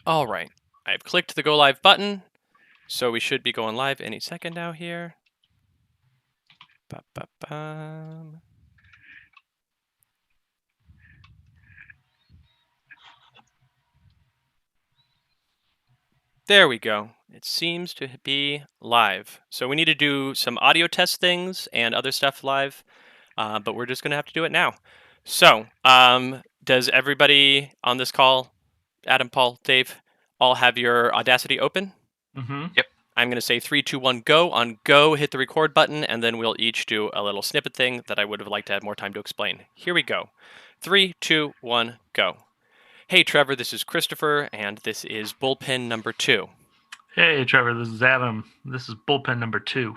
All right. I've clicked the go live button, so we should be going live any second now here. Ba-ba-bum. There we go. It seems to be live. So we need to do some audio test things and other stuff live, but we're just going to have to do it now. So does everybody on this call, Adam, Paul, Dave, all have your Audacity open? Mm-hmm. Yep. I'm going to say 3, 2, 1, go. On go, hit the record button, and then we'll each do a little snippet thing that I would have liked to have more time to explain. Here we go. 3, 2, 1, go. Hey, Trevor, this is Christopher, and this is Bullpen number 2. Hey, Trevor, this is Adam. This is Bullpen number 2.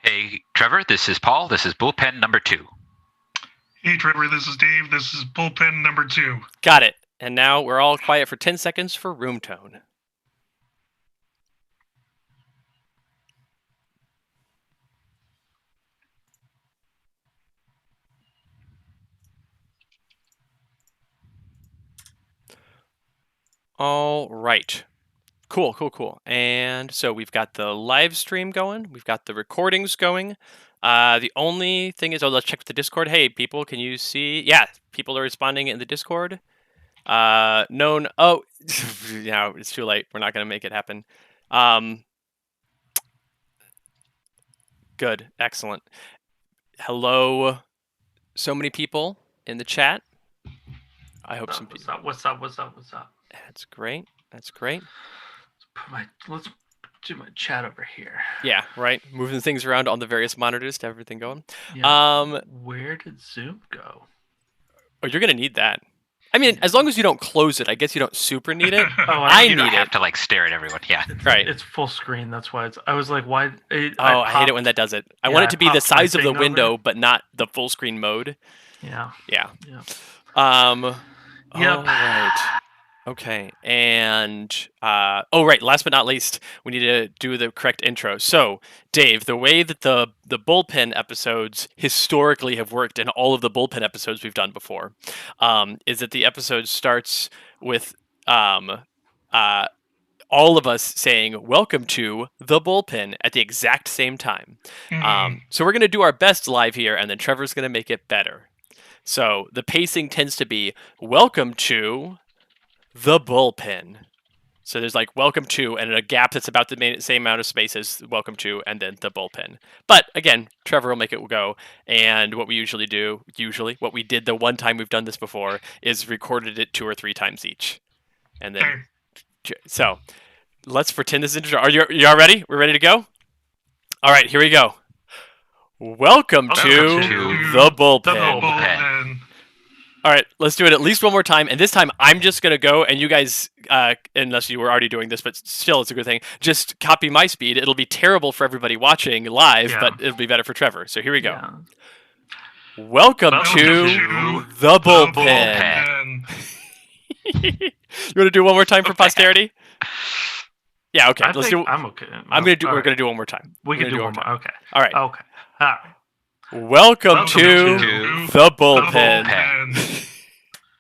Hey, Trevor, this is Paul. This is Bullpen number 2. Hey, Trevor, this is Dave. This is Bullpen number 2. Got it. And now we're all quiet for 10 seconds for room tone. All right. Cool. And so we've got the live stream going. We've got the recordings going. The only thing is, let's check the Discord. Hey, people, can you see? Yeah, people are responding in the Discord. Known. Oh, no, it's too late. We're not going to make it happen. Good. Excellent. Hello. So many people in the chat. I hope some people. What's up? That's great. Let's do my chat over here. Yeah, right. Moving things around on the various monitors to have everything going. Yeah. Where did Zoom go? Oh, you're gonna need that. I mean, as long as you don't close it, I guess you don't super need it. You don't have to like stare at everyone. Yeah. Right. It's full screen. That's why it's. I was like, why? I hate it when that does it. I want it to be the size of the window, but not the full screen mode. Yeah. All Yep. right. Okay, and right. Last but not least, we need to do the correct intro. So, Dave, the way that the Bullpen episodes historically have worked, in all of the Bullpen episodes we've done before, is that the episode starts with all of us saying "Welcome to the Bullpen" at the exact same time. So we're gonna do our best live here, and then Trevor's gonna make it better. So the pacing tends to be "Welcome to the Bullpen." So there's like "welcome to" and a gap that's about the same amount of space as "welcome to" and then the Bullpen. But again, Trevor will make it go. And what we usually do, what we did the one time we've done this before, is recorded it 2 or 3 times each. And then, so let's pretend this is intro. Are you all ready? We're ready to go? All right, here we go. Welcome to the Bullpen. All right, let's do it at least one more time. And this time, I'm just going to go, and you guys, unless you were already doing this, but still, it's a good thing, just copy my speed. It'll be terrible for everybody watching live, but it'll be better for Trevor. So here we go. Yeah. Welcome to the Bullpen. You want to do one more time for posterity? Yeah, okay. Let's do. I'm okay. We're going to do one more time. We can do one more. Okay. All right. Okay. All right. Welcome to the Bullpen.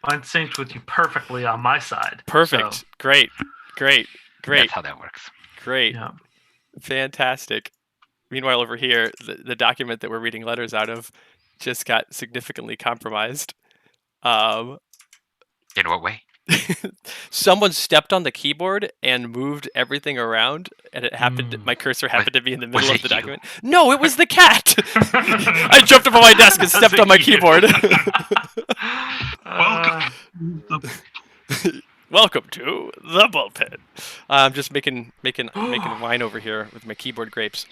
Mine synced with you perfectly on my side. Perfect. So. Great. That's how that works. Great. Yeah. Fantastic. Meanwhile, over here, the document that we're reading letters out of just got significantly compromised. In what way? Someone stepped on the keyboard and moved everything around, and it happened. My cursor happened to be in the middle of the document. No, it was the cat. I jumped up on my desk and stepped on my keyboard. Welcome to the Bullpen. I'm just making wine over here with my keyboard grapes.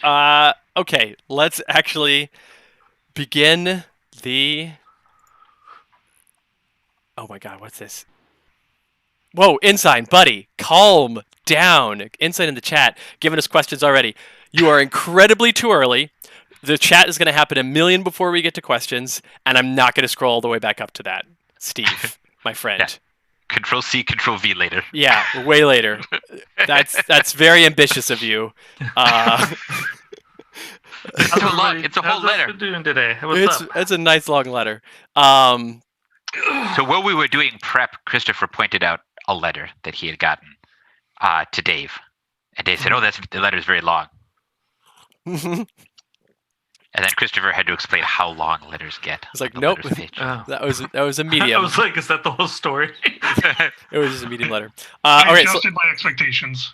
Okay, let's actually begin the. Oh my God, what's this? Whoa, Ensign, buddy, calm down. Ensign in the chat, giving us questions already. You are incredibly too early. The chat is going to happen a million before we get to questions, and I'm not going to scroll all the way back up to that. Steve, my friend. Yeah. Control-C, Control-V later. Yeah, way later. That's very ambitious of you. It's a whole letter. How's doing today? It's a nice long letter. So while we were doing prep, Christopher pointed out a letter that he had gotten. to Dave. And Dave said, "Oh, the letter's very long." And then Christopher had to explain how long letters get. It's like, on the nope. letters page. Oh. That was a I medium. was like, is that the whole story? It was just a medium letter. I All right, so, adjusted my expectations.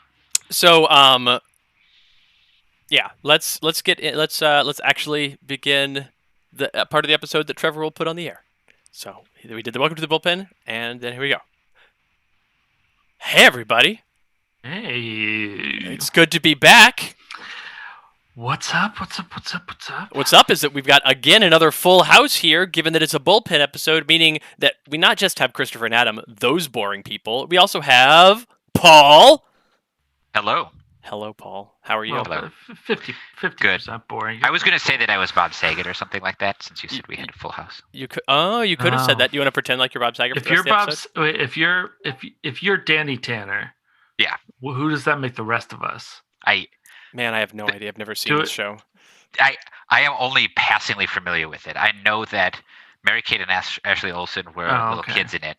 yeah, let's get in, let's actually begin the part of the episode that Trevor will put on the air. So we did the welcome to the bullpen, and then here we go. Hey everybody, Hey. it's good to be back. What's up? What's What's up is that we've got again another full house here, given that it's a bullpen episode, meaning that we not just have Christopher and Adam, those boring people. We also have Paul. Hello. Hello, Paul. How are you? Well, Hello. 50% boring. I was going to say that I was Bob Saget or something like that, since you said we had a full house. You could have said that. You want to pretend like you're Bob Saget for If the you're rest of the episode? if you're Danny Tanner, Yeah. who does that make the rest of us? Man, I have no idea. I've never seen Do this it. show. I am only passingly familiar with it. I know that Mary-Kate and Ashley Olsen were little okay. kids in it.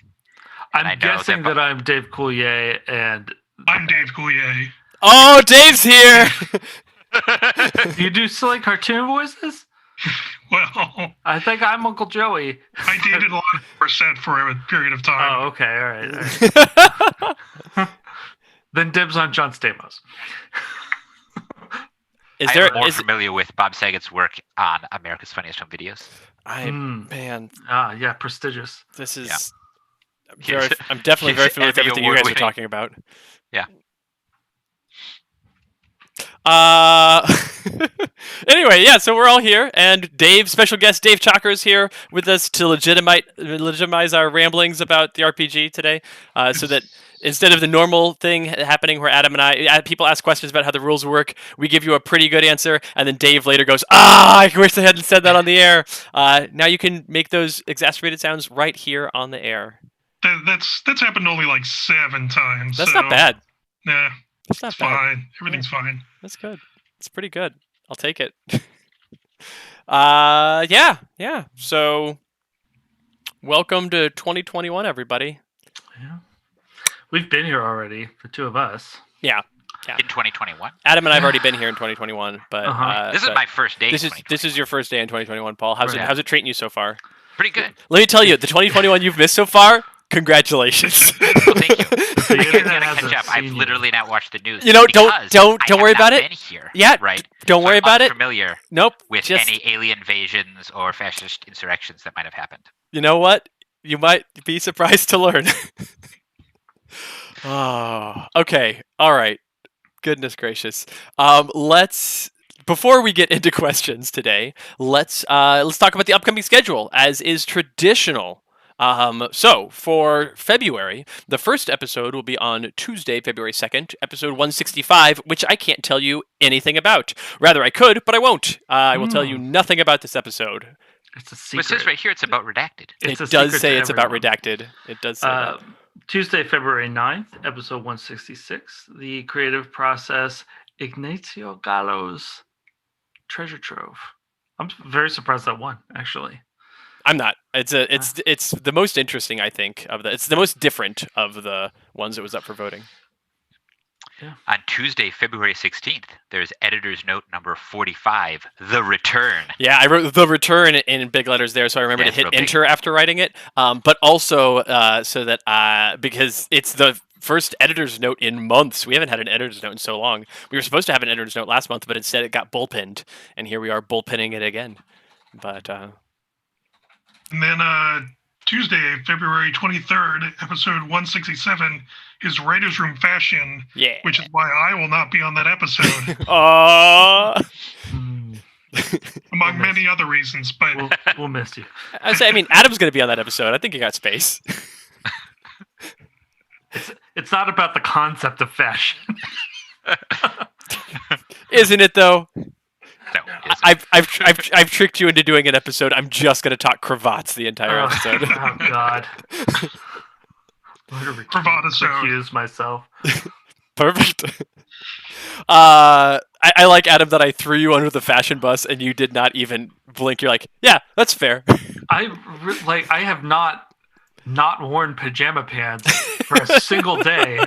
And I I'm know guessing that I'm Dave Coulier and I'm Dave Coulier. Oh, Dave's here. you do silly cartoon voices? Well, I think I'm Uncle Joey. I dated a lot of set for a period of time. Oh, okay, all right. Then dibs on John Stamos. Is I there am more is familiar with Bob Saget's work on America's Funniest Home Videos. man, Yeah, prestigious. this is Yeah. I'm definitely very He's familiar with everything you guys are Emmy Award-winning. talking about. Yeah. Anyway, yeah, so we're all here, and Dave, special guest Dave Chalker is here with us to legitimize our ramblings about the RPG today, so that instead of the normal thing happening where Adam and people ask questions about how the rules work, we give you a pretty good answer, and then Dave later goes, I wish I hadn't said that on the air. Now you can make those exacerbated sounds right here on the air. That's happened only like 7 times. That's so, not bad. Nah, That's not it's bad. fine. Everything's fine. That's good. It's pretty good. I'll take it. Yeah. So, welcome to 2021, everybody. Yeah. We've been here already, the two of us. Yeah. In 2021. Adam and I have already been here in 2021. But This is my first day. this is your first day in 2021, Paul. How's it treating you so far? Pretty good. Let me tell you, the 2021 you've missed so far. Congratulations. Well, thank you. The I gotta internet catch hasn't up. I've seen literally not watched the news. You know, because don't I have worry not about it. Been here, Yeah, right. don't worry about it. Familiar Nope. with just, any alien invasions or fascist insurrections that might have happened. You know what? You might be surprised to learn. Oh, okay. All right. Goodness gracious. Before we get into questions today, let's talk about the upcoming schedule, as is traditional. So for February, the first episode will be on Tuesday, February 2nd, episode 165, which I can't tell you anything about. Rather, I could, but I won't. I will tell you nothing about this episode. It's a But secret. it says right here it's about redacted. It's a It does secret say to it's about everyone. redacted. It does say that. Tuesday, February 9th, episode 166, the creative process, Ignacio Gallo's Treasure Trove. I'm very surprised that won, actually. I'm not. It's the most interesting, I think, it's the most different of the ones that was up for voting. On Tuesday, February 16th, there's editor's note number 45, The Return. Yeah, I wrote The Return in big letters there, so I remember to hit real big. enter after writing it. But also so that because it's the first editor's note in months. We haven't had an editor's note in so long. We were supposed to have an editor's note last month, but instead it got bullpenned, and here we are bullpenning it again. But And then Tuesday, February 23rd, episode 167 is Writer's Room Fashion, yeah. which is why I will not be on that episode, among many other reasons. But We'll miss you. I mean, Adam's going to be on that episode. I think he got space. It's not about the concept of fashion. Isn't it, though? No, it isn't. I've tricked you into doing an episode. I'm just going to talk cravats the entire episode. Oh, God. I'm going to Cravat-isode. recuse myself. Perfect. I like, Adam, that I threw you under the fashion bus and you did not even blink. You're like, yeah, that's fair. I have not worn pajama pants for a single day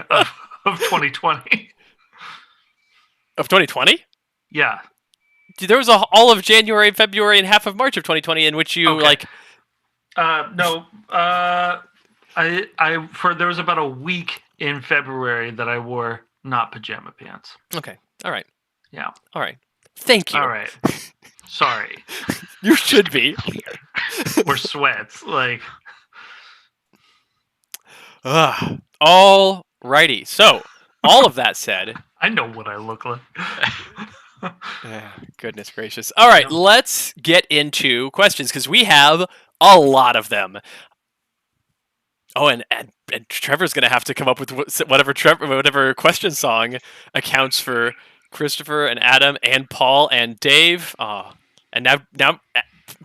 of 2020. Of 2020? Yeah. There was all of January, February, and half of March of 2020 in which you Okay. No. There was about a week in February that I wore not pajama pants. Okay. All right. Yeah. All right. Thank you. All right. Sorry. You should be. Or sweats. Like. All righty. So, all of that said, I know what I look like. goodness gracious. All right, Yeah. let's get into questions because we have a lot of them. Oh, and Trevor's going to have to come up with whatever question song accounts for Christopher and Adam and Paul and Dave. Oh, and now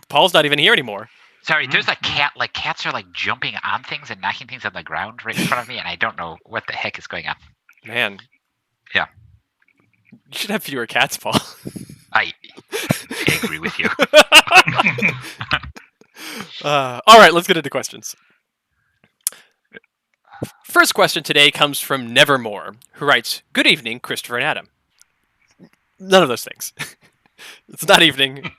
Paul's not even here anymore. Sorry, there's a cat. Like cats are like jumping on things and knocking things on the ground right in front of me, and I don't know what the heck is going on. Man. Yeah. You should have fewer cats, Paul. I agree with you. All right, let's get into questions. First question today comes from Nevermore, who writes, "Good evening, Christopher and Adam." None of those things. It's not evening.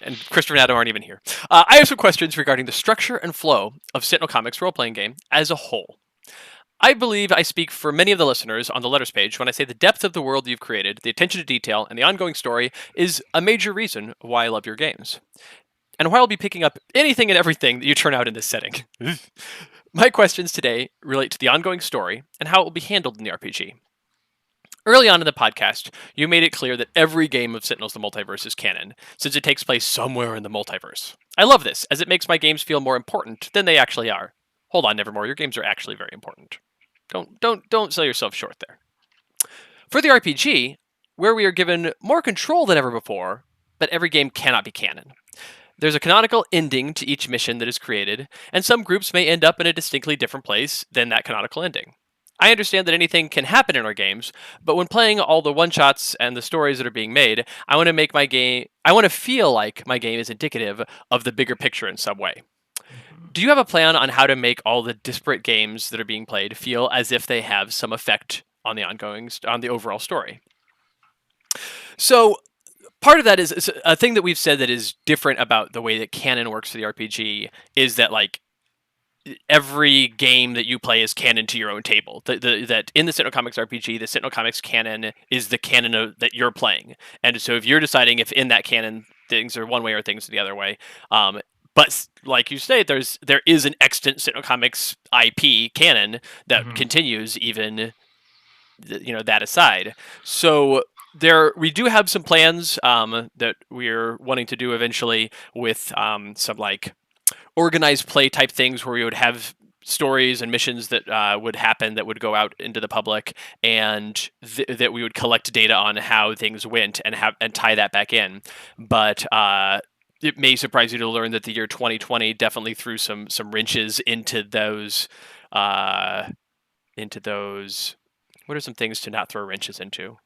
And Christopher and Adam aren't even here. I have some questions regarding the structure and flow of Sentinel Comics role-playing game as a whole. I believe I speak for many of the listeners on the letters page when I say the depth of the world you've created, the attention to detail, and the ongoing story is a major reason why I love your games. And why I'll be picking up anything and everything that you turn out in this setting. My questions today relate to the ongoing story and how it will be handled in the RPG. Early on in the podcast, you made it clear that every game of Sentinels the Multiverse is canon, since it takes place somewhere in the multiverse. I love this, as it makes my games feel more important than they actually are. Hold on, Nevermore, your games are actually very important. Don't sell yourself short there. For the RPG, where we are given more control than ever before, but every game cannot be canon. There's a canonical ending to each mission that is created, and some groups may end up in a distinctly different place than that canonical ending. I understand that anything can happen in our games, but when playing all the one-shots and the stories that are being made, I want to feel like my game is indicative of the bigger picture in some way. Do you have a plan on how to make all the disparate games that are being played feel as if they have some effect on the overall story? So, part of that is a thing that we've said that is different about the way that canon works for the RPG is that like every game that you play is canon to your own table. That in the Sentinel Comics RPG, the Sentinel Comics canon is the canon that you're playing, and so if you're deciding if in that canon things are one way or things are the other way, but like you say, there is an extant Sentinel Comics IP canon that continues even, that aside. So we do have some plans that we're wanting to do eventually with some like organized play type things where we would have stories and missions that would happen that would go out into the public, and that we would collect data on how things went and tie that back in. But it may surprise you to learn that the year 2020 definitely threw some wrenches into those. What are some things to not throw wrenches into?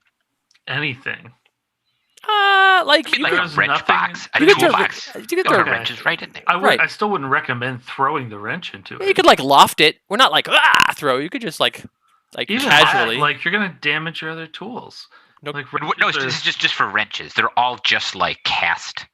Anything. Like you a could- wrench nothing- box, a you could tool throw- box. you could Throw throw- wrenches right in there. I still wouldn't recommend throwing the wrench into it. You could like loft it. We're not like throw. You could just like Even casually. that, like you're gonna damage your other tools. Nope. Like No, it's just for wrenches. They're all just like cast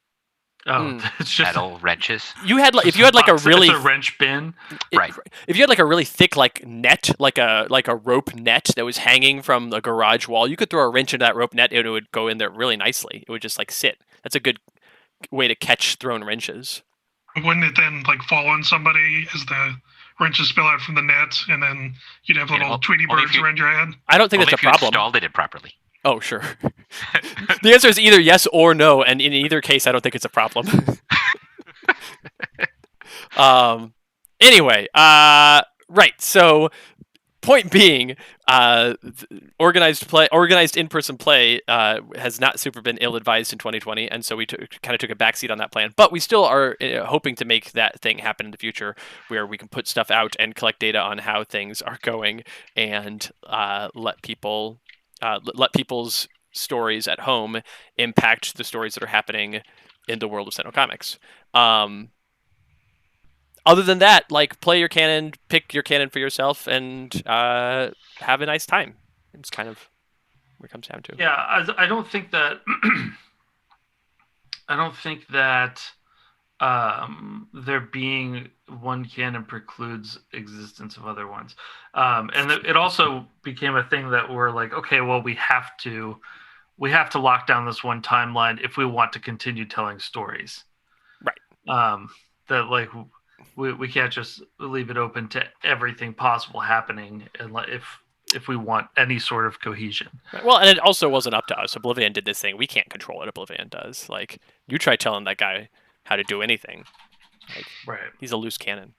it's just metal wrenches. If you had like a really it's a wrench bin. Right. If you had like a really thick like net, like a rope net that was hanging from the garage wall, you could throw a wrench into that rope net and it would go in there really nicely. It would just like sit. That's a good way to catch thrown wrenches. Wouldn't it then like fall on somebody as the wrenches spill out from the net, and then you'd have little Tweety only birds if you- around your head? I don't think Only that's if a you problem. installed it properly. Oh, sure. The answer is either yes or no, and in either case, I don't think it's a problem. Anyway, right. So, point being, organized in-person play has not super been ill-advised in 2020, and so we kind of took a backseat on that plan. But we still are hoping to make that thing happen in the future, where we can put stuff out and collect data on how things are going, and let people's stories at home impact the stories that are happening in the world of Sentinel Comics. other than that, like, play your canon, pick your canon for yourself, and have a nice time. It's kind of what it comes down to. Yeah, I don't think that. I don't think that there being one canon precludes existence of other ones, and it also became a thing that we're like, okay, well, we have to lock down this one timeline if we want to continue telling stories, right? That like we can't just leave it open to everything possible happening, and if we want any sort of cohesion. Right. Well, and it also wasn't up to us. Oblivion did this thing. We can't control what Oblivion does. Like, you try telling that guy how to do anything. Like, right. He's a loose cannon.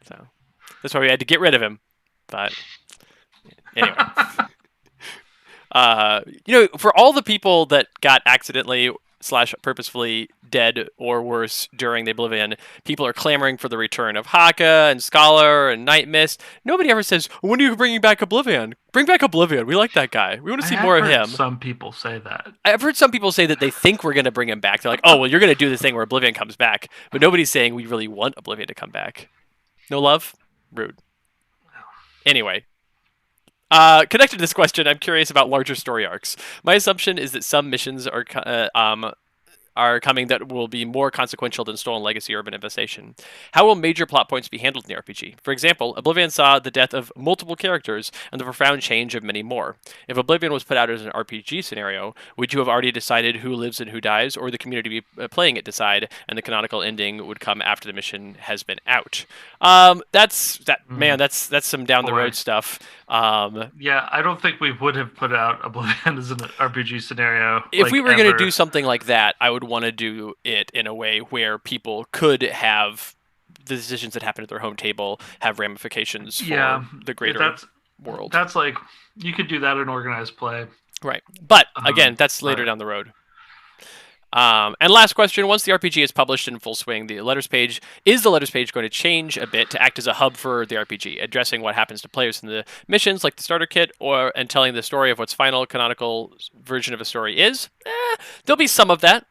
So that's why we had to get rid of him. But anyway. For all the people that got accidentally / purposefully dead or worse during the Oblivion, people are clamoring for the return of Haka and Scholar and Night Mist. Nobody ever says, when are you bringing back Oblivion? Bring back Oblivion. We like that guy. We want to see more of him. Some people say that. I've heard some people say that they think we're going to bring him back. They're like, oh, well, you're going to do this thing where Oblivion comes back. But nobody's saying we really want Oblivion to come back. No love? Rude. Anyway. Connected to this question, I'm curious about larger story arcs. My assumption is that some missions are coming that will be more consequential than Stolen Legacy or Urban Infestation. How will major plot points be handled in the RPG? For example, Oblivion saw the death of multiple characters and the profound change of many more. If Oblivion was put out as an RPG scenario, would you have already decided who lives and who dies, or the community playing it decide, and the canonical ending would come after the mission has been out? That's some down the road stuff. Yeah, I don't think we would have put out Oblivion as an RPG scenario. If we were going to do something like that, I would want to do it in a way where people could have the decisions that happen at their home table have ramifications for the greater world. That's like, you could do that in organized play. Right. But, again, that's later down the road. And last question, once the RPG is published in full swing, is the letters page going to change a bit to act as a hub for the RPG, addressing what happens to players in the missions like the starter kit, and telling the story of what's final canonical version of a story is? There'll be some of that.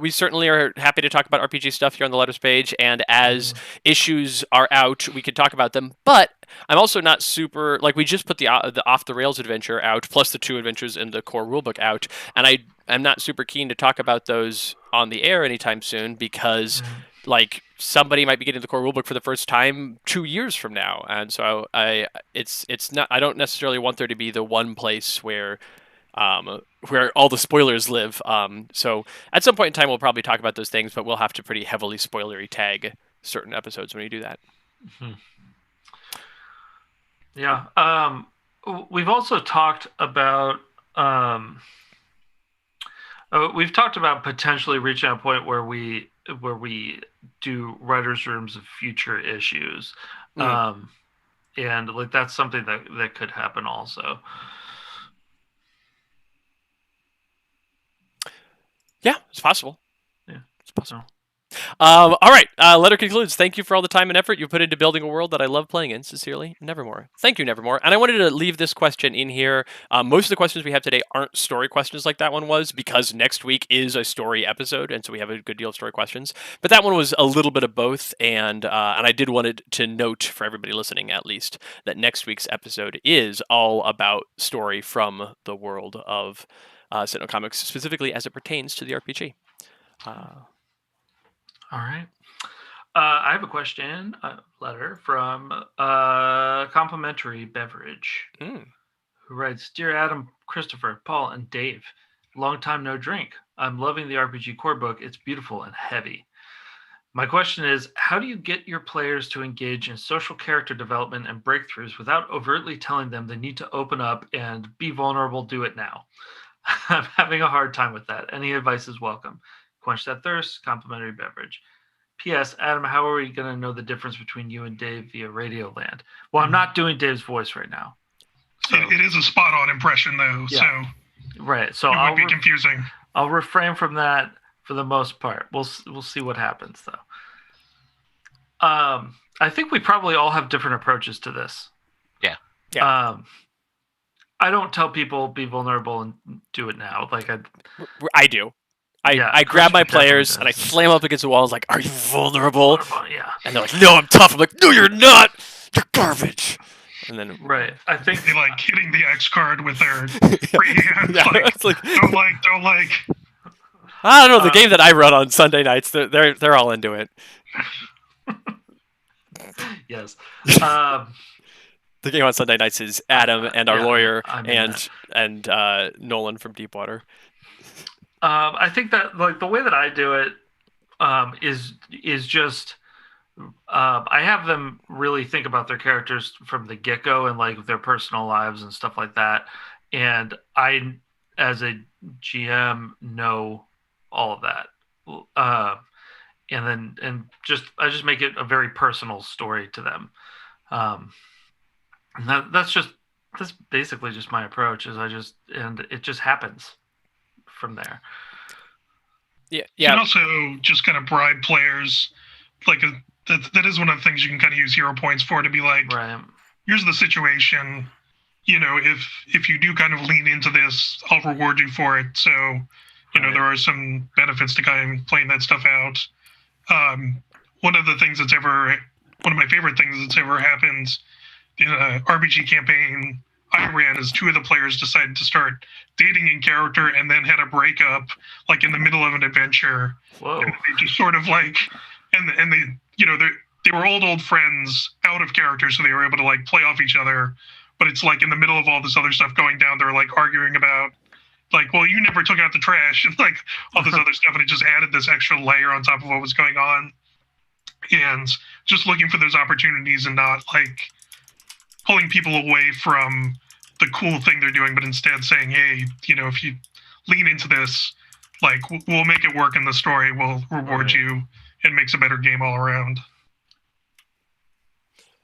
We certainly are happy to talk about RPG stuff here on the letters page, and as issues are out, we can talk about them, but I'm also not super, like, we just put the Off the Rails adventure out, plus the 2 adventures in the core rulebook out, and I'm not super keen to talk about those on the air anytime soon, because like, somebody might be getting the core rulebook for the first time 2 years from now, and so I don't necessarily want there to be the one place where all the spoilers live. So at some point in time, we'll probably talk about those things, but we'll have to pretty heavily spoilery tag certain episodes when we do that. Mm-hmm. Yeah. We've also talked about potentially reaching a point where we do writers' rooms of future issues, and like that's something that could happen also. Yeah, it's possible. Yeah, it's possible. All right, letter concludes. Thank you for all the time and effort you put into building a world that I love playing in. Sincerely, Nevermore. Thank you, Nevermore. And I wanted to leave this question in here. Most of the questions we have today aren't story questions like that one was, because next week is a story episode, and so we have a good deal of story questions. But that one was a little bit of both, and I did wanted to note for everybody listening, at least, that next week's episode is all about story from the world of Sentinel Comics, specifically as it pertains to the RPG. All right. I have a question, a letter from Complimentary Beverage, who writes, Dear Adam, Christopher, Paul, and Dave, long time no drink. I'm loving the RPG core book. It's beautiful and heavy. My question is, how do you get your players to engage in social character development and breakthroughs without overtly telling them they need to open up and be vulnerable, do it now? I'm having a hard time with that. Any advice is welcome. Quench that thirst, Complimentary Beverage. P.S. Adam, how are we going to know the difference between you and Dave via Radioland? Well, I'm not doing Dave's voice right now. So. It is a spot-on impression, though. Yeah. So right. So it would be confusing. I'll refrain from that for the most part. We'll see what happens, though. I think we probably all have different approaches to this. Yeah. I don't tell people be vulnerable and do it now. Like I do. I grab my players and I slam up against the wall. I was like, "Are you vulnerable?" Yeah. And they're like, "No, I'm tough." I'm like, "No, you're not. You're garbage." And then I think they like hitting the X card with their free hand. Yeah, like, it's like, don't like. I don't know, the game that I run on Sunday nights, they're all into it. Yes. The game on Sunday nights is Adam and our lawyer and Nolan from Deepwater. I think that like the way that I do it is just I have them really think about their characters from the get-go and like their personal lives and stuff like that. And I, as a GM, know all of that. And I just make it a very personal story to them. And that's basically just my approach. And it just happens from there. Yeah. You can also just kind of bribe players. Like that is one of the things you can kind of use hero points for, to be like, right, here's the situation. You know, if you do kind of lean into this, I'll reward you for it. So, you know, there are some benefits to kind of playing that stuff out. One of my favorite things that's ever happened in an RPG campaign I ran is two of the players decided to start dating in character and then had a breakup like in the middle of an adventure. Whoa. And they just sort of like, and they, you know, they were old friends out of character, so they were able to like play off each other. But it's like in the middle of all this other stuff going down, they're like arguing about like, well, you never took out the trash and like all this other stuff. And it just added this extra layer on top of what was going on. And just looking for those opportunities and not like pulling people away from the cool thing they're doing, but instead saying, hey, you know, if you lean into this, like we'll make it work in the story, we'll reward you, and makes a better game all around.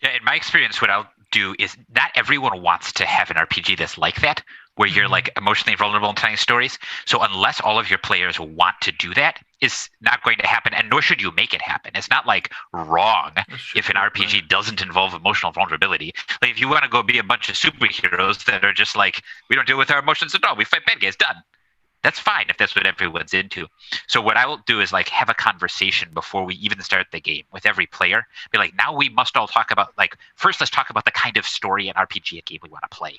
Yeah, in my experience, what I'll do is not everyone wants to have an RPG that's like that, where you're like emotionally vulnerable and telling stories. So unless all of your players want to do that, it's not going to happen, and nor should you make it happen. It's not like wrong if an RPG doesn't involve emotional vulnerability. Like if you want to go be a bunch of superheroes that are just like, we don't deal with our emotions at all, we fight bad guys, done. That's fine if that's what everyone's into. So what I will do is like have a conversation before we even start the game with every player. Be like, now we must all talk about like, first let's talk about the kind of story and RPG game we want to play.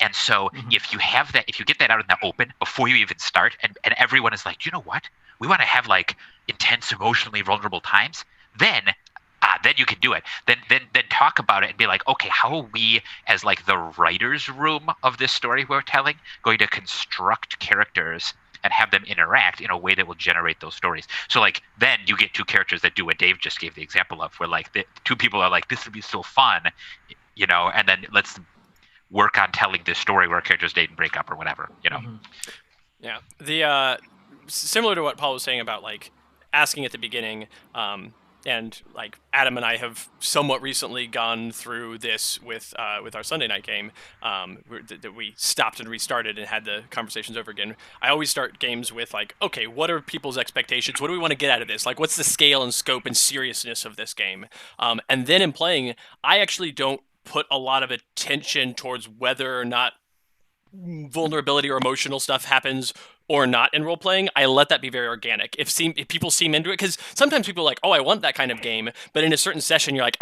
And so if you have that, if you get that out in the open before you even start, and everyone is like, you know what? We want to have like intense, emotionally vulnerable times, then you can do it. Then talk about it and be like, okay, how are we as like the writer's room of this story we're telling going to construct characters and have them interact in a way that will generate those stories? So like then you get two characters that do what Dave just gave the example of, where like the two people are like, this would be so fun, you know, and then let's work on telling this story where characters date and break up or whatever, you know. Yeah, the similar to what Paul was saying about like asking at the beginning, and like Adam and I have somewhat recently gone through this with our Sunday night game, that we stopped and restarted and had the conversations over again. I always start games with like, okay, what are people's expectations? What do we want to get out of this? Like, what's the scale and scope and seriousness of this game? And then in playing, I actually don't put a lot of attention towards whether or not vulnerability or emotional stuff happens or not in role playing. I let that be very organic. If people seem into it, because sometimes people are like, oh, I want that kind of game, but in a certain session you're like,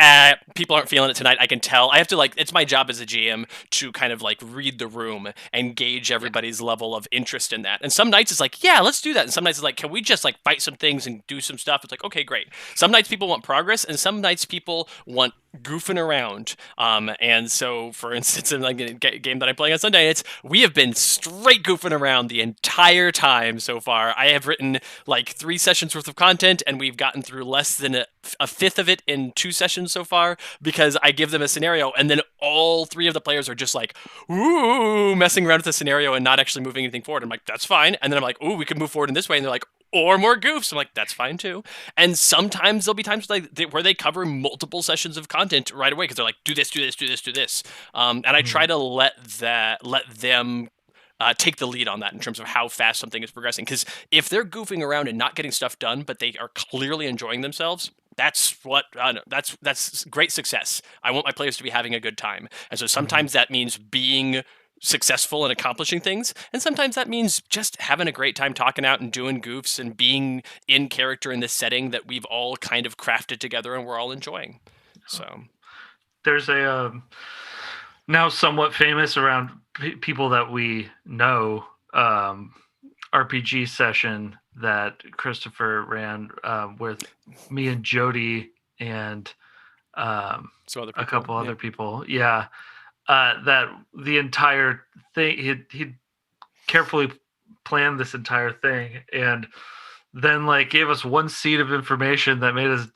people aren't feeling it tonight. I can tell. I have to like, it's my job as a GM to kind of like read the room and gauge everybody's level of interest in that. And some nights it's like, yeah, let's do that. And some nights it's like, can we just like fight some things and do some stuff? It's like, okay, great. Some nights people want progress, and some nights people want goofing around. And so, for instance, in like a game that I'm playing on Sunday nights, we have been straight goofing around the entire time so far. I have written like 3 sessions worth of content, and we've gotten through less than a fifth of it in 2 sessions so far, because I give them a scenario and then all 3 of the players are just like, ooh, messing around with the scenario and not actually moving anything forward. I'm like, that's fine. And then I'm like, ooh, we can move forward in this way. And they're like, or more goofs. I'm like, that's fine too. And sometimes there'll be times like where they cover multiple sessions of content right away, because they're like, do this, do this, do this, do this. And I try to let them take the lead on that in terms of how fast something is progressing. Because if they're goofing around and not getting stuff done, but they are clearly enjoying themselves, that's great success. I want my players to be having a good time. And so sometimes that means being successful in accomplishing things. And sometimes that means just having a great time talking out and doing goofs and being in character in this setting that we've all kind of crafted together and we're all enjoying. So there's a now somewhat famous around people that we know RPG session that Christopher ran with me and Jody and a couple other people. Yeah. That the entire thing, he'd carefully planned this entire thing and then like gave us one seed of information that made us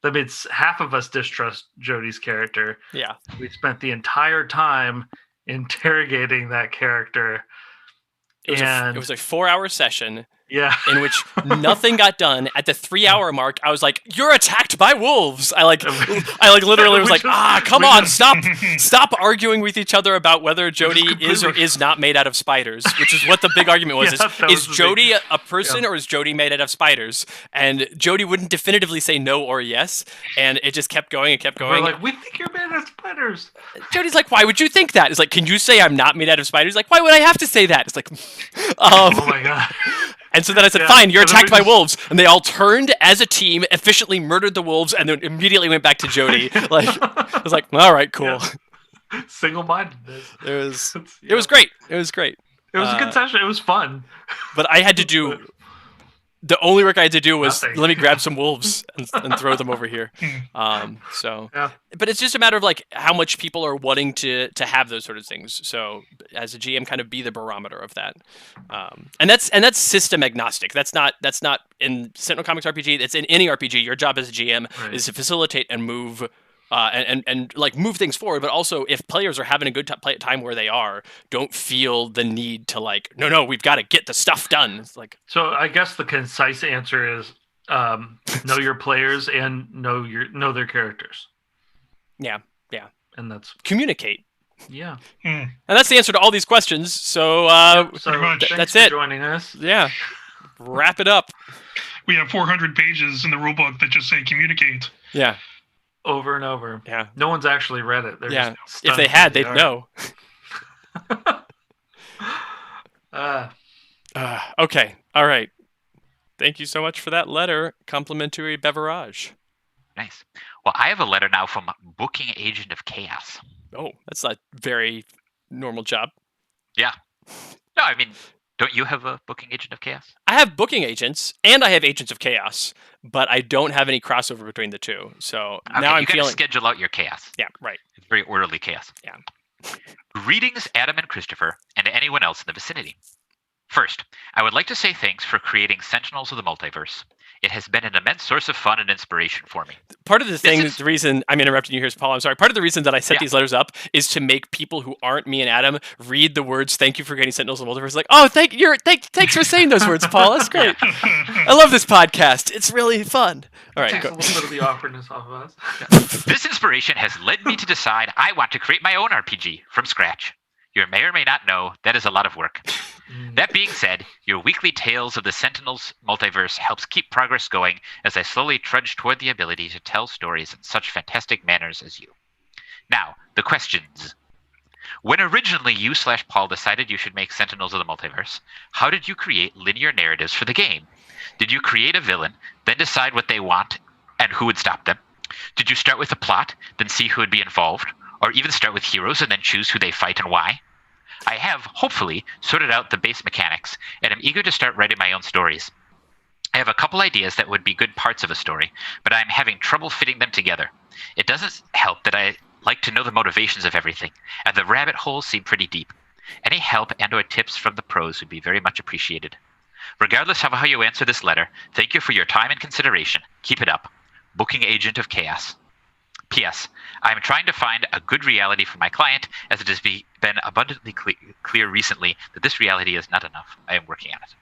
that made half of us distrust Jody's character. Yeah. We spent the entire time interrogating that character. It was a 4-hour session. Yeah. In which nothing got done. At the 3-hour mark, I was like, "You're attacked by wolves." I literally was like, come on, stop arguing with each other about whether Jody is or is not made out of spiders, which is what the big argument was. Is Jody a person or is Jody made out of spiders? And Jody wouldn't definitively say no or yes, and it just kept going and kept going. We're like, "We think you're made out of spiders." Jody's like, "Why would you think that?" It's like, "Can you say I'm not made out of spiders?" Like, "Why would I have to say that?" It's like, oh my God. And so then I said, "Fine, you're attacked by wolves." And they all turned as a team, efficiently murdered the wolves, and then immediately went back to Jody. Like, I was like, "All right, cool." Yeah. Single-mindedness. It was great. It was great. It was a good session. It was fun. But I had to do... The only work I had to do was let me grab some wolves and throw them over here. But it's just a matter of like how much people are wanting to have those sort of things. So as a GM, kind of be the barometer of that. And that's system agnostic. That's not in Sentinel Comics RPG. It's in any RPG. Your job as a GM is to facilitate and move. And like move things forward, but also if players are having a good time where they are, don't feel the need to like, no, we've got to get the stuff done. It's like, so I guess the concise answer is know your players and know their characters. Yeah, and that's communicate. Yeah, and that's the answer to all these questions. So, that's it. Joining us. Yeah, wrap it up. We have 400 pages in the rulebook that just say communicate. Yeah. Over and over. Yeah. No one's actually read it. They're just if they had, they'd know. Okay. All right. Thank you so much for that letter. Complimentary beverage. Nice. Well, I have a letter now from Booking Agent of Chaos. Oh, that's a very normal job. Yeah. No, I mean, don't you have a Booking Agent of Chaos? I have booking agents, and I have Agents of Chaos, but I don't have any crossover between the two. So now I'm feeling... schedule out your chaos. Yeah, right. It's very orderly chaos. Yeah. Greetings, Adam and Christopher, and to anyone else in the vicinity. First, I would like to say thanks for creating Sentinels of the Multiverse. It has been an immense source of fun and inspiration for me. Part of the reason I'm interrupting you here, Paul, I'm sorry. Part of the reason that I set these letters up is to make people who aren't me and Adam read the words, "Thank you for creating Sentinels of the Multiverse." Like, oh, thanks for saying those words, Paul. That's great. I love this podcast. It's really fun. All right, takes a little bit of the awkwardness off of us. This inspiration has led me to decide I want to create my own RPG from scratch. You may or may not know that is a lot of work. That being said, your weekly Tales of the Sentinels Multiverse helps keep progress going as I slowly trudge toward the ability to tell stories in such fantastic manners as you. Now, the questions. When originally you/Paul decided you should make Sentinels of the Multiverse, how did you create linear narratives for the game? Did you create a villain, then decide what they want and who would stop them? Did you start with a plot, then see who would be involved? Or even start with heroes and then choose who they fight and why? I have, hopefully, sorted out the base mechanics, and am eager to start writing my own stories. I have a couple ideas that would be good parts of a story, but I'm having trouble fitting them together. It doesn't help that I like to know the motivations of everything, and the rabbit holes seem pretty deep. Any help and/or tips from the pros would be very much appreciated. Regardless of how you answer this letter, thank you for your time and consideration. Keep it up. Booking Agent of Chaos. P.S. I am trying to find a good reality for my client, as it has been abundantly clear recently that this reality is not enough. I am working on it.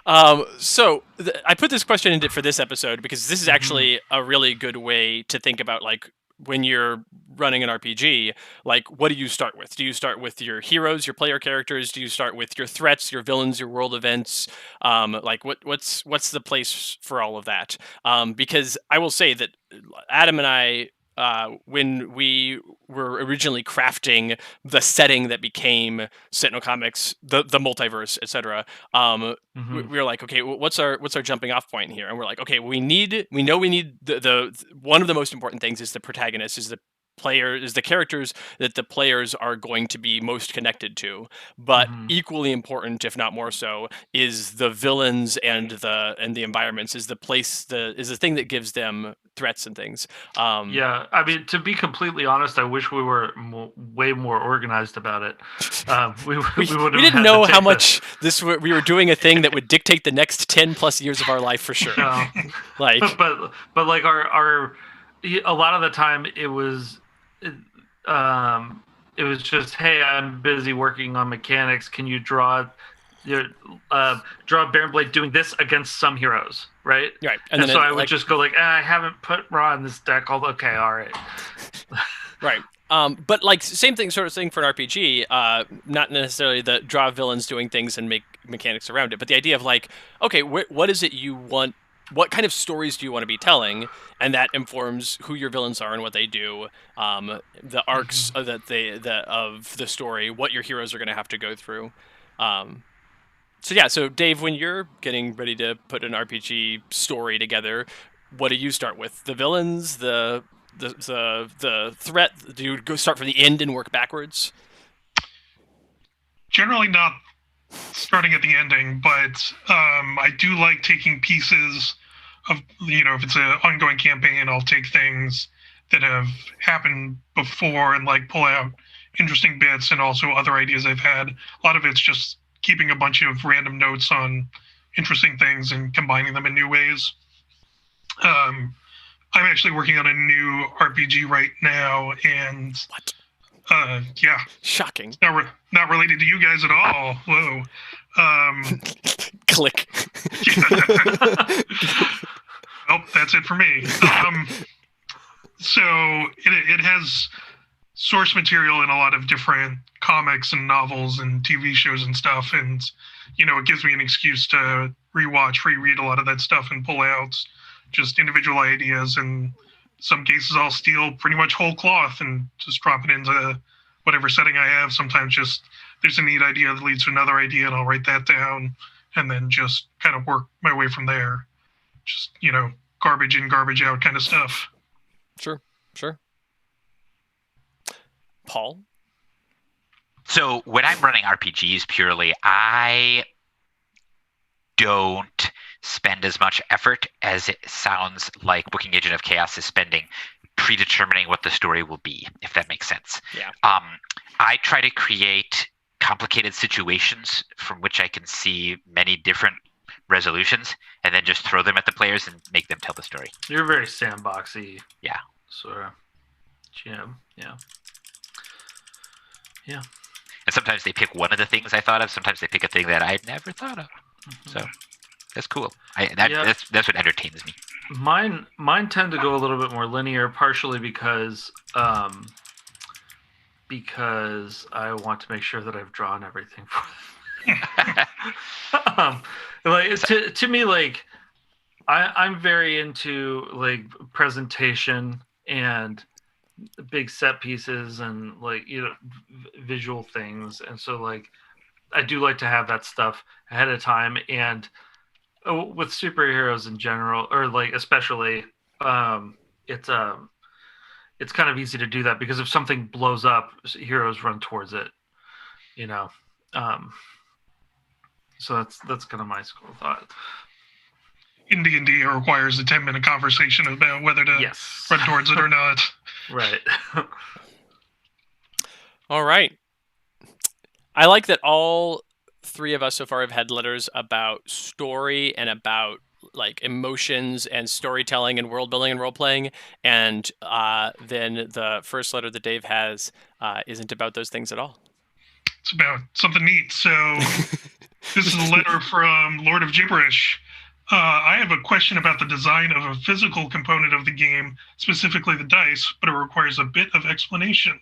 I put this question in for this episode because this is actually a really good way to think about, like, when you're running an RPG, like, what do you start with? Do you start with your heroes, your player characters? Do you start with your threats, your villains, your world events? Like, what's the place for all of that? Because I will say that Adam and I when we were originally crafting the setting that became Sentinel Comics, the multiverse, etc. We were like, okay, what's our jumping off point here? And we're like, okay, we know we need the one of the most important things is the protagonist, is the characters that the players are going to be most connected to, but equally important, if not more so, is the villains and the environments, is the thing that gives them threats and things. Yeah, I mean, to be completely honest, I wish we were way more organized about it. We didn't know how much we were doing a thing that would dictate the next 10+ years of our life for sure. Like, but like our a lot of the time it was just, hey, I'm busy working on mechanics. Can you draw Baron Blade doing this against some heroes, right? Right. And so I would just go like, I haven't put Ra in this deck. Okay, all right. Right. But like same thing, sort of thing for an RPG. Not necessarily the draw villains doing things and make mechanics around it, but the idea of like, okay, what is it you want? What kind of stories do you want to be telling? And that informs who your villains are and what they do, the arcs of the story, what your heroes are going to have to go through. So Dave, when you're getting ready to put an RPG story together, what do you start with? The villains, the threat? Do you go start from the end and work backwards? Generally not starting at the ending, but I do like taking pieces of, if it's an ongoing campaign, I'll take things that have happened before and like pull out interesting bits and also other ideas I've had. A lot of it's just keeping a bunch of random notes on interesting things and combining them in new ways. I'm actually working on a new RPG right now, and what? Yeah, shocking. Not related to you guys at all. Whoa. Click. Oh, that's it for me. So it has source material in a lot of different comics and novels and TV shows and stuff, and it gives me an excuse to reread a lot of that stuff and pull out just individual ideas. And some cases I'll steal pretty much whole cloth and just drop it into whatever setting I have. Sometimes just there's a neat idea that leads to another idea, and I'll write that down and then just kind of work my way from there. Just, garbage in, garbage out kind of stuff. Sure. Paul? So when I'm running RPGs purely, I don't spend as much effort as it sounds like Booking Agent of Chaos is spending predetermining what the story will be, if that makes sense. Yeah. I try to create complicated situations from which I can see many different resolutions and then just throw them at the players and make them tell the story. You're very sandboxy. Yeah. Sort of. Yeah. And sometimes they pick one of the things I thought of. Sometimes they pick a thing that I'd never thought of. So that's cool. That's what entertains me. Mine tend to go a little bit more linear, partially because I want to make sure that I've drawn everything for them. To me, like I'm very into like presentation and big set pieces and visual things, and so like I do like to have that stuff ahead of time. And with superheroes in general, or like especially, it's kind of easy to do that because if something blows up, heroes run towards it, so that's kind of my school of thought. In D&D, it requires a 10-minute conversation about whether to run towards it or not. Right. All right. I like that all three of us so far have had letters about story and about like emotions and storytelling and world building and role playing, and then the first letter that Dave has isn't about those things at all. It's about something neat. So this is a letter from Lord of Gibberish. I have a question about the design of a physical component of the game, specifically the dice, but it requires a bit of explanation.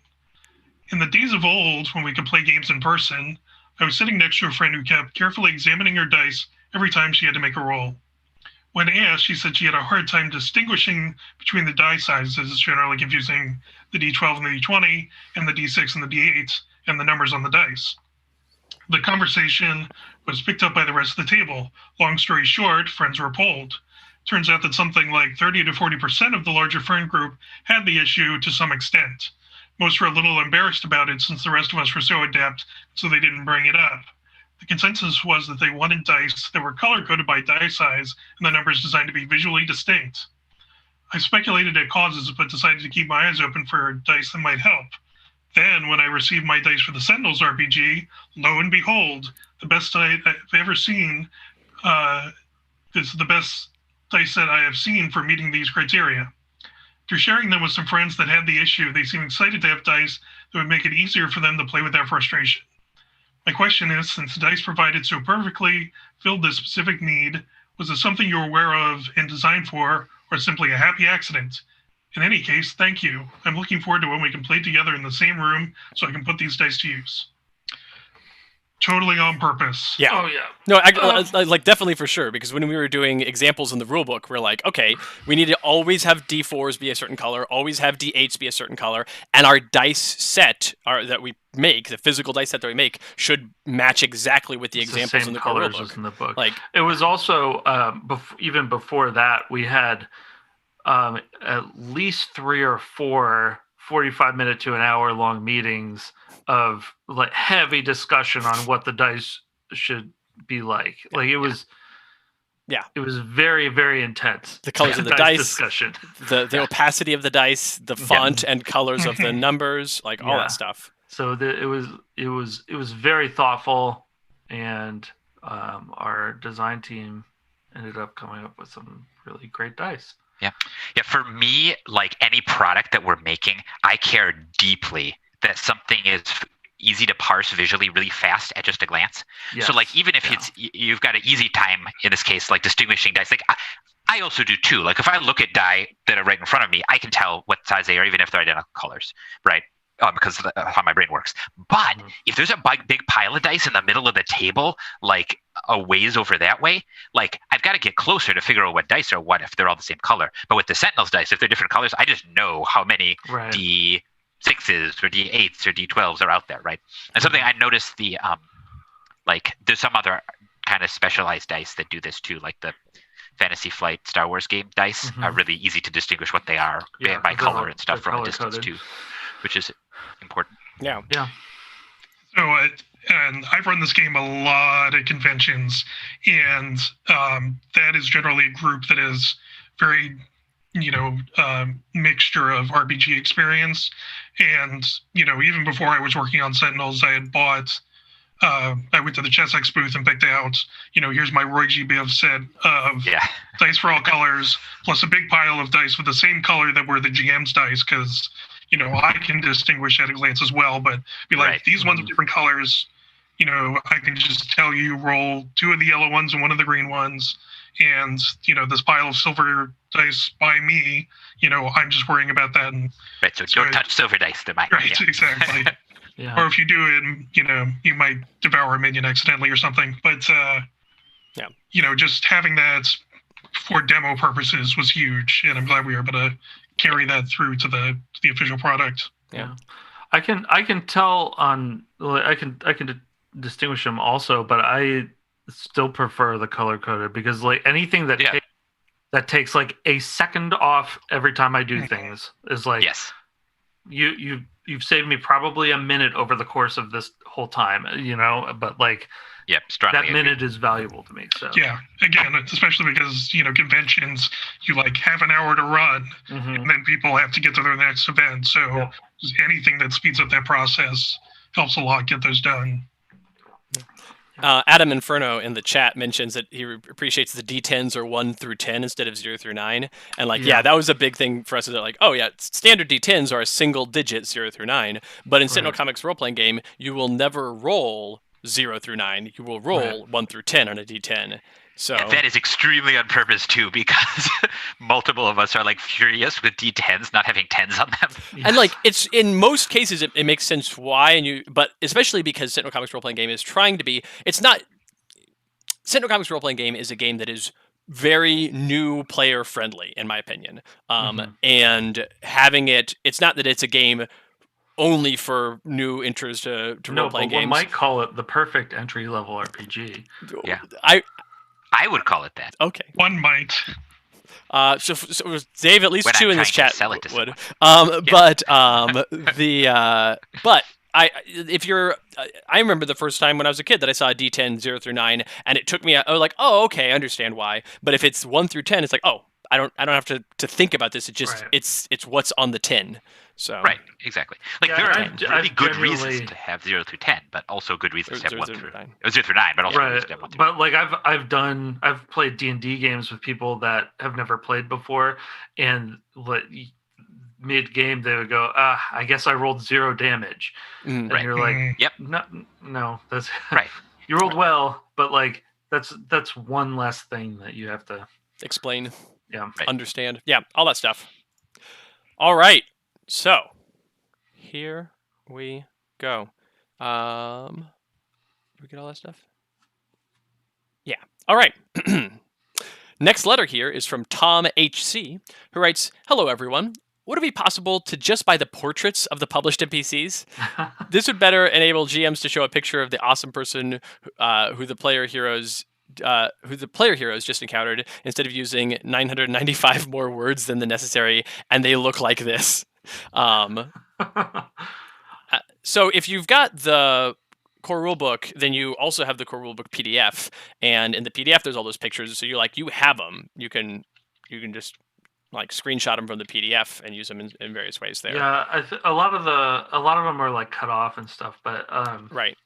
In the days of old, when we could play games in person, I was sitting next to a friend who kept carefully examining her dice every time she had to make a roll. When asked, she said she had a hard time distinguishing between the die sizes, generally confusing the D12 and the D20, and the D6 and the D8, and the numbers on the dice. The conversation was picked up by the rest of the table. Long story short, friends were polled. Turns out that something like 30 to 40% of the larger friend group had the issue to some extent. Most were a little embarrassed about it since the rest of us were so adept, so they didn't bring it up. The consensus was that they wanted dice that were color-coded by die size and the numbers designed to be visually distinct. I speculated at causes, but decided to keep my eyes open for dice that might help. Then, when I received my dice for the Sentinels RPG, lo and behold, the best I've ever seen is the best dice set I have seen for meeting these criteria. Through sharing them with some friends that had the issue, they seemed excited to have dice that would make it easier for them to play without frustration. My question is, since the dice provided so perfectly filled this specific need, was it something you were aware of and designed for, or simply a happy accident? In any case, thank you. I'm looking forward to when we can play together in the same room so I can put these dice to use. Totally on purpose. Yeah. Oh, yeah. No, I like definitely for sure, because when we were doing examples in the rulebook, we're like, okay, we need to always have D4s be a certain color, always have D8s be a certain color, and our dice set that we make, the physical dice set that we make, should match exactly with the examples in the colors rulebook. as in the book. Like, it was also even before that, we had at least 3 or 4 45-minute to an hour long meetings of like heavy discussion on what the dice should be like. Like it was, it was very, very intense. The colors of the dice discussion, the opacity of the dice, the font and colors of the numbers, like all that stuff. So it was very thoughtful, and our design team ended up coming up with some really great dice. Yeah. For me, like any product that we're making, I care deeply that something is easy to parse visually really fast at just a glance. Yes. So like even if you've got an easy time in this case, like distinguishing dice, like I also do too. Like if I look at die that are right in front of me, I can tell what size they are, even if they're identical colors, right? Because of how my brain works. But if there's a big pile of dice in the middle of the table, like a ways over that way, like I've got to get closer to figure out what dice are what if they're all the same color. But with the Sentinels dice, if they're different colors, I just know how many D6s or D8s or D12s are out there, right? And something I noticed like there's some other kind of specialized dice that do this too, like the Fantasy Flight Star Wars game dice are really easy to distinguish what they are by color and stuff from a distance too, which is important. Yeah. So, and I've run this game a lot at conventions, and that is generally a group that is very, mixture of RPG experience. And, even before I was working on Sentinels, I had bought, I went to the ChessX booth and picked out, here's my Roy G. Biv set of dice for all colors, plus a big pile of dice with the same color that were the GM's dice, because I can distinguish at a glance as well, but be like, these ones are different colors. I can just tell you roll 2 of the yellow ones and 1 of the green ones. And, this pile of silver dice by me, I'm just worrying about that. And, so don't touch silver dice. They're mine. Right, exactly. Or if you do it, you might devour a minion accidentally or something. But, just having that for demo purposes was huge. And I'm glad we were able to carry that through to the official product. Yeah, I can tell I can distinguish them also, but I still prefer the color coded, because like anything that takes like a second off every time I do things is like you've saved me probably a minute over the course of this whole time, but like. That minute is valuable to me. So again, especially because conventions, you like have an hour to run, and then people have to get to their next event. So anything that speeds up that process helps a lot get those done. Adam Inferno in the chat mentions that he appreciates the D10s are 1 through 10 instead of 0 through 9, and that was a big thing for us. Is that like, standard D10s are a single digit 0 through 9, but in Sentinel Comics role-playing game, you will never roll 0 through 9. You will roll 1 through 10 on a D10. So that is extremely on purpose too, because multiple of us are like furious with D10s not having 10s on them. And like it's in most cases it makes sense why, but especially because Sentinel Comics role playing game is trying to be. It's not. Sentinel Comics role playing game is a game that is very new player friendly, in my opinion. Mhm. And having it's not that it's a game only for new intros to No, role-playing but one games. might call it the perfect entry-level RPG. Yeah. I would call it that. Okay. One might. So Dave, at least When two I'm in this trying chat to sell it to would. someone. But if you're, I remember the first time when I was a kid that I saw a D10 0 through 9, and it took me. I was like, oh, okay, I understand why. But if it's 1 through 10, it's like, oh, I don't have to think about this. It just Right. it's what's on the tin. So Right, exactly. Like Yeah, there are I've really good genuinely- reasons to have 0 through 10, but also good reasons to have 1 0 through through 9. 0 through 9, but also good Right, reasons to have 1 through but like I've played D&D games with people that have never played before, and mid game they would go, I guess I rolled 0 damage, and Right. you're like, Yep. no, that's Right. You rolled well, but like that's one less thing that you have to explain, yeah, Right. understand, yeah, all that stuff. All right, so here we go. Did we get all that stuff? Yeah. All right. Next letter here is from Tom HC, who writes, "Hello, everyone. Would it be possible to just buy the portraits of the published NPCs? This would better enable GMs to show a picture of the awesome person who the player heroes just encountered, instead of using 995 more words than the necessary, and they look like this." So if you've got the core rulebook, then you also have the core rulebook PDF, and in the PDF there's all those pictures. So you have them. You can just like screenshot them from the PDF and use them in various ways there. Yeah, a lot of them are like cut off and stuff, but right.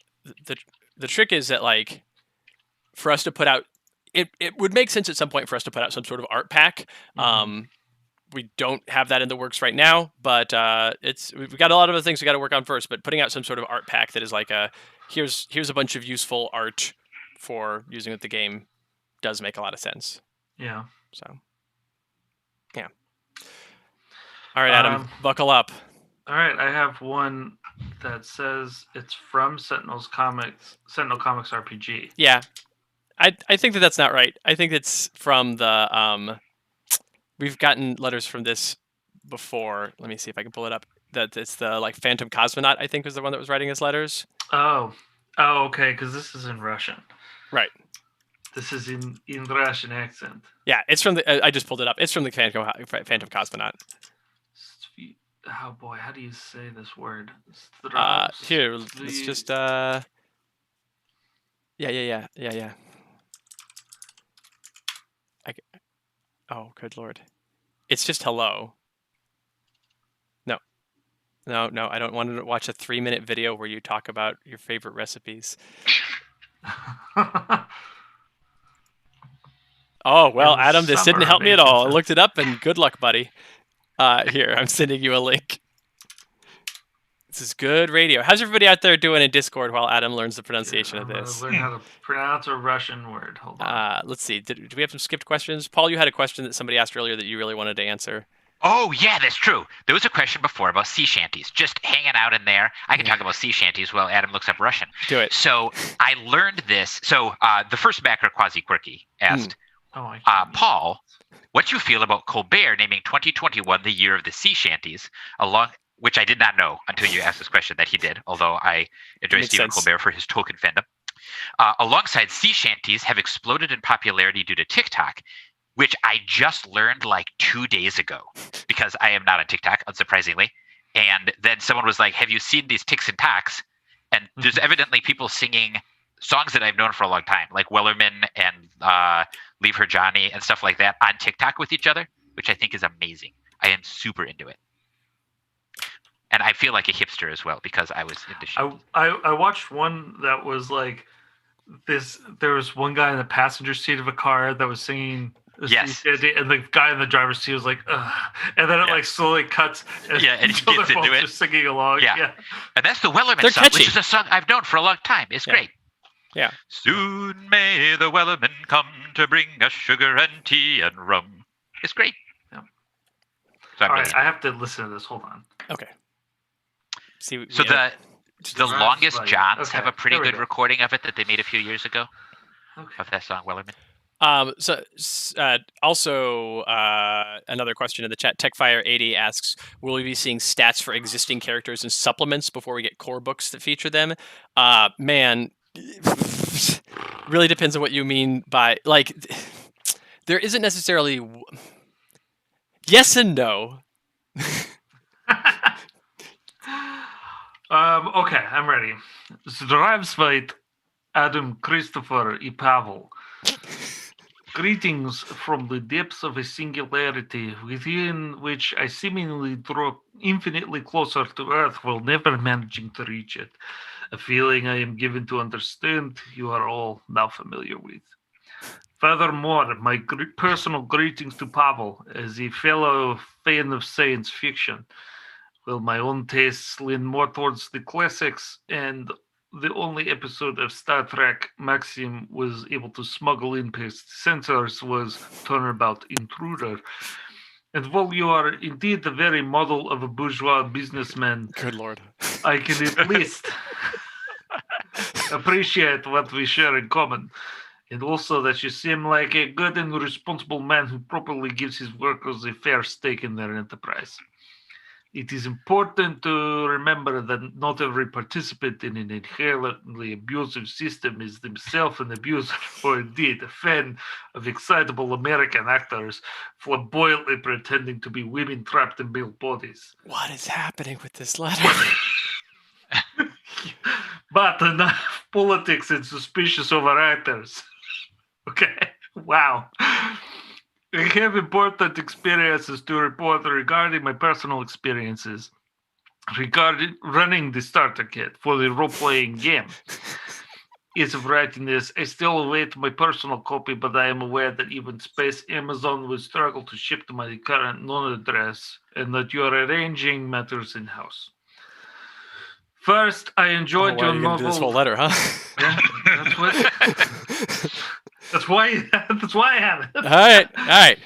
The trick is that, like, for us to put out, it would make sense at some point for us to put out some sort of art pack. Mhm. We don't have that in the works right now, but we've got a lot of other things we got to work on first. But putting out some sort of art pack that is like here's a bunch of useful art for using with the game does make a lot of sense. Yeah. So, yeah. All right, Adam, buckle up. All right, I have one that says it's from Sentinel Comics RPG. Yeah, I think that's not right. I think it's from the We've gotten letters from this before. Let me see if I can pull it up. That it's the like Phantom Cosmonaut, I think, was the one that was writing his letters. Oh, okay, because this is in Russian. Right. This is in Russian accent. Yeah, it's from the. I just pulled it up. It's from the Phantom Cosmonaut. Oh boy, how do you say this word? Here, let's just. Yeah. Oh, good lord! It's just hello. No, I don't want to watch a 3-minute video where you talk about your favorite recipes. Oh, well, Adam, this didn't help me at all. I looked it up, and good luck, buddy. Here, I'm sending you a link. This is good radio. How's everybody out there doing in Discord while Adam learns the pronunciation of this? Learn how to pronounce a Russian word. Hold on. Let's see. Do we have some skipped questions? Paul, you had a question that somebody asked earlier that you really wanted to answer. Oh, yeah, that's true. There was a question before about sea shanties, just hanging out in there. I can talk about sea shanties while Adam looks up Russian. Do it. So I learned this. So the first backer, Quasi Quirky, asked, Paul, what do you feel about Colbert naming 2021 the year of the sea shanties, which I did not know until you asked this question that he did, although I enjoy Stephen Colbert for his Tolkien fandom. Alongside, sea shanties have exploded in popularity due to TikTok, which I just learned like 2 days ago, because I am not on TikTok, unsurprisingly. And then someone was like, have you seen these Ticks and Talks? And there's evidently people singing songs that I've known for a long time, like Wellerman and Leave Her Johnny and stuff like that on TikTok with each other, which I think is amazing. I am super into it. And I feel like a hipster as well, because I was into shit. I watched one that was like this. There was one guy in the passenger seat of a car that was singing. Yes. And the guy in the driver's seat was like, ugh. And then it like slowly cuts. And he gets into it. Just singing along. Yeah. And that's the Wellerman song, catchy. which is a song I've known for a long time. It's great. Yeah. Soon may the Wellerman come to bring us sugar and tea and rum. It's great. Yeah. So All right, I have to listen to this. Hold on. Okay. See. So the Longest Johns have a pretty good go. recording of it that they made a few years ago of that song, Wellerman. Also, another question in the chat. Techfire80 asks, will we be seeing stats for existing characters and supplements before we get core books that feature them? Man, really depends on what you mean by, like, there isn't necessarily... Yes and no. Okay, I'm ready. Zdravstvuyte, Adam, Christopher, and Pavel. Greetings from the depths of a singularity within which I seemingly draw infinitely closer to Earth while never managing to reach it. A feeling I am given to understand you are all now familiar with. Furthermore, my personal greetings to Pavel as a fellow fan of science fiction. Well, my own tastes lean more towards the classics, and the only episode of Star Trek Maxim was able to smuggle in past censors was Turnabout Intruder. And while you are indeed the very model of a bourgeois businessman, good lord, I can at least appreciate what we share in common. And also that you seem like a good and responsible man who properly gives his workers a fair stake in their enterprise. It is important to remember that not every participant in an inherently abusive system is themselves an abuser, or indeed a fan of excitable American actors flamboyantly pretending to be women trapped in male bodies. What is happening with this letter? But enough politics and suspicious overactors. Okay, wow. I have important experiences to report regarding my personal experiences regarding running the starter kit for the role-playing game. As of writing this, I still await my personal copy, but I am aware that even Space Amazon will struggle to ship to my current known address, and that you are arranging matters in-house. First, I enjoyed your novel. Do this whole letter, huh? Yeah, that's what. That's why I have it. All right.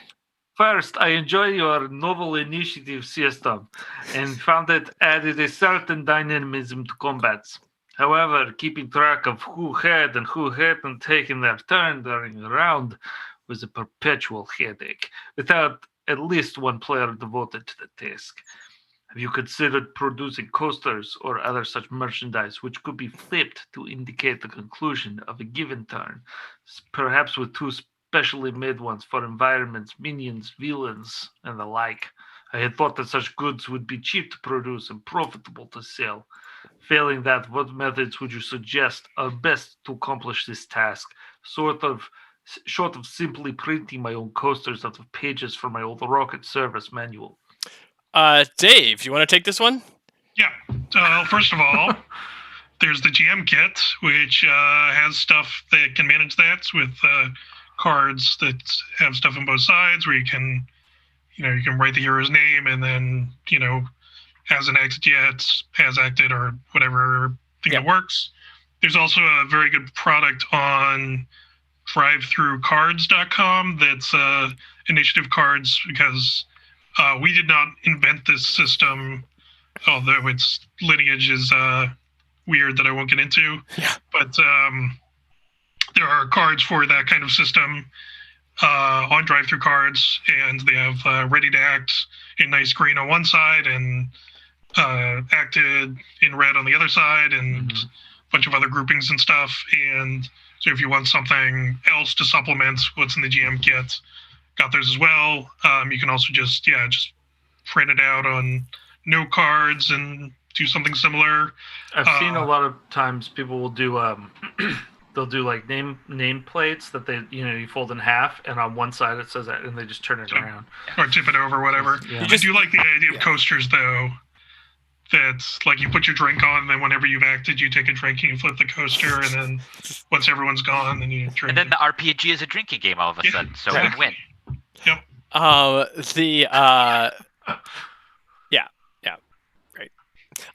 First, I enjoy your novel initiative system and found it added a certain dynamism to combats. However, keeping track of who had and who hadn't taken their turn during the round was a perpetual headache, without at least one player devoted to the task. Have you considered producing coasters or other such merchandise which could be flipped to indicate the conclusion of a given turn, perhaps with two specially made ones for environments, minions, villains, and the like? I had thought that such goods would be cheap to produce and profitable to sell. Failing that, what methods would you suggest are best to accomplish this task, short of simply printing my own coasters out of pages from my old rocket service manual? Dave, you want to take this one? Yeah. First of all, there's the GM kit, which has stuff that can manage that with cards that have stuff on both sides, where you can write the hero's name and then, hasn't acted yet, has acted, or whatever thing that works. There's also a very good product on drivethroughcards.com that's initiative cards, because we did not invent this system, although its lineage is weird that I won't get into. Yeah. But there are cards for that kind of system on drive-through cards, and they have ready to act in nice green on one side and acted in red on the other side, and a bunch of other groupings and stuff. And so if you want something else to supplement what's in the GM kit, got those as well. You can also just print it out on note cards and do something similar. I've seen a lot of times people will do they'll do like name plates that they you fold in half, and on one side it says that, and they just turn it around or tip it over, whatever. Yeah. I do like the idea of coasters, though. That's like you put your drink on, and then whenever you've acted, you take a drink and you flip the coaster, and then once everyone's gone, then you drink. And then the RPG is a drinking game all of a sudden, so win-win. Yep. Great.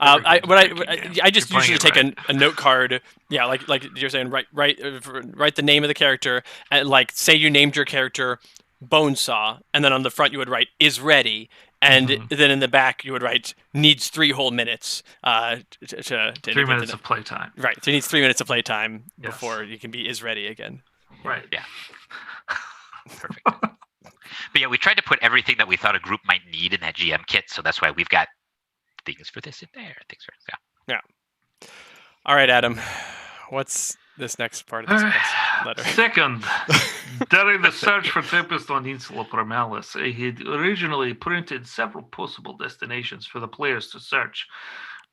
I just usually take a note card. Yeah, like you're saying, write the name of the character, and like say you named your character Bonesaw, and then on the front you would write "is ready," and then in the back you would write "needs 3 whole minutes." To 3 minutes of playtime. Right, so it needs 3 minutes of playtime before you can be "is ready" again. Right. Yeah. Perfect. But yeah, we tried to put everything that we thought a group might need in that GM kit, so that's why we've got things for this in there, things for Yeah. All right, Adam. What's this next part of this letter? Second, during the search for Tempest on Insula Primalis, I had originally printed several possible destinations for the players to search,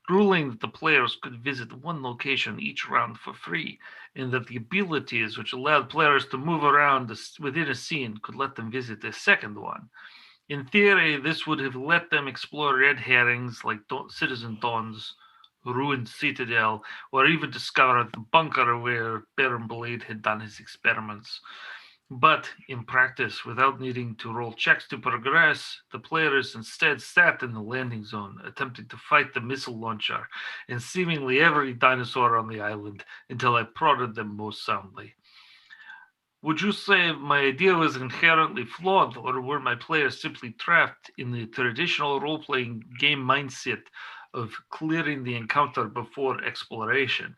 ruling that the players could visit one location each round for free, and that the abilities which allowed players to move around within a scene could let them visit a second one. In theory, this would have let them explore red herrings like Citizen Dawn's ruined citadel, or even discover the bunker where Baron Blade had done his experiments. But in practice, without needing to roll checks to progress, the players instead sat in the landing zone, attempting to fight the missile launcher and seemingly every dinosaur on the island until I prodded them most soundly. Would you say my idea was inherently flawed, or were my players simply trapped in the traditional role-playing game mindset of clearing the encounter before exploration?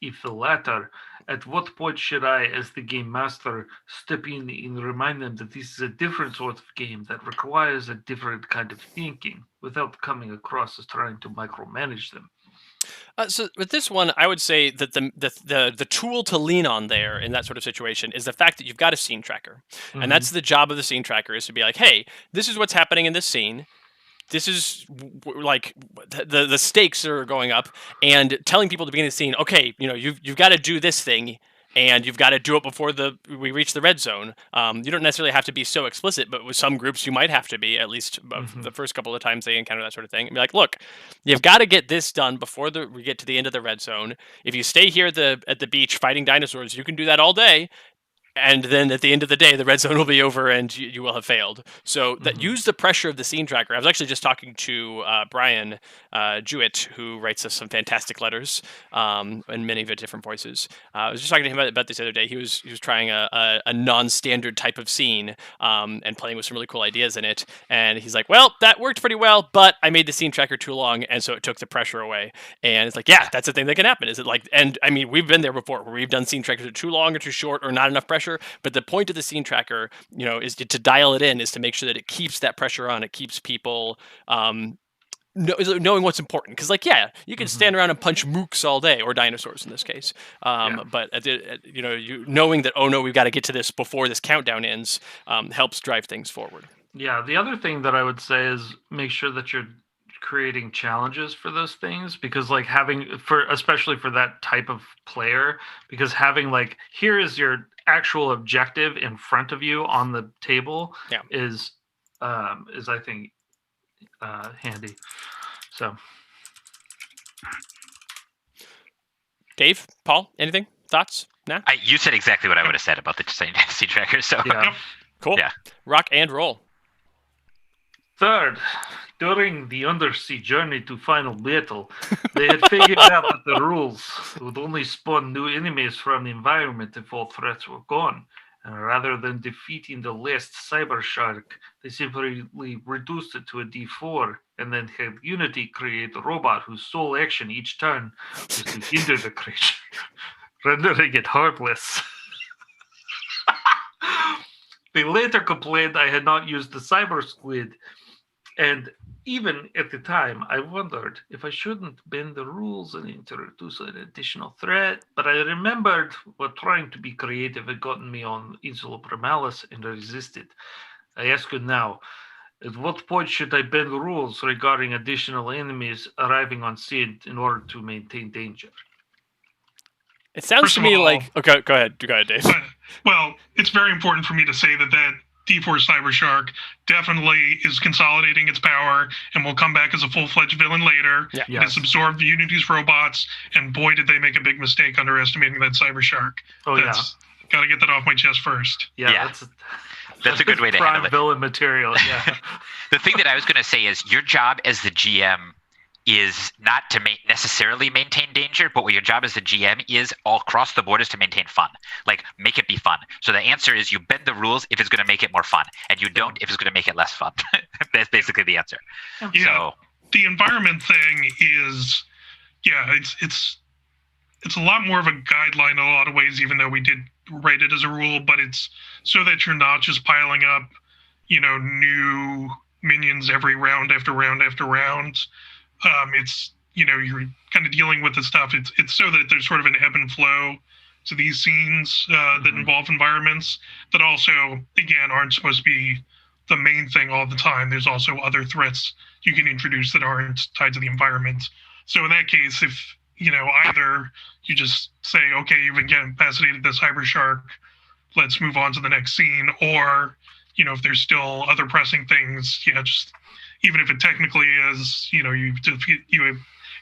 If the latter, at what point should I, as the game master, step in and remind them that this is a different sort of game that requires a different kind of thinking, without coming across as trying to micromanage them? So with this one, I would say that the tool to lean on there in that sort of situation is the fact that you've got a scene tracker, and that's the job of the scene tracker, is to be like, hey, this is what's happening in this scene. This is like the stakes are going up, and telling people at the beginning of the scene, okay, you've got to do this thing, and you've got to do it before we reach the red zone. You don't necessarily have to be so explicit, but with some groups you might have to be, at least the first couple of times they encounter that sort of thing. And be like, look, you've got to get this done before we get to the end of the red zone. If you stay here at the beach fighting dinosaurs, you can do that all day. And then at the end of the day, the red zone will be over and you will have failed. So that use the pressure of the scene tracker. I was actually just talking to Brian Jewett, who writes us some fantastic letters in many of the different voices. I was just talking to him about this the other day. He was trying a non-standard type of scene and playing with some really cool ideas in it. And he's like, well, that worked pretty well, but I made the scene tracker too long, and so it took the pressure away. And it's like, yeah, that's the thing that can happen. Is it like, and I mean, we've been there before where we've done scene trackers that are too long or too short or not enough pressure. But the point of the scene tracker, is to dial it in, is to make sure that it keeps that pressure on. It keeps people knowing what's important. Because, you can stand around and punch mooks all day, or dinosaurs in this case. But knowing that, oh no, we've got to get to this before this countdown ends, helps drive things forward. Yeah, the other thing that I would say is make sure that you're creating challenges for those things, because especially for that type of player, because having here is your actual objective in front of you on the table is I think handy. So Dave, Paul, anything? Thoughts? Nah? You said exactly what I would have said about the scene tracker, so yeah. Cool. Yeah. Rock and roll. Third, during the undersea journey to Final Battle, they had figured out that the rules would only spawn new enemies from the environment if all threats were gone. And rather than defeating the last cyber shark, they simply reduced it to a D4 and then had Unity create a robot whose sole action each turn was to hinder the creature, rendering it harmless. They later complained I had not used the cyber squid, and even at the time, I wondered if I shouldn't bend the rules and introduce an additional threat, but I remembered what trying to be creative had gotten me on Insula Primalis, and I resisted. I ask you now, at what point should I bend the rules regarding additional enemies arriving on scene in order to maintain danger? It sounds to me like... Okay, go ahead, Dave. Well, it's very important for me to say that D4 Cyber Shark definitely is consolidating its power and will come back as a full-fledged villain later. Yeah. Yes. It's absorbed Unity's robots, and boy, did they make a big mistake underestimating that Cyber Shark. Got to get that off my chest first. Yeah. That's a good way to handle it. Villain material, yeah. The thing that I was going to say is your job as the GM is not to necessarily maintain danger, but what your job as the GM is all across the board is to maintain fun. Make it be fun. So the answer is you bend the rules if it's going to make it more fun, and you don't if it's going to make it less fun. That's basically the answer. Yeah. So, the environment thing is, it's a lot more of a guideline in a lot of ways, even though we did write it as a rule, but it's so that you're not just piling up, new minions every round after round after round. It's you're kind of dealing with the stuff. It's so that there's sort of an ebb and flow to these scenes that involve environments that also, again, aren't supposed to be the main thing all the time. There's also other threats you can introduce that aren't tied to the environment. So in that case, if either you just say, okay, you've incapacitated this hyper shark, let's move on to the next scene, or if there's still other pressing things, just even if it technically is, you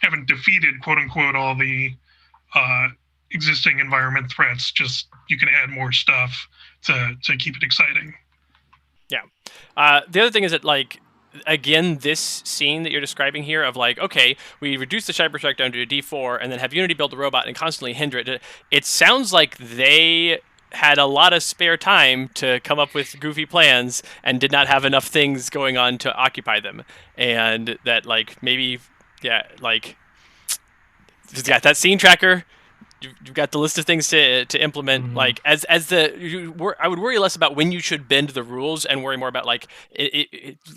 haven't defeated, quote unquote, all the existing environment threats, just you can add more stuff to keep it exciting. Yeah. The other thing is that, like, again, this scene that you're describing here of, like, okay, we reduce the Cyber Shark down to a D4 and then have Unity build the robot and constantly hinder it. It sounds like they had a lot of spare time to come up with goofy plans and did not have enough things going on to occupy them. And that, like, maybe, like, you've got that scene tracker. You've got the list of things to implement. Like, I would worry less about when you should bend the rules and worry more about, like,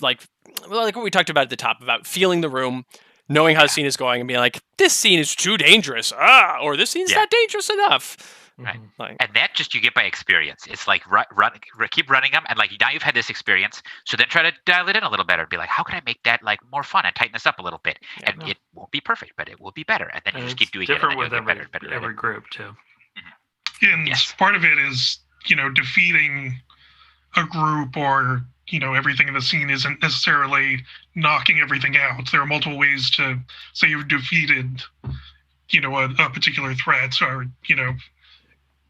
like what we talked about at the top, about feeling the room, knowing how the scene is going, and being like, this scene is too dangerous, or this scene's not dangerous enough. Right. And that just you get by experience. It's like keep running them, and like now you've had this experience, so then try to dial it in a little better. Be like, how can I make that like more fun and tighten this up a little bit? Yeah, and it won't be perfect, but it will be better. And then you just keep doing different it. Different with every group too. And part of it is defeating a group or everything in the scene isn't necessarily knocking everything out. There are multiple ways to say you've defeated a particular threat, or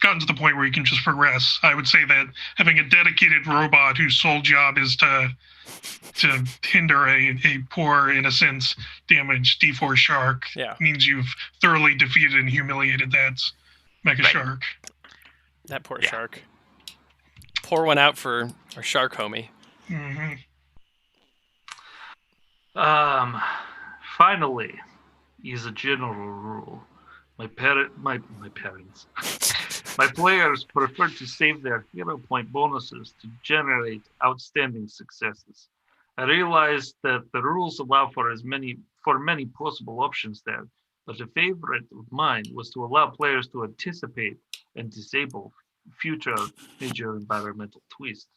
gotten to the point where you can just progress. I would say that having a dedicated robot whose sole job is to hinder a poor, innocent, damaged D4 shark means you've thoroughly defeated and humiliated that mega shark. That poor shark. Pour one out for our shark homie. Finally, is a general rule. My parents. My players prefer to save their hero point bonuses to generate outstanding successes. I realized that the rules allow for many possible options there, but a favorite of mine was to allow players to anticipate and disable future major environmental twists.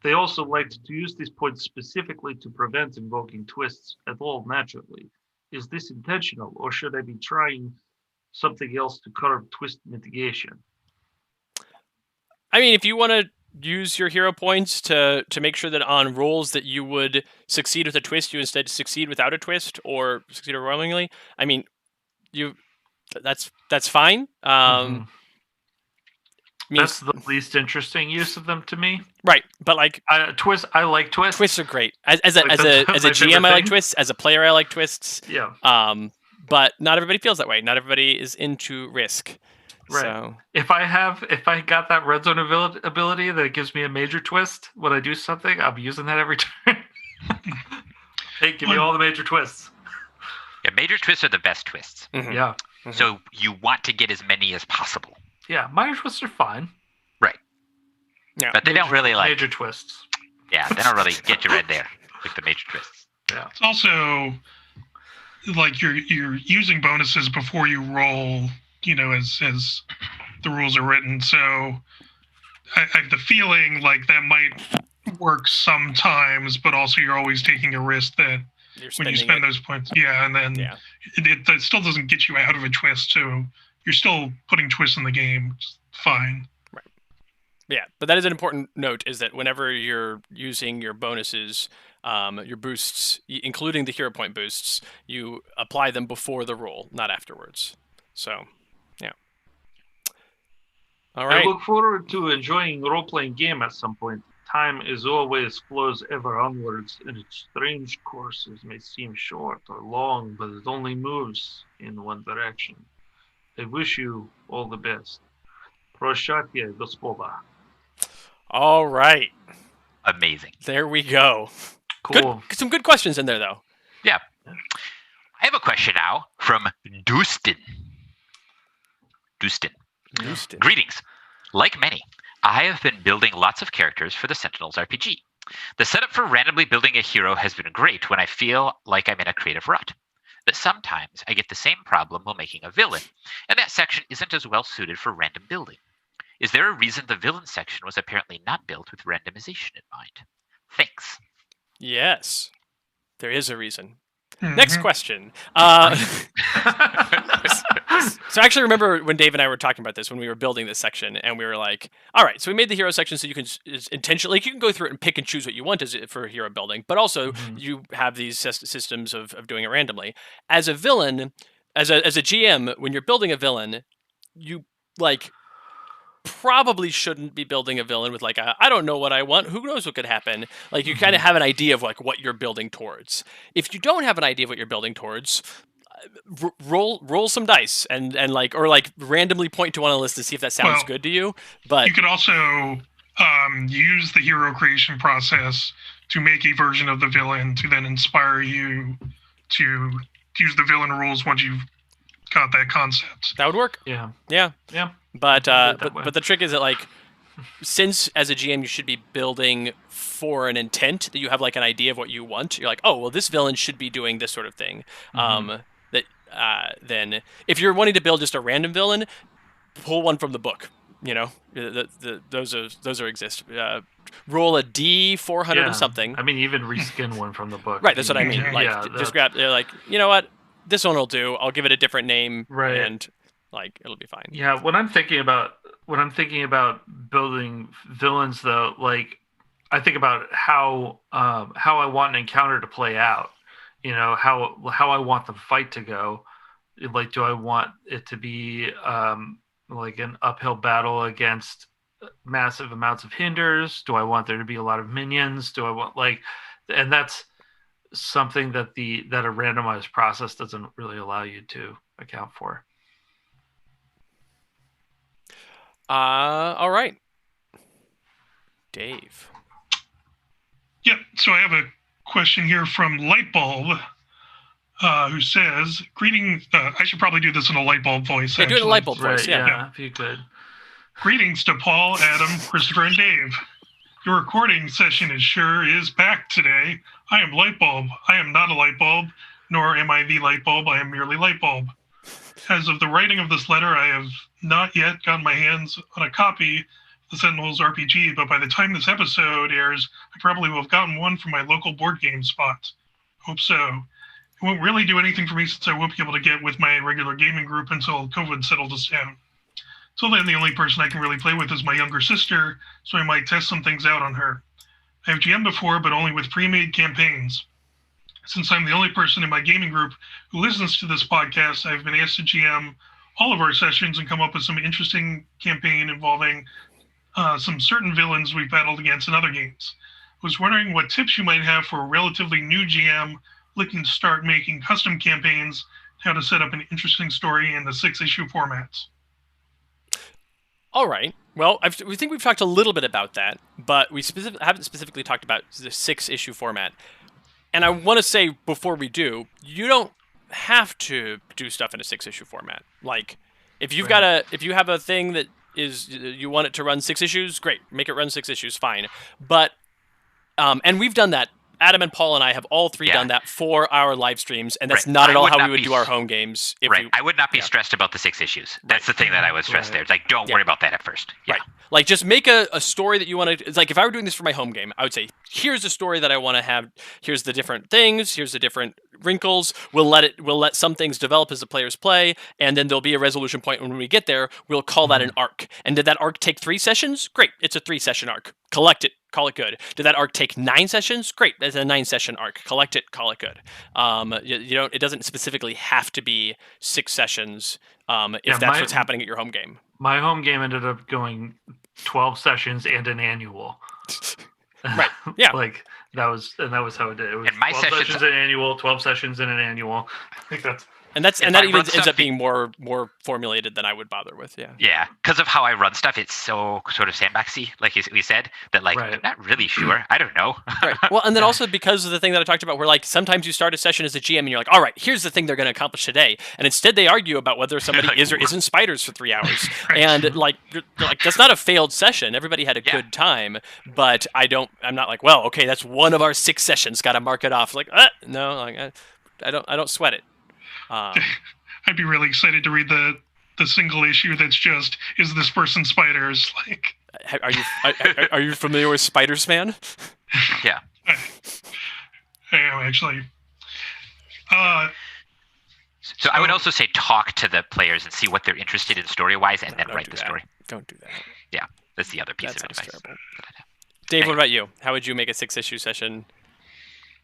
They also liked to use these points specifically to prevent invoking twists at all naturally. Is this intentional, or should I be trying something else to curb twist mitigation? I mean, if you want to use your hero points to make sure that on rolls that you would succeed with a twist, you instead succeed without a twist or succeed overwhelmingly, I mean, that's fine. That's the least interesting use of them to me. Right, but like I like twists. Twists are great. As a GM, I like twists. As a player, I like twists. Yeah. But not everybody feels that way. Not everybody is into risk. Right. So if I got that red zone ability that gives me a major twist when I do something, I'll be using that every turn. Hey, give me all the major twists. Yeah, major twists are the best twists. Yeah. So you want to get as many as possible. Yeah, minor twists are fine. Right. Yeah. But they don't really like major twists. Yeah, they don't really get you right there with the major twists. Yeah. It's also like you're using bonuses before you roll, as the rules are written. So I have the feeling like that might work sometimes, but also you're always taking a risk that when you spend those points, and then it still doesn't get you out of a twist. So you're still putting twists in the game. It's fine. Right. Yeah, but that is an important note, is that whenever you're using your bonuses, your boosts, including the hero point boosts, you apply them before the roll, not afterwards. So, yeah. All right. I look forward to enjoying role-playing game at some point. Time as always flows ever onwards, and its strange courses may seem short or long, but it only moves in one direction. I wish you all the best. Prощatye, gospoda. All right. Amazing. There we go. Cool. Some good questions in there, though. Yeah. I have a question now from Dustin. Houston. Greetings. Like many, I have been building lots of characters for the Sentinels RPG. The setup for randomly building a hero has been great when I feel like I'm in a creative rut. But sometimes I get the same problem while making a villain, and that section isn't as well suited for random building. Is there a reason the villain section was apparently not built with randomization in mind? Thanks. Yes, there is a reason. Mhm. Next question. So I actually remember when Dave and I were talking about this when we were building this section, and we were like, all right, so we made the hero section so you can intentionally, like, you can go through it and pick and choose what you want for hero building, but also you have these systems of doing it randomly. As a villain, as a GM, when you're building a villain, you like probably shouldn't be building a villain with like I don't know what I want, who knows what could happen. Like, you kind of have an idea of like what you're building towards. If you don't have an idea of what you're building towards, roll some dice and like, or like randomly point to one on the list to see if that sounds good to you. But you could also use the hero creation process to make a version of the villain to then inspire you to use the villain rules once you've got that concept. That would work. Yeah. But the trick is that, like, since as a GM you should be building for an intent, that you have like an idea of what you want. You're like, oh well, this villain should be doing this sort of thing. Then if you're wanting to build just a random villain, pull one from the book. You know, those exist. Roll a D400 of something. I mean, even reskin one from the book. Right, that's what I mean. Like, just grab. They're like, you know what, this one will do. I'll give it a different name. Right. And like, it'll be fine. Yeah, when I'm thinking about building villains, though, like, I think about how I want an encounter to play out. You know, how I want the fight to go. Like, do I want it to be like an uphill battle against massive amounts of hinders? Do I want there to be a lot of minions? Do I want, like, and that's something that a randomized process doesn't really allow you to account for. All right. Dave. Yep. So I have a question here from Lightbulb, who says, "Greetings." I should probably do this in a Lightbulb voice. Yeah, do it in a Lightbulb voice. Right, yeah, if you could. Greetings to Paul, Adam, Christopher, and Dave. Your recording session is packed today. I am Lightbulb. I am not a Lightbulb, nor am I the Lightbulb. I am merely Lightbulb. As of the writing of this letter, I have not yet gotten my hands on a copy of the Sentinels RPG, but by the time this episode airs, I probably will have gotten one from my local board game spot. Hope so. It won't really do anything for me since I won't be able to get with my regular gaming group until COVID settles us down. Till then, the only person I can really play with is my younger sister, so I might test some things out on her. I have GM'd before, but only with pre-made campaigns. Since I'm the only person in my gaming group who listens to this podcast, I've been asked to GM all of our sessions and come up with some interesting campaign involving some certain villains we've battled against in other games. I was wondering what tips you might have for a relatively new GM looking to start making custom campaigns, how to set up an interesting story in the 6-issue formats. All right. Well, we think we've talked a little bit about that, but we haven't specifically talked about the 6-issue format. And I want to say before we do, you don't have to do stuff in a 6-issue format. Like, if you've if you have a thing that is, you want it to run 6 issues, great, make it run 6 issues, fine. But and we've done that. Adam and Paul and I have all three done that for our live streams, and that's not at all how we would do our home games. I would not be stressed about the 6 issues. That's the thing that I would stress there. It's like, don't worry about that at first. Yeah. Right. Like, just make a story that you want to. It's like, if I were doing this for my home game, I would say, here's a story that I want to have. Here's the different things. Here's the different wrinkles. We'll let some things develop as the players play, and then there'll be a resolution point. When we get there, we'll call that an arc. And did that arc take 3 sessions? Great. It's a 3-session arc. Collect it. Call it good. Did that arc take 9 sessions? Great. That's a 9-session arc. Collect it. Call it good. You don't. It doesn't specifically have to be 6 sessions. If that's what's happening at your home game. My home game ended up going 12 sessions and an annual. Right. Yeah. Like, that was how it did. It was and my 12 sessions in an annual, 12 sessions in an annual. I think And that even ends up being more formulated than I would bother with. Yeah. Yeah, because of how I run stuff, it's so sort of sandboxy, like we said, that I'm not really sure. I don't know. Right. Well, and then also because of the thing that I talked about, where like sometimes you start a session as a GM and you're like, all right, here's the thing they're going to accomplish today, and instead they argue about whether somebody is or isn't spiders for 3 hours, and like that's not a failed session. Everybody had a good time, but I'm not like, well, okay, that's one of our 6 sessions. Got to mark it off. Like, no, like I don't sweat it. I'd be really excited to read the single issue that's just, is this person spiders? Like, are you familiar with Spiders Man? Yeah. I am actually. So I would also say talk to the players and see what they're interested in story-wise, and then write the story. Don't do that. Yeah, that's the other piece of advice. Terrible. Dave, what about you? How would you make a 6-issue session?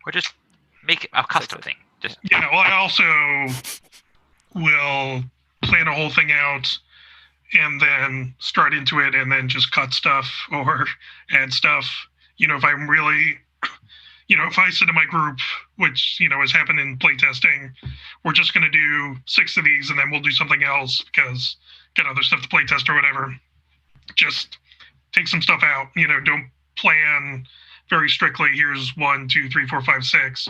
Or just make a custom thing. Yeah, well, I also will plan a whole thing out and then start into it and then just cut stuff or add stuff. If I'm really, if I said to my group, which, has happened in playtesting, we're just going to do 6 of these and then we'll do something else because get other stuff to playtest or whatever. Just take some stuff out, don't plan very strictly. Here's 1, 2, 3, 4, 5, 6.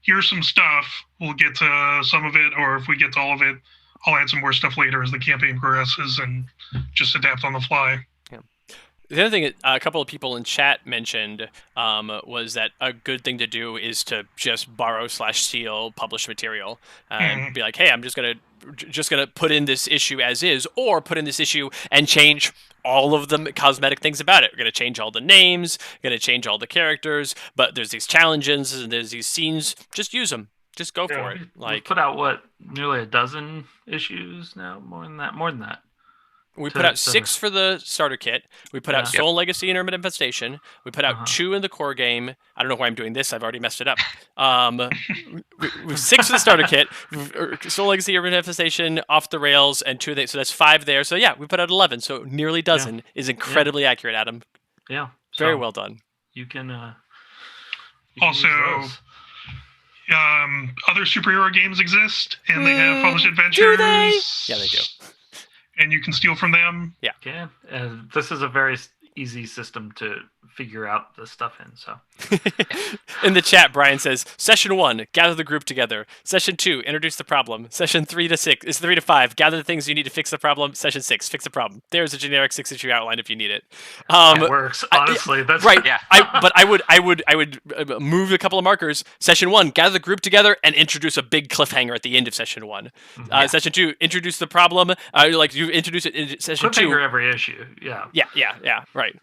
Here's some stuff. We'll get to some of it, or if we get to all of it, I'll add some more stuff later as the campaign progresses and just adapt on the fly. Yeah. The other thing a couple of people in chat mentioned was that a good thing to do is to just borrow/steal published material and be like, hey, I'm just gonna put in this issue as is, or put in this issue and change all of the cosmetic things about it. We're going to change all the names, going to change all the characters, but there's these challenges and there's these scenes. Just use them. Just go for it. We've put out nearly a dozen issues now, more than that. We put out 6 for the starter kit. We put out Soul Legacy and Urban Infestation. We put out 2 in the core game. I don't know why I'm doing this. I've already messed it up. We 6 for the starter kit. Soul Legacy, Urban Infestation, Off the Rails, and 2 of the, so that's 5 there. So yeah, we put out 11. So nearly dozen is incredibly accurate, Adam. Yeah. Very well done. You can also, other superhero games exist, and they have published adventures. Do they? Yeah, they do. And you can steal from them. Yeah. Can. This is a very easy system to figure out the stuff in. So, in the chat, Brian says, Session 1, gather the group together. Session 2, introduce the problem. Session 3 to 5, gather the things you need to fix the problem. Session 6, fix the problem. There's a generic 6-issue outline if you need it. It works. Honestly, that's right. Yeah. But I would move a couple of markers. Session 1, gather the group together and introduce a big cliffhanger at the end of Session 1. Session 2, introduce the problem. You introduce it in Session 2. Cliffhanger every issue. Yeah. Yeah. Right.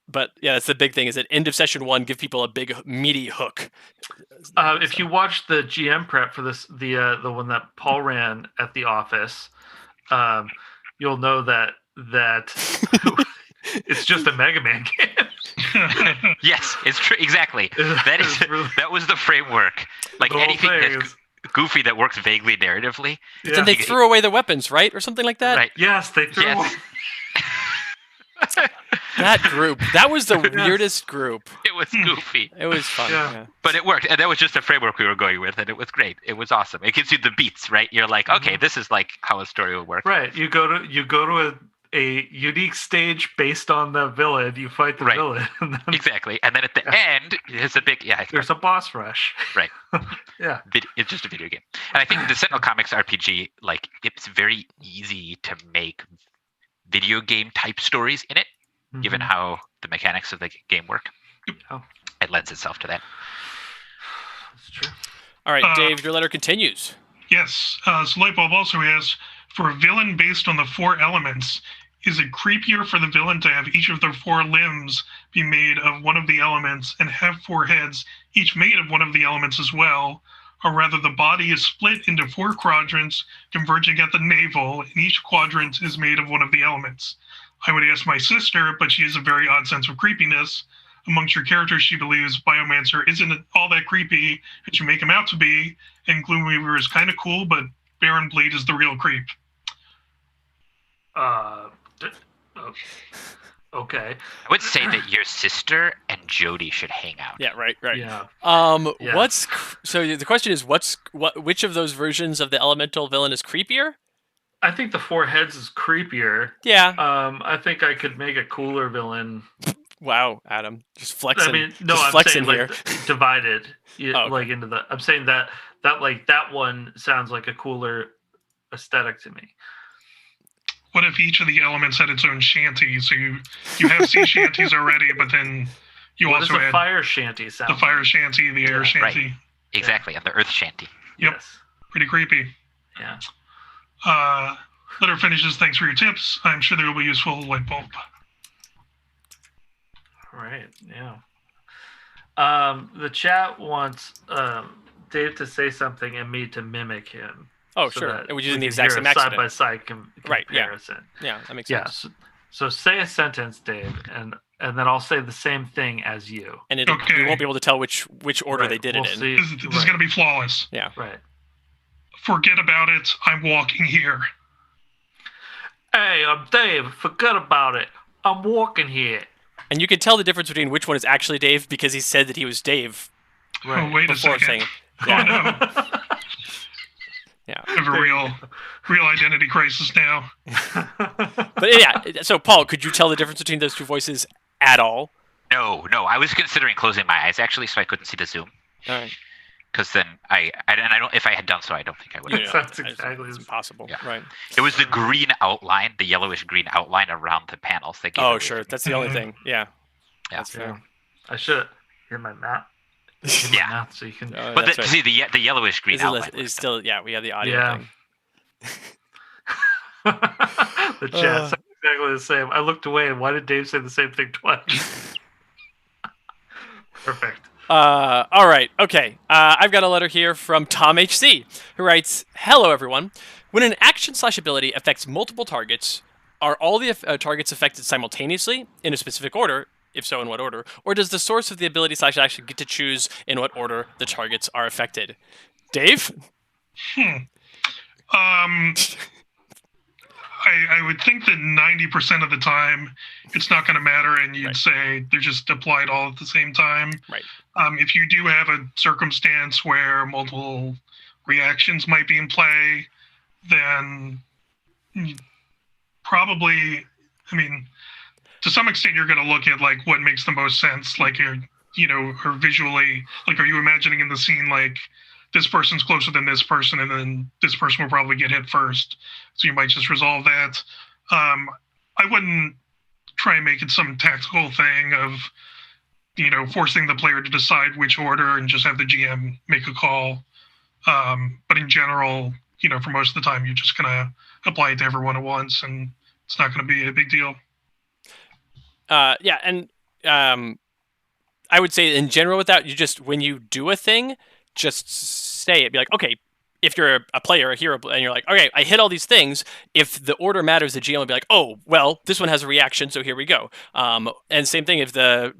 But yeah, that's the big thing. Is at end of Session 1, give people a big meaty hook. If you watch the GM prep for this, the one that Paul ran at the office, you'll know that it's just a Mega Man game. Yes, it's true. Exactly. That was the framework. Like anything that's goofy that works vaguely narratively. But then they threw away the weapons, right, or something like that. Right. Yes, they threw. Away. That group. That was the weirdest group. It was goofy. It was fun. Yeah. But it worked. And that was just a framework we were going with, and it was great. It was awesome. It gives you the beats, right? You're like, okay, this is like how a story would work. Right. You go to a unique stage based on the villain. You fight the villain. And then exactly. And then at the end, there's a big there's a boss rush. Right. Yeah. It's just a video game. And I think the Sentinel Comics RPG, like, it's very easy to make video game type stories in it, given how the mechanics of the game work. It lends itself to that. That's true. All right, Dave, your letter continues. Yes. So Lightbulb also asks, for a villain based on the 4 elements, is it creepier for the villain to have each of their 4 limbs be made of one of the elements and have 4 heads, each made of one of the elements as well? Or rather, the body is split into 4 quadrants, converging at the navel, and each quadrant is made of one of the elements. I would ask my sister, but she has a very odd sense of creepiness. Amongst your characters, she believes Biomancer isn't all that creepy as you make him out to be, and Gloomweaver is kind of cool, but Baron Blade is the real creep. Okay. I would say that your sister and Jody should hang out. Yeah, right. Yeah. Yeah. So the question is, which of those versions of the elemental villain is creepier? I think the four heads is creepier. Yeah. I think I could make a cooler villain. Wow, Adam, just flexing. I mean, no, just I'm flexing saying here. like divided, okay. like into the. I'm saying that one sounds like a cooler aesthetic to me. What if each of the elements had its own shanty? So you have sea shanties already, but then you what also does a add fire shanty sound? the fire shanty, the air shanty. Right. Exactly, and the earth shanty. Yep. Yes. Pretty creepy. Yeah. Letter finishes. Thanks for your tips. I'm sure they will be useful. Light bulb. Right. Yeah. The chat wants Dave to say something and me to mimic him. Oh, sure. And we're using the exact same side accident. by side comparison. Yeah, that makes sense. So say a sentence, Dave, and then I'll say the same thing as you. And we won't be able to tell which order they did it in. This is going to be flawless. Yeah. Right. Forget about it. I'm walking here. Hey, I'm Dave. Forget about it. I'm walking here. And you can tell the difference between which one is actually Dave because he said that he was Dave. Right. Oh, wait a second. Yeah. Oh, no. Yeah. I have a real identity crisis now. But yeah, so Paul, could you tell the difference between those two voices at all? No. I was considering closing my eyes actually, so I couldn't see the Zoom. All right. Because then I don't. If I had done so, I don't think I would have. That's exactly it's impossible. Yeah. Right. It was the green outline, the yellowish green outline around the panels that gave. Oh, sure. That's the only thing. Yeah. That's fair. I should hear my map. Yeah. Mouth so you can. But see the yellowish green outline is still we have the audio thing. The chat's exactly the same. I looked away, and why did Dave say the same thing twice? Perfect. All right. Okay. I've got a letter here from Tom HC, who writes, "Hello, everyone. When an action/ability affects multiple targets, are all the targets affected simultaneously in a specific order? If so, in what order? Or does the source of the ability/action get to choose in what order the targets are affected?" Dave? I would think that 90% of the time it's not going to matter, and you'd say they're just applied all at the same time. Right. If you do have a circumstance where multiple reactions might be in play, then probably, to some extent, you're going to look at like what makes the most sense, like or visually, like are you imagining in the scene like this person's closer than this person, and then this person will probably get hit first, so you might just resolve that. I wouldn't try and make it some tactical thing of forcing the player to decide which order and just have the GM make a call. But in general, for most of the time, you're just going to apply it to everyone at once, and it's not going to be a big deal. Yeah, and I would say in general with that, you just, when you do a thing, just say it. Be like, okay, if you're a player, a hero, and you're like, okay, I hit all these things, if the order matters, the GM will be like, oh, well, this one has a reaction, so here we go. And same thing if a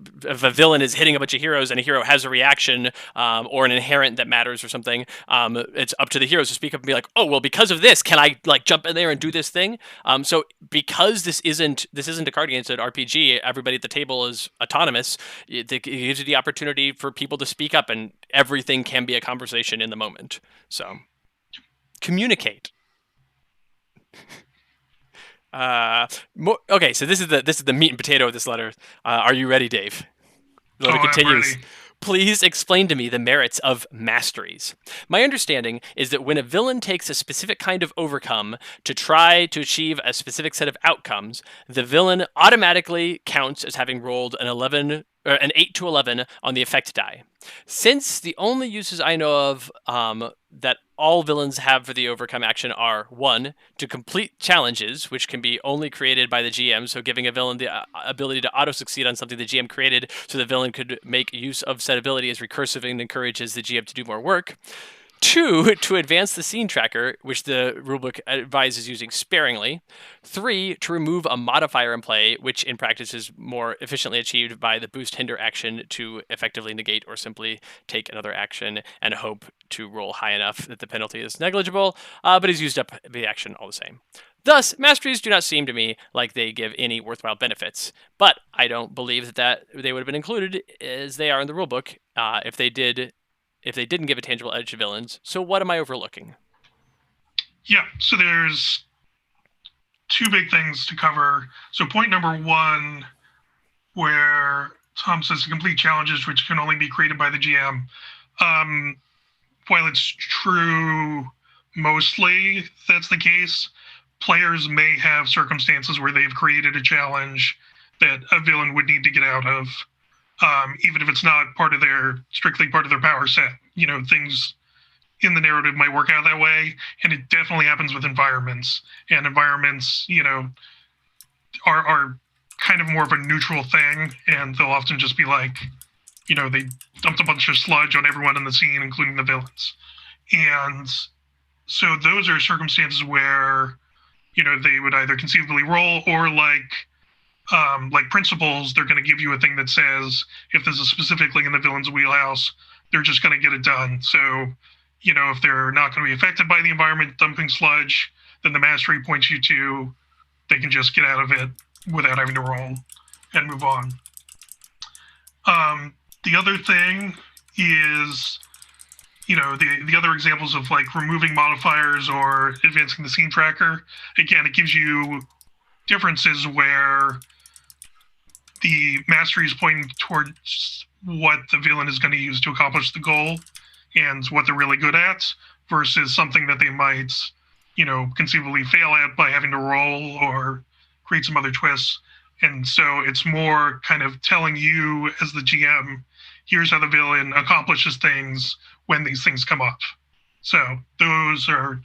villain is hitting a bunch of heroes and a hero has a reaction or an inherent that matters or something, it's up to the heroes to speak up and be like, oh, well, because of this, can I like jump in there and do this thing? So because this isn't a card game, it's an RPG, everybody at the table is autonomous, it gives you the opportunity for people to speak up, and everything can be a conversation in the moment. So communicate. Okay, so this is the meat and potato of this letter. Are you ready, Dave? The letter continues. I'm ready. Please explain to me the merits of masteries. My understanding is that when a villain takes a specific kind of overcome to try to achieve a specific set of outcomes, the villain automatically counts as having rolled an 8 to 11 on the effect die. Since the only uses I know of that all villains have for the overcome action are 1, to complete challenges, which can be only created by the GM, so giving a villain the ability to auto-succeed on something the GM created so the villain could make use of said ability is recursive and encourages the GM to do more work. 2, to advance the scene tracker, which the rulebook advises using sparingly. 3, to remove a modifier in play, which in practice is more efficiently achieved by the boost hinder action to effectively negate or simply take another action and hope to roll high enough that the penalty is negligible, but is used up the action all the same. Thus, masteries do not seem to me like they give any worthwhile benefits, but I don't believe that they would have been included as they are in the rulebook if they didn't give a tangible edge to villains. So what am I overlooking? Yeah, so there's 2 big things to cover. So point number 1, where Tom says to complete challenges which can only be created by the GM. While it's true mostly that's the case, players may have circumstances where they've created a challenge that a villain would need to get out of, even if it's not strictly part of their power set. Things in the narrative might work out that way, and it definitely happens with environments. And environments, are kind of more of a neutral thing, and they'll often just be like, they dumped a bunch of sludge on everyone in the scene, including the villains. And so those are circumstances where they would either conceivably roll, or like principles, they're going to give you a thing that says if there's a specific thing in the villain's wheelhouse, they're just going to get it done. So, if they're not going to be affected by the environment dumping sludge, then the mastery points you to, they can just get out of it without having to roll and move on. The other thing is, the other examples of like removing modifiers or advancing the scene tracker. Again, it gives you differences where the mastery is pointing towards what the villain is going to use to accomplish the goal and what they're really good at, versus something that they might, conceivably fail at by having to roll or create some other twists. And so it's more kind of telling you as the GM, here's how the villain accomplishes things when these things come up. So those are,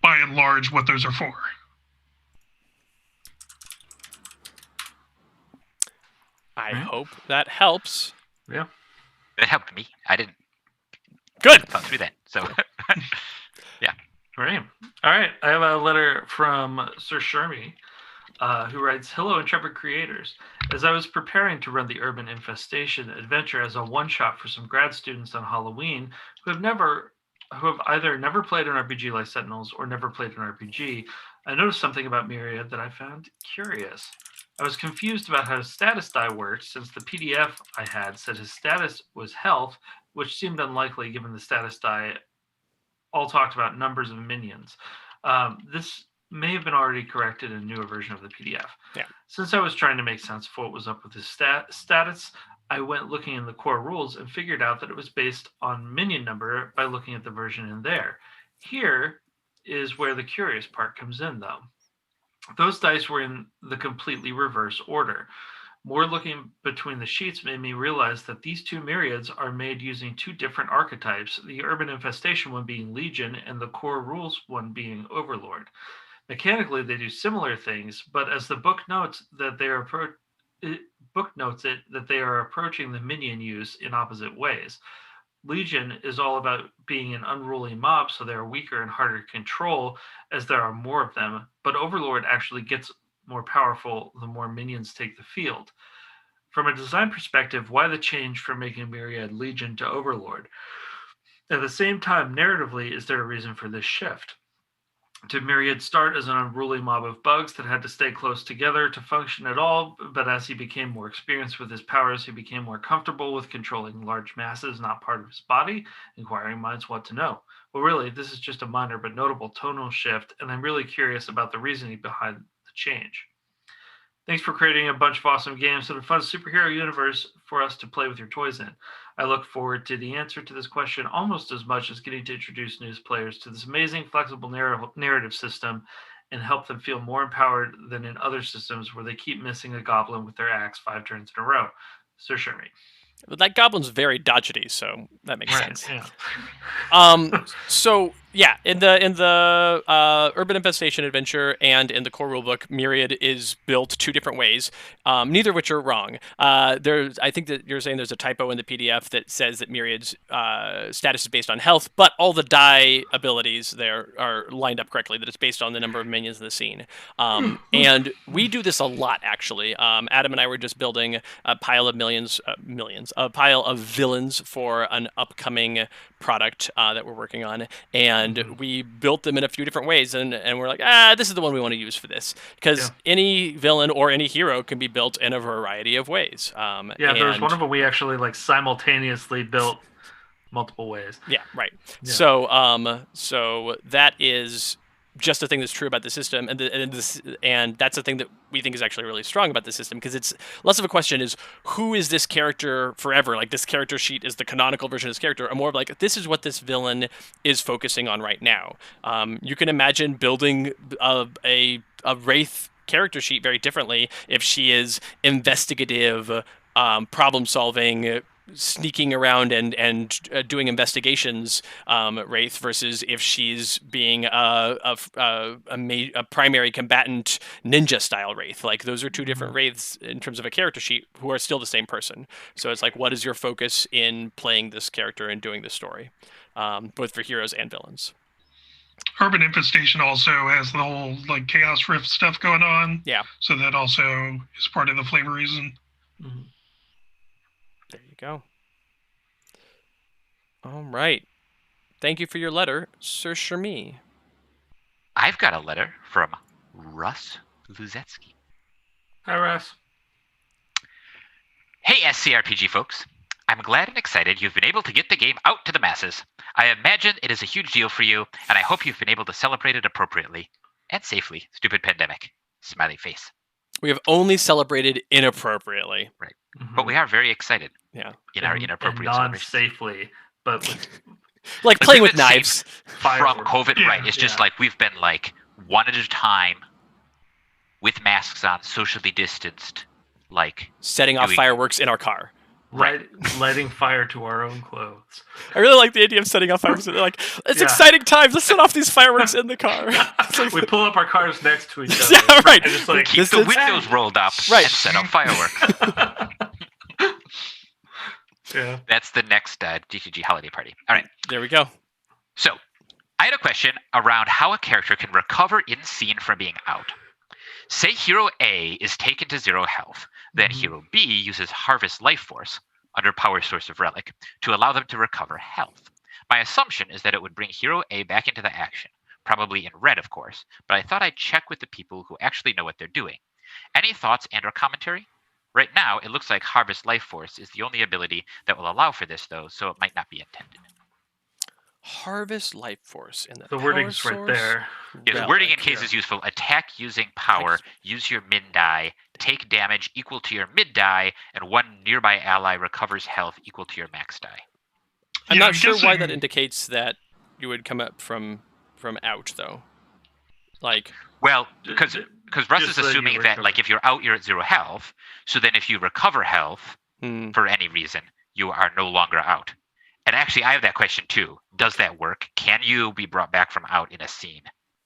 by and large, what those are for. I hope that helps. Yeah. It helped me. I didn't Good. thought through that. So, yeah. Great. All right. I have a letter from Sir Shermy, who writes, "Hello, intrepid creators. As I was preparing to run the Urban Infestation adventure as a one-shot for some grad students on Halloween who have either never played an RPG like Sentinels or never played an RPG, I noticed something about Myriad that I found curious. I was confused about how his status die worked, since the PDF I had said his status was health, which seemed unlikely given the status die all talked about numbers of minions. This may have been already corrected in a newer version of the PDF. Yeah. Since I was trying to make sense of what was up with his status, I went looking in the core rules and figured out that it was based on minion number by looking at the version in there. Here is where the curious part comes in, though. Those dice were in the completely reverse order. More looking between the sheets made me realize that these 2 myriads are made using 2 different archetypes, the Urban Infestation one being Legion and the core rules one being Overlord. Mechanically, they do similar things, but as the book notes that they are that they are approaching the minion use in opposite ways. Legion is all about being an unruly mob, so they are weaker and harder to control as there are more of them, but Overlord actually gets more powerful the more minions take the field. From a design perspective, why the change from making Myriad Legion to Overlord? At the same time, narratively, is there a reason for this shift? Did Myriad start as an unruly mob of bugs that had to stay close together to function at all, but as he became more experienced with his powers, he became more comfortable with controlling large masses not part of his body? Inquiring minds want to know. Well, really, this is just a minor but notable tonal shift, and I'm really curious about the reasoning behind the change. Thanks for creating a bunch of awesome games and a fun superhero universe for us to play with your toys in. I look forward to the answer to this question almost as much as getting to introduce new players to this amazing flexible narrative system and help them feel more empowered than in other systems where they keep missing a goblin with their axe 5 turns in a row. Sir Shermy. That goblin's very dodgety, so that makes sense. Yeah. So Yeah, in the Urban Infestation adventure and in the core rulebook, Myriad is built two different ways, neither of which are wrong. I think that you're saying there's a typo in the PDF that says that Myriad's status is based on health, but all the die abilities there are lined up correctly. That it's based on the number of minions in the scene, and we do this a lot actually. Adam and I were just building a pile of a pile of villains for an upcoming product that we're working on, and we built them in a few different ways, and we're like, this is the one we want to use for this, because any villain or any hero can be built in a variety of ways. There was one of them we actually like simultaneously built multiple ways. Yeah, right. Yeah. So that is just a thing that's true about the system, and that's a thing that we think is actually really strong about the system, because it's less of a question is who is this character forever, like this character sheet is the canonical version of this character, or more of like this is what this villain is focusing on right now. You can imagine building a Wraith character sheet very differently if she is investigative, problem solving, sneaking around and doing investigations, Wraith, versus if she's being a primary combatant ninja style Wraith. Like those are two different Wraiths in terms of a character sheet who are still the same person. So it's like, what is your focus in playing this character and doing this story, both for heroes and villains? Urban Infestation also has the whole like Chaos Rift stuff going on. Yeah. So that also is part of the flavor reason. Mm-hmm. There you go. All right. Thank you for your letter, Sir Shermie. I've got a letter from Russ Luzetsky. Hi, Russ. Hey, SCRPG folks. I'm glad and excited you've been able to get the game out to the masses. I imagine it is a huge deal for you, and I hope you've been able to celebrate it appropriately and safely. Stupid pandemic. Smiley face. We have only celebrated inappropriately. Right. Mm-hmm. But we are very excited. Yeah. In our inappropriate and non-safely, but with like playing with knives from COVID. Yeah. Right. It's just like we've been like one at a time with masks on, socially distanced, like setting off fireworks in our car. Right. Lighting fire to our own clothes. I really like the idea of setting off fireworks. Like, it's exciting times. Let's set off these fireworks in the car. Like, we pull up our cars next to each other. Yeah, right. And just like, keep the windows rolled up and set off fireworks. Yeah. That's the next GTG holiday party. All right. There we go. So, I had a question around how a character can recover in scene from being out. Say Hero A is taken to 0 health, then Hero B uses Harvest Life Force under Power Source of Relic to allow them to recover health. My assumption is that it would bring Hero A back into the action, probably in red, of course, but I thought I'd check with the people who actually know what they're doing. Any thoughts and/or commentary? Right now, it looks like Harvest Life Force is the only ability that will allow for this, though, so it might not be intended. Harvest Life Force in the wording's right there. Yeah, the wording in case is useful. Attack using power, use your min die, take damage equal to your mid die, and one nearby ally recovers health equal to your max die. I'm not sure why that indicates that you would come up from out, though. Like, well, because Russ is assuming that like if you're out, you're at 0 health. So then if you recover health for any reason, you are no longer out. And actually, I have that question too. Does that work? Can you be brought back from out in a scene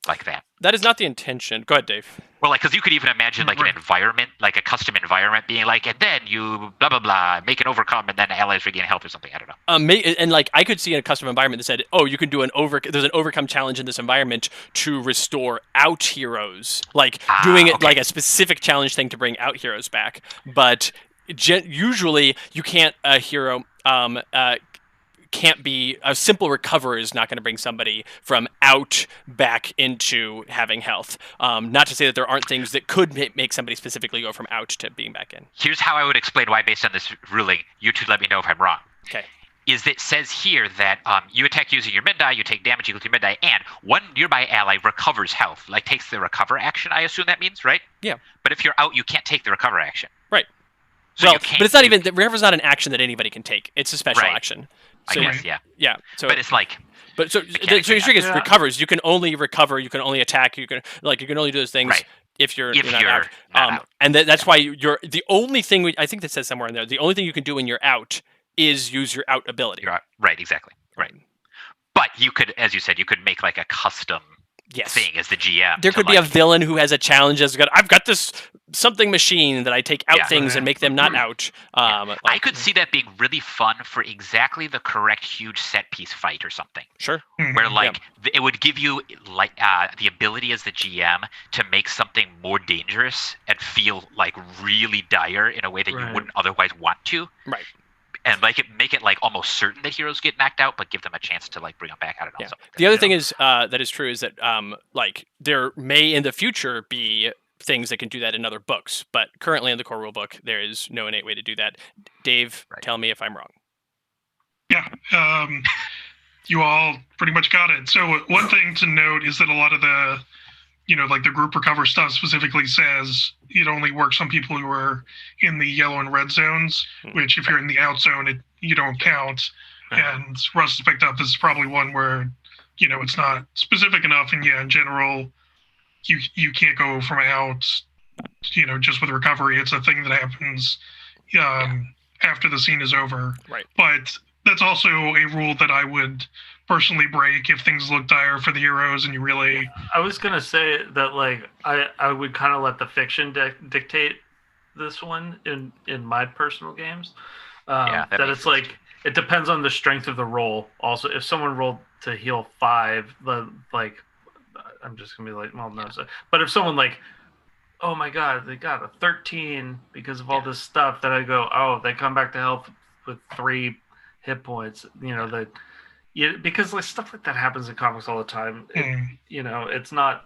like that? That is not the intention. Go ahead, Dave. Well, like, because you could even imagine like an environment, like a custom environment being like, and then you blah, blah, blah, make an overcome, and then allies regain health or something. I don't know. And like, I could see in a custom environment that said, oh, you can do there's an overcome challenge in this environment to restore out heroes. Like, doing it like a specific challenge thing to bring out heroes back. But usually, you can't, a hero, can't be a simple recover is not going to bring somebody from out back into having health. Not to say that there aren't things that could make somebody specifically go from out to being back in. Here's how I would explain why, based on this ruling. You two let me know if I'm wrong. Okay. Is that it says here that you attack using your mid die, you take damage equal to your mid die, and one nearby ally recovers health. Like takes the recover action. I assume that means, right? Yeah. But if you're out, you can't take the recover action. Right. So well, but it's not even the recover's not an action that anybody can take. It's a special action. So, I guess, yeah. Yeah. So, but it's like. But so your trick is recovers. You can only recover. You can only attack. You can only do those things if you're not out. And that's why you're the only thing. I think that says somewhere in there. The only thing you can do when you're out is use your out ability. Right. Exactly. Right. But you could, as you said, you could make like a custom thing as the GM. There could be a villain who has a challenge. I've got this something machine that I take out things and make them not out. I could see that being really fun for exactly the correct huge set piece fight or something. Sure. Where like it would give you like the ability as the GM to make something more dangerous and feel like really dire in a way that you wouldn't otherwise want to. Right. And make it like almost certain that heroes get knocked out, but give them a chance to like bring them back. I don't know. Yeah. The other thing is that is true is that like there may in the future be things that can do that in other books, but currently in the core rulebook there is no innate way to do that. Dave, tell me if I'm wrong. Yeah, you all pretty much got it. So one thing to note is that a lot of the, like the group recover stuff specifically says it only works on people who are in the yellow and red zones, which if you're in the out zone, you don't count. And Russ has picked up this is probably one where, it's not specific enough. And in general, you can't go from out, just with recovery. It's a thing that happens after the scene is over. Right. But that's also a rule that I would personally break if things look dire for the heroes and you really... I was going to say that, like, I would kind of let the fiction dictate this one in my personal games. That it's like, it depends on the strength of the roll. Also, if someone rolled to heal 5, like, I'm just going to be like, well, no. But if someone, like, oh my God, they got a 13 because of all this stuff, that I go, oh, they come back to health with 3 hit points, because like stuff like that happens in comics all the time. It's not.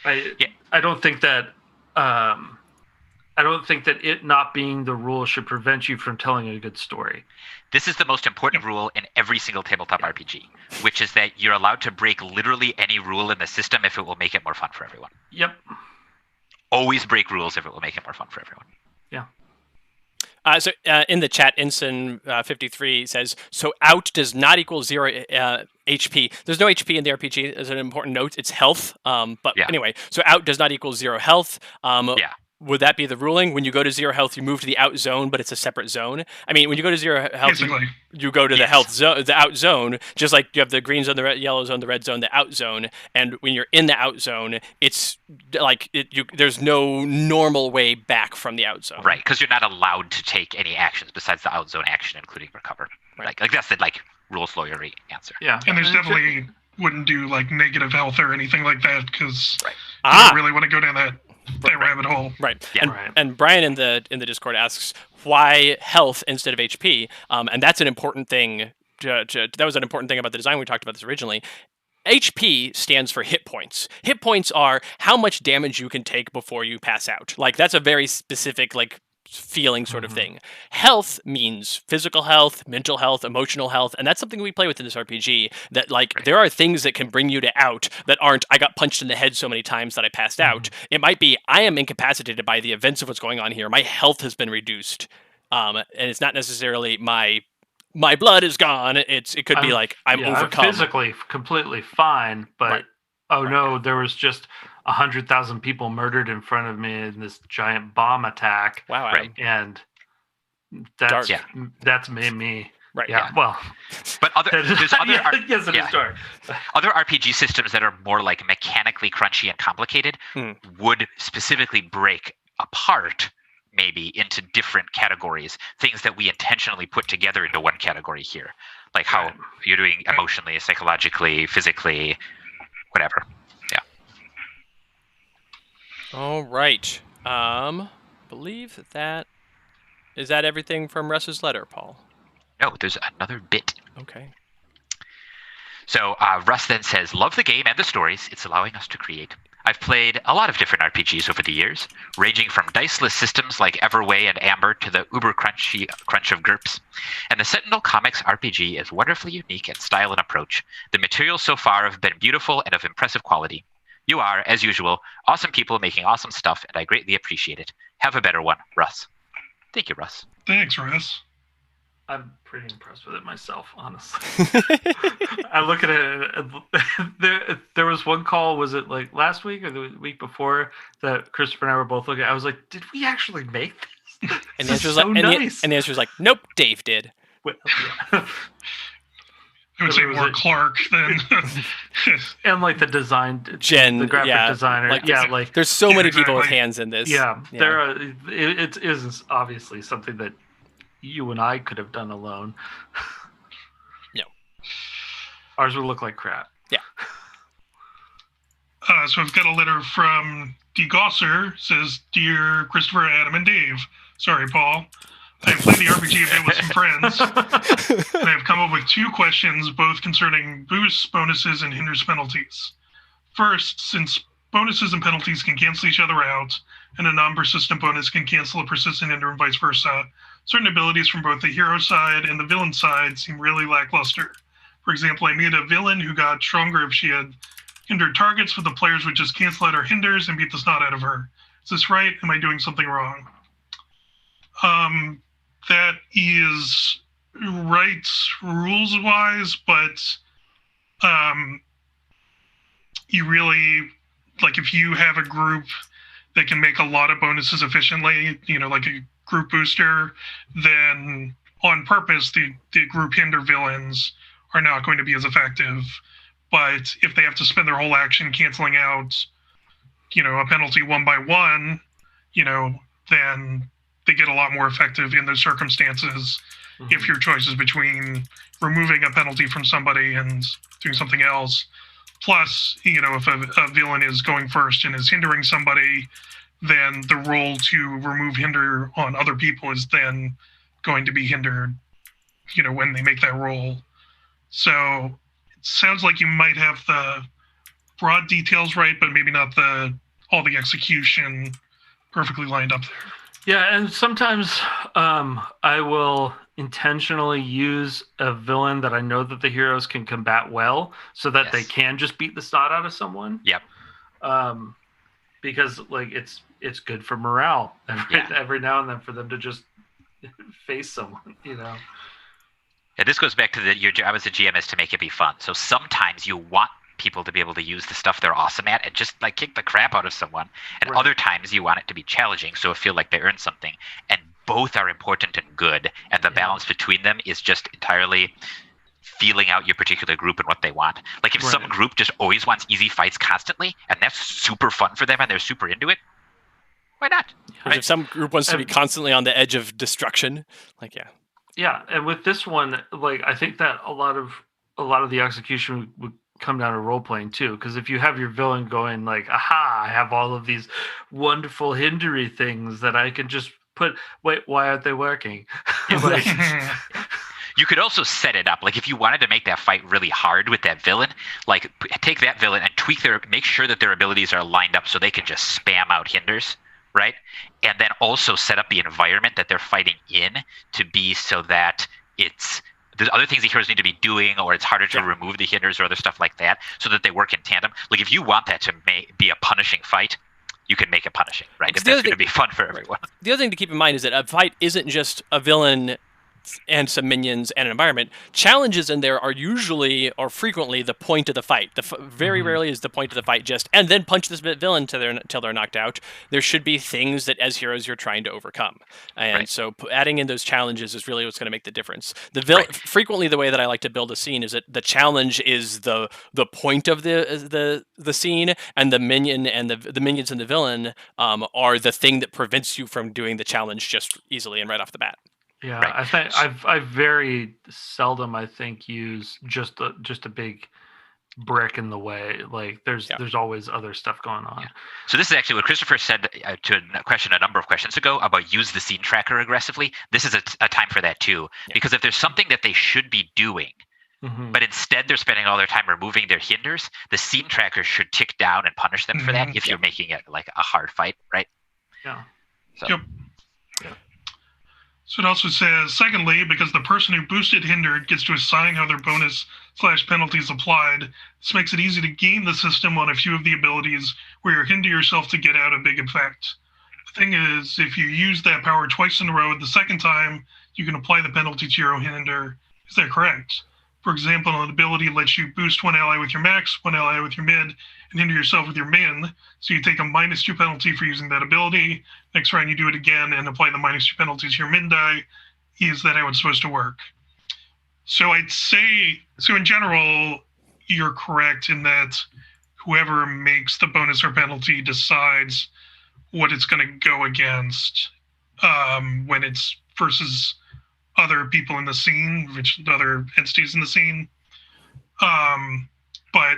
I don't think that. I don't think that it not being the rule should prevent you from telling a good story. This is the most important rule in every single tabletop RPG, which is that you're allowed to break literally any rule in the system if it will make it more fun for everyone. Yep. Always break rules if it will make it more fun for everyone. Yeah. So in the chat, Ensign53 says, so out does not equal 0 HP. There's no HP in the RPG. As an important note, it's health. Anyway, so out does not equal 0 health. Would that be the ruling? When you go to 0 health, you move to the out zone, but it's a separate zone. I mean, when you go to 0 health, you go to the health zone, the out zone, just like you have the green zone, the yellow zone, the red zone, the out zone. And when you're in the out zone, it's like there's no normal way back from the out zone. Right, because you're not allowed to take any actions besides the out zone action, inclingrecover. Right. Like that's the rules lawyery answer. Yeah, and there's definitely wouldn't do like negative health or anything like that because you don't really want to go down that rabbit hole. Right. Yeah. And Brian in the Discord asks why health instead of HP, and that's an important thing. That was an important thing about the design. We talked about this originally. HP stands for hit points. Hit points are how much damage you can take before you pass out. Like that's a very specific feeling sort of thing. Health means physical health, mental health, emotional health, and that's something we play with in this RPG, that there are things that can bring you to out that aren't I got punched in the head so many times that I passed out. It might be I am incapacitated by the events of what's going on here. My health has been reduced. And it's not necessarily my blood is gone. It could be like I'm overcome. I'm physically completely fine, but no, there was just 100,000 people murdered in front of me in this giant bomb attack. Wow, Adam. And that's made me. Right. Yeah. Well, but there's other yes, it is dark. Other RPG systems that are more like mechanically crunchy and complicated would specifically break apart maybe into different categories, things that we intentionally put together into one category here, like how you're doing emotionally, psychologically, physically, whatever. Yeah. All right. Believe that is that everything from Russ's letter, Paul? No, there's another bit. Okay. So Russ then says, love the game and the stories it's allowing us to create. I've played a lot of different RPGs over the years, ranging from diceless systems like Everway and Amber to the uber crunch of GURPS. And the Sentinel Comics RPG is wonderfully unique in style and approach. The materials so far have been beautiful and of impressive quality. You are, as usual, awesome people making awesome stuff, and I greatly appreciate it. Have a better one, Russ. Thank you, Russ. Thanks, Russ. I'm pretty impressed with it myself, honestly. I look at it. There was one call. Was it like last week or the week before that Christopher and I were both looking at? I was like, "Did we actually make this?" And the answer was nice. And the answer was like, "Nope, Dave did." Well, yeah. I would say more Clark than and like the design the graphic designer. Like there's so many people with hands in this. There are. It is obviously something that you and I could have done alone. No, ours would look like crap. Yeah. So I've got a letter from D. Gosser. Says, "Dear Christopher, Adam, and Dave. Sorry, Paul. I have played the RPG a bit with some friends, and I have come up with 2 questions, both concerning boosts, bonuses, and hinders penalties. First, since bonuses and penalties can cancel each other out, and a non-persistent bonus can cancel a persistent hinder and vice versa, certain abilities from both the hero side and the villain side seem really lackluster. For example, I made a villain who got stronger if she had hindered targets, but the players would just cancel out her hinders and beat the snot out of her. Is this right? Am I doing something wrong?" That is right rules-wise, but you really, like, if you have a group that can make a lot of bonuses efficiently, like a group booster, then on purpose, the group hinder villains are not going to be as effective. But if they have to spend their whole action canceling out, a penalty one by one, then they get a lot more effective in those circumstances. Mm-hmm. If your choice is between removing a penalty from somebody and doing something else. Plus, if a villain is going first and is hindering somebody, then the roll to remove hinder on other people is then going to be hindered, when they make that roll. So it sounds like you might have the broad details right, but maybe not all the execution perfectly lined up there. Yeah, and sometimes I will intentionally use a villain that I know that the heroes can combat well, so that they can just beat the snot out of someone. Yep. Because it's good for morale every now and then for them to just face someone, Yeah, this goes back to your job as a GM is to make it be fun. So sometimes you want people to be able to use the stuff they're awesome at and just kick the crap out of someone, and other times you want it to be challenging, so it feel like they earn something, and both are important and good, and the balance between them is just entirely feeling out your particular group and what they want. Like if some group just always wants easy fights constantly and that's super fun for them and they're super into it, why not? Right? If some group wants to be constantly on the edge of destruction, and with this one, I think that a lot of the execution would come down to role playing too, because if you have your villain going aha, I have all of these wonderful hindery things that I can just put, wait, why aren't they working? You could also set it up, if you wanted to make that fight really hard with that villain, take that villain and make sure that their abilities are lined up so they can just spam out hinders, right? And then also set up the environment that they're fighting in to be so that there's other things the heroes need to be doing, or it's harder to remove the hinders or other stuff like that, so that they work in tandem. If you want that to be a punishing fight, you can make it punishing, right? If that's going to be fun for everyone. The other thing to keep in mind is that a fight isn't just a villain and some minions and an environment. Challenges in there are usually or frequently the point of the fight. Very rarely is the point of the fight just, and then punch this villain till they're knocked out. There should be things that as heroes you're trying to overcome. And so adding in those challenges is really what's going to make the difference. Frequently the way that I like to build a scene is that the challenge is the point of the scene, and the minion and the minions and the villain are the thing that prevents you from doing the challenge just easily and right off the bat. Yeah, I think I very seldom use just a big brick in the way. There's always other stuff going on. Yeah. So this is actually what Christopher said to a number of questions ago about use the scene tracker aggressively. This is a time for that too, because if there's something that they should be doing, but instead they're spending all their time removing their hinders, the scene tracker should tick down and punish them for that if you're making it a hard fight, right? Yeah. So. Yep. So it also says, secondly, because the person who boosted hindered gets to assign how their bonus/penalty is applied, this makes it easy to game the system on a few of the abilities where you hinder yourself to get out a big effect. The thing is, if you use that power twice in a row, the second time, you can apply the penalty to your own hinder. Is that correct? For example, an ability lets you boost one ally with your max, one ally with your mid, and hinder yourself with your min. So you take a -2 penalty for using that ability. Next round you do it again and apply the -2 penalty to your min die. Is that how it's supposed to work? So I'd say, so in general, you're correct in that whoever makes the bonus or penalty decides what it's going to go against when it's versus other people in the scene, which other entities in the scene. But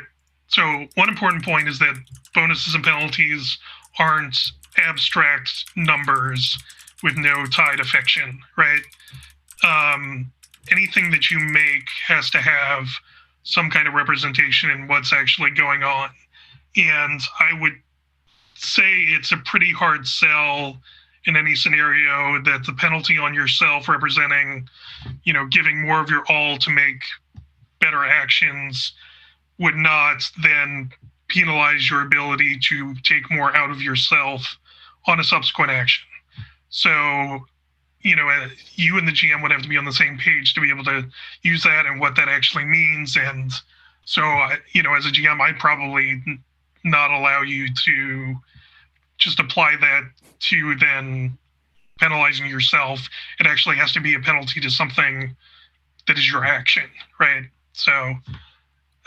so one important point is that bonuses and penalties aren't abstract numbers with no tie to fiction, right? Anything that you make has to have some kind of representation in what's actually going on. And I would say it's a pretty hard sell in any scenario that the penalty on yourself representing, giving more of your all to make better actions would not then penalize your ability to take more out of yourself on a subsequent action. So, you and the GM would have to be on the same page to be able to use that and what that actually means. And so, as a GM, I'd probably not allow you to just apply that to then penalizing yourself. It actually has to be a penalty to something that is your action, right? So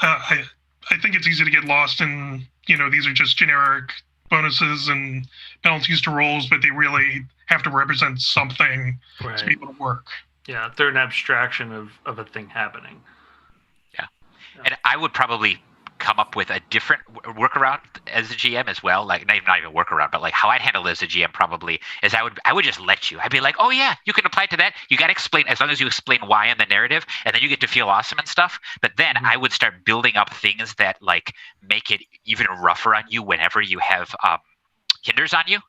I think it's easy to get lost in, these are just generic bonuses and penalties to rolls, but they really have to represent something to be able to work. Yeah, they're an abstraction of a thing happening. Yeah. And I would probably come up with a different workaround as a GM as well. Like not even workaround, but like how I'd handle it as a GM probably is I would just let you. I'd be like, oh yeah, you can apply it to that. You got to explain, as long as you explain why in the narrative, and then you get to feel awesome and stuff. But then I would start building up things that like make it even rougher on you whenever you have hinders on you.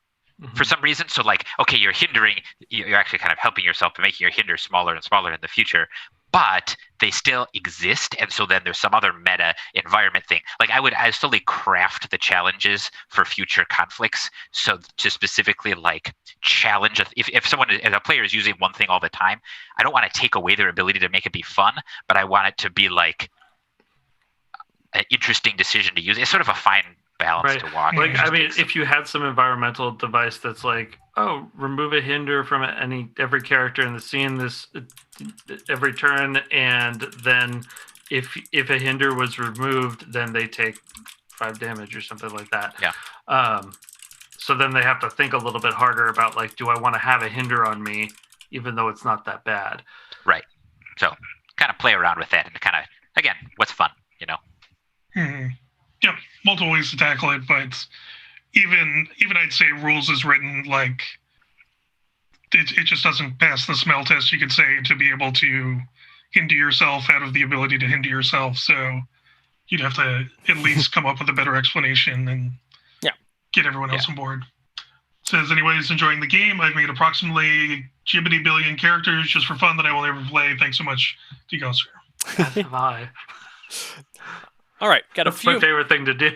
For some reason. So like, okay, you're actually kind of helping yourself by making your hinders smaller and smaller in the future, but they still exist. And so then there's some other meta environment thing. Like I slowly craft the challenges for future conflicts. So to specifically like challenge, if someone, if a player is using one thing all the time, I don't want to take away their ability to make it be fun, but I want it to be like an interesting decision to use. It's sort of a fine balance to walk. Like, I mean, if you had some environmental device that's like, oh, remove a hinder from every character in the scene this every turn, and then if a hinder was removed, then they take 5 damage or something like that. Yeah. So then they have to think a little bit harder about like, do I want to have a hinder on me, even though it's not that bad? Right. So kind of play around with that and kind of, again, what's fun, Mm-hmm. Yep, multiple ways to tackle it, but even I'd say rules is written like it just doesn't pass the smell test, you could say, to be able to hinder yourself out of the ability to hinder yourself. So you'd have to at least come up with a better explanation and get everyone else on board. Says, anyways, enjoying the game. I've made approximately gibbity billion characters just for fun that I will never play. Thanks so much to you guys, sir. As have I. All right, got a few. That's my favorite thing to do.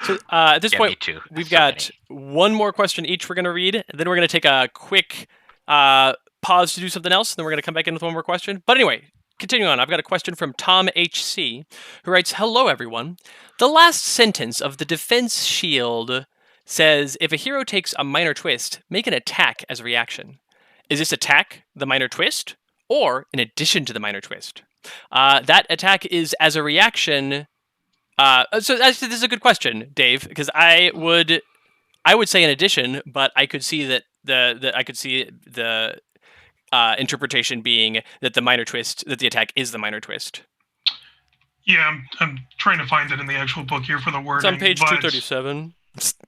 So at this point, me too. We've got one more question each we're going to read. Then we're going to take a quick pause to do something else. Then we're going to come back in with one more question. But anyway, continuing on, I've got a question from Tom HC, who writes, "Hello, everyone. The last sentence of the defense shield says, if a hero takes a minor twist, make an attack as a reaction. Is this attack the minor twist, or in addition to the minor twist? That attack is as a reaction." So actually, this is a good question, Dave, because I would say in addition, but I could see that the interpretation being that the attack is the minor twist. Yeah, I'm trying to find it in the actual book here for the wording. It's on page 237.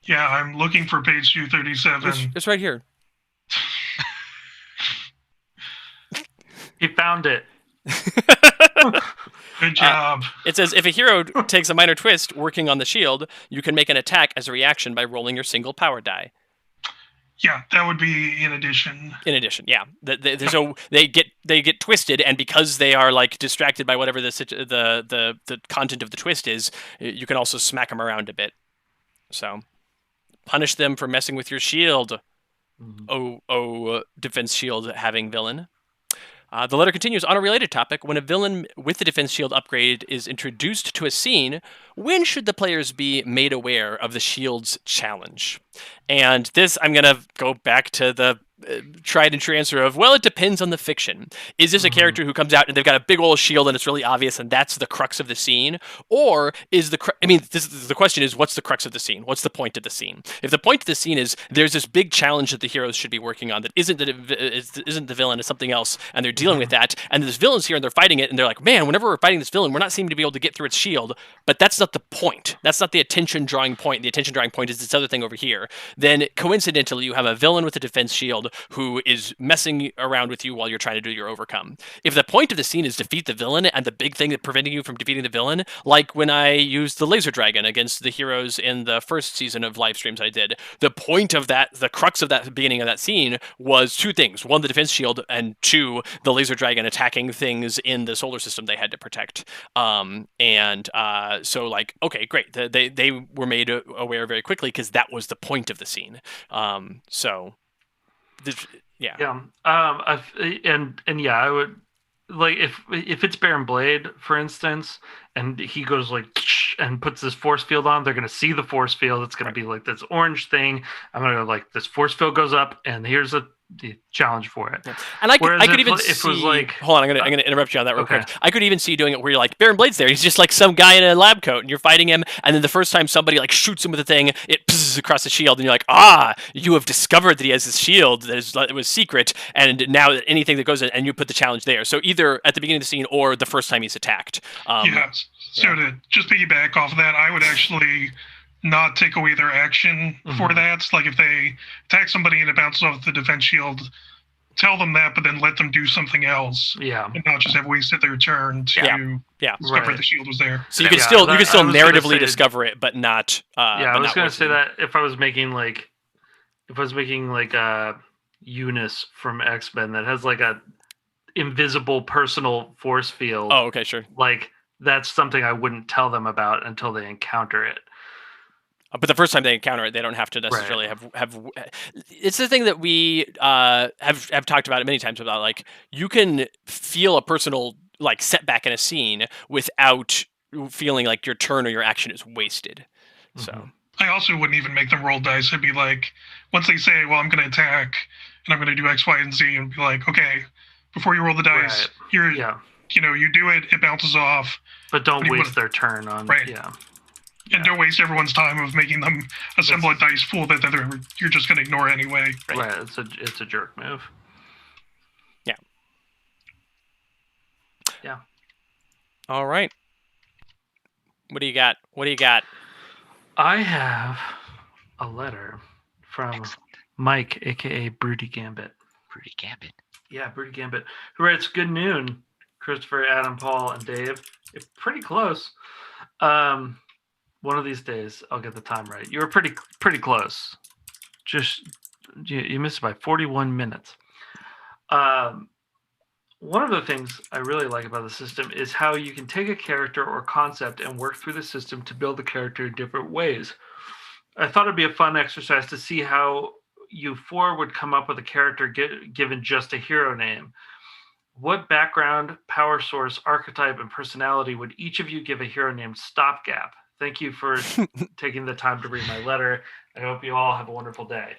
Yeah, I'm looking for page 237. It's right here. He found it. Good job. It says, if a hero takes a minor twist working on the shield, you can make an attack as a reaction by rolling your single power die. Yeah, that would be in addition. In addition, yeah. So they get twisted, and because they are like distracted by whatever the content of the twist is, you can also smack them around a bit. So punish them for messing with your shield. Mm-hmm. Defense shield having villain. The letter continues, on a related topic, when a villain with the defense shield upgrade is introduced to a scene, when should the players be made aware of the shield's challenge? And this, I'm going to go back to the tried and true answer of, well, it depends on the fiction. Is this a character who comes out and they've got a big old shield and it's really obvious and that's the crux of the scene? Or is the question is, what's the crux of the scene? What's the point of the scene? If the point of the scene is there's this big challenge that the heroes should be working on that isn't the villain, it's something else, and they're dealing with that, and this villain's here and they're fighting it, and they're like, man, whenever we're fighting this villain, we're not seeming to be able to get through its shield, but that's not the point. That's not the attention drawing point. The attention drawing point is this other thing over here. Then coincidentally, you have a villain with a defense shield who is messing around with you while you're trying to do your overcome. If the point of the scene is defeat the villain and the big thing that preventing you from defeating the villain, like when I used the laser dragon against the heroes in the first season of live streams I did, the point of that, the crux of that beginning of that scene was two things. One, the defense shield, and two, the laser dragon attacking things in the solar system they had to protect. So like, okay, great. They were made aware very quickly because that was the point of the scene. Yeah. I would like if it's Baron Blade, for instance, and he goes like and puts this force field on, they're gonna see the force field. It's gonna be like this orange thing. I'm gonna go like this force field goes up, and here's the challenge for it. And I could even see. If it was like, hold on, I'm gonna interrupt you on that real quick. I could even see you doing it where you're like, Baron Blade's there. He's just like some guy in a lab coat, and you're fighting him. And then the first time somebody like shoots him with a thing, it pisses across the shield, and you're like, you have discovered that he has this shield that was secret, and now anything that goes in, and you put the challenge there. So either at the beginning of the scene or the first time he's attacked. So to just piggyback off of that, I would actually not take away their action for that. Like if they attack somebody and it bounces off the defense shield, tell them that, but then let them do something else. Yeah. And not just have wasted their turn to discover the shield was there. So you can still narratively discover it, but not. I was going to say that if I was making like Eunice from X-Men that has like a invisible personal force field. Oh, okay, sure. Like that's something I wouldn't tell them about until they encounter it. But the first time they encounter it, they don't have to necessarily have. It's the thing that we have talked about it many times about, like, you can feel a personal like setback in a scene without feeling like your turn or your action is wasted. So I also wouldn't even make them roll dice. I'd be like, once they say, well, I'm going to attack and I'm going to do X, Y, and Z, and be like, okay, before you roll the dice, you do it, it bounces off. But don't waste their turn on, And don't waste everyone's time of making them assemble a dice pool that you're just going to ignore anyway. Right. It's a jerk move. Yeah. Yeah. All right. What do you got? I have a letter from Mike, a.k.a. Broody Gambit. Broody Gambit. Yeah, Broody Gambit. Who writes, "Good noon, Christopher, Adam, Paul, and Dave." It's pretty close. One of these days, I'll get the time right. You were pretty close. Just you missed by 41 minutes. One of the things I really like about the system is how you can take a character or concept and work through the system to build the character in different ways. I thought it'd be a fun exercise to see how you four would come up with a character given just a hero name. What background, power source, archetype, and personality would each of you give a hero named Stopgap? Thank you for taking the time to read my letter. I hope you all have a wonderful day.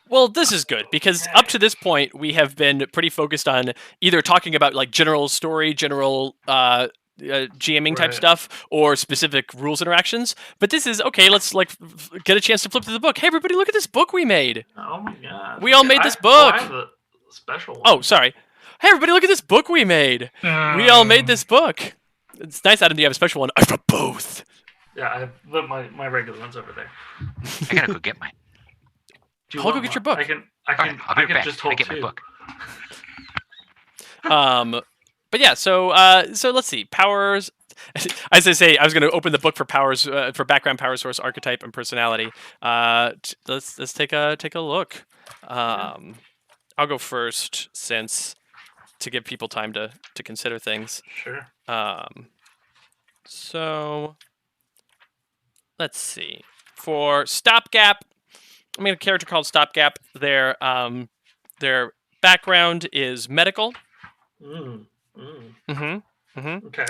Well, this is good because up to this point, we have been pretty focused on either talking about like general story, general GMing type stuff, or specific rules interactions. But this is okay. Let's like get a chance to flip through the book. Hey, everybody, look at this book we made. Oh my god! We all made this book. I have a special one. Oh, sorry. Hey, everybody, look at this book we made. We all made this book. It's nice, Adam. Do you have a special one? I have both. Yeah, I have my regular one's over there. I gotta go get mine. Paul, go get your book. I can just hold get my book. But yeah, so let's see. Powers. As I say, I was going to open the book for powers, for background, power source, archetype, and personality. Let's take a look. I'll go first, since to give people time to consider things. Sure. So let's see. For Stopgap, I made a character called Stopgap. Their background is medical. Okay.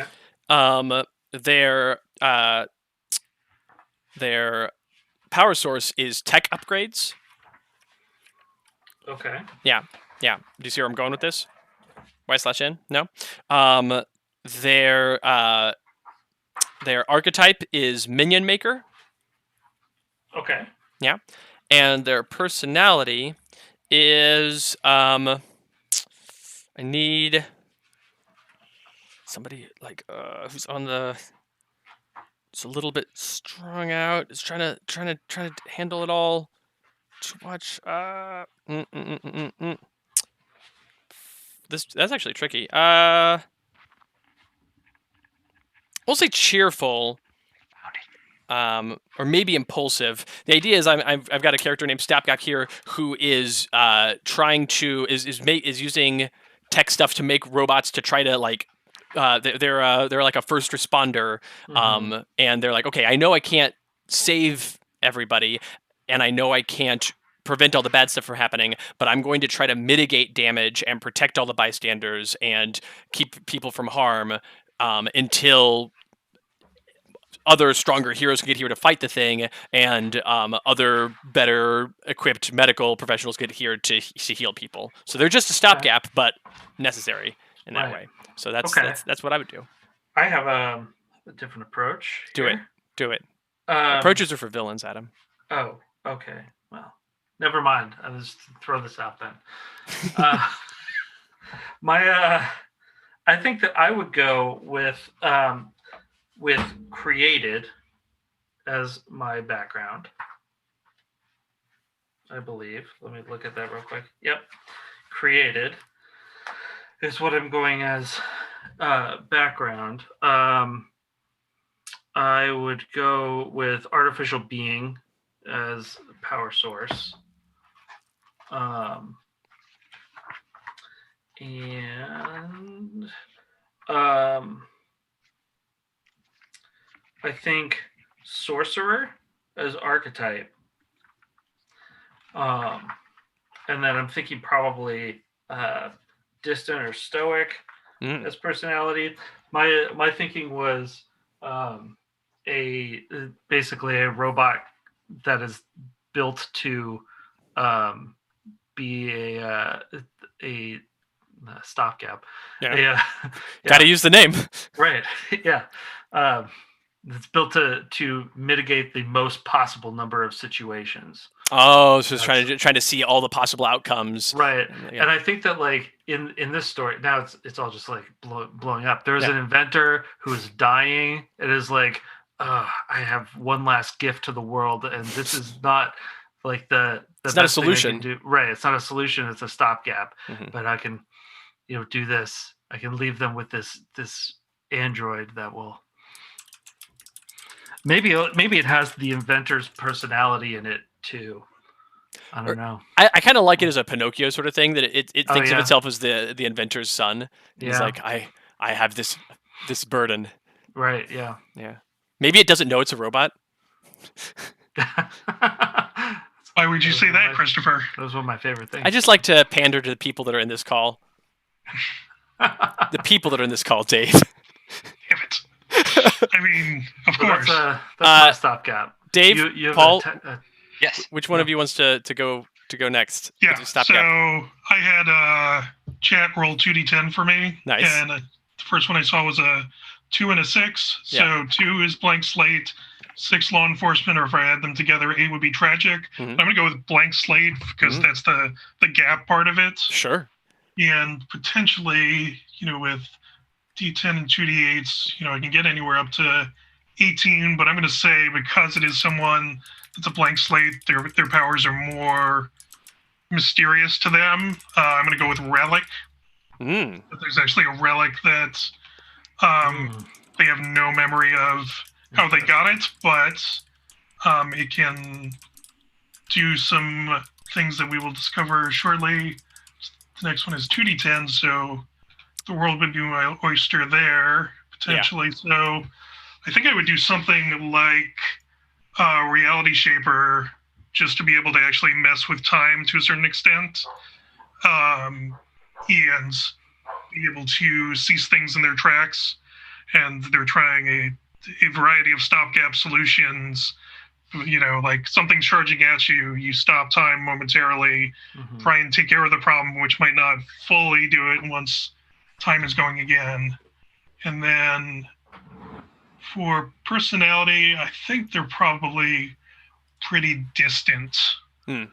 Their power source is tech upgrades. Okay. Yeah. Do you see where I'm going with this? Y/N? No. Their archetype is Minion Maker. Okay. Yeah. And their personality is I need somebody like who's on the. It's a little bit strung out. It's trying to handle it all. Too much. That's actually tricky. We'll say cheerful. Or maybe impulsive. The idea is I've got a character named Stopgap here who is trying to is using tech stuff to make robots to try to like they're like a first responder, and they're like, okay, I know I can't save everybody, and I know I can't prevent all the bad stuff from happening, but I'm going to try to mitigate damage and protect all the bystanders and keep people from harm until other stronger heroes can get here to fight the thing, and other better equipped medical professionals get here to heal people. So they're just a stopgap, but necessary in that way. So that's what I would do. I have a different approach. Do it. Approaches are for villains, Adam. Oh, okay. Well, never mind. I'll just throw this out then. I think that I would go with created as my background. I believe. Let me look at that real quick. Yep. Created is what I'm going as background. I would go with artificial being as power source. I think sorcerer as archetype. And then I'm thinking probably distant or stoic as personality. My thinking was basically a robot that is built to be a stopgap. Yeah. Gotta use the name. Right. Yeah. It's built to mitigate the most possible number of situations. Oh, so it's trying to see all the possible outcomes. Right. Yeah. And I think that like in this story, now it's all just like blowing up. There's an inventor who is dying. It is like, I have one last gift to the world, and this is not like it's not a solution. Right. It's not a solution. It's a stopgap. But I can, do this. I can leave them with this android that will. Maybe it has the inventor's personality in it too. I don't know. I kind of like it as a Pinocchio sort of thing, that it thinks of itself as the inventor's son. He's like, I have this burden. Right. Yeah. Yeah. Maybe it doesn't know it's a robot. Why would you say that, Christopher? That was one of my favorite things. I just like to pander to the people that are in this call. The people that are in this call, Dave. Damn it. I mean, of course. That's my stopgap. Dave, you Paul, yes. Which one of you wants to go next? Yeah. So I had chat roll 2d10 for me. Nice. And the first one I saw was a 2 and a 6. So 2 is blank slate, 6 law enforcement, or if I add them together, 8 would be tragic. I'm going to go with blank slate because that's the gap part of it. Sure. And potentially, with D10 and 2d8s, I can get anywhere up to 18, but I'm going to say because it is someone that's a blank slate, their powers are more mysterious to them. I'm going to go with relic. But there's actually a relic that they have no memory of how they got it, but it can do some things that we will discover shortly. The next one is 2d10, so the world would be my oyster there, potentially. So I think I would do something like Reality Shaper, just to be able to actually mess with time to a certain extent, and be able to seize things in their tracks. And they're trying a variety of stopgap solutions You know, like something's charging at you, you stop time momentarily, try and take care of the problem, which might not fully do it once time is going again. And then for personality, I think they're probably pretty distant. Yeah.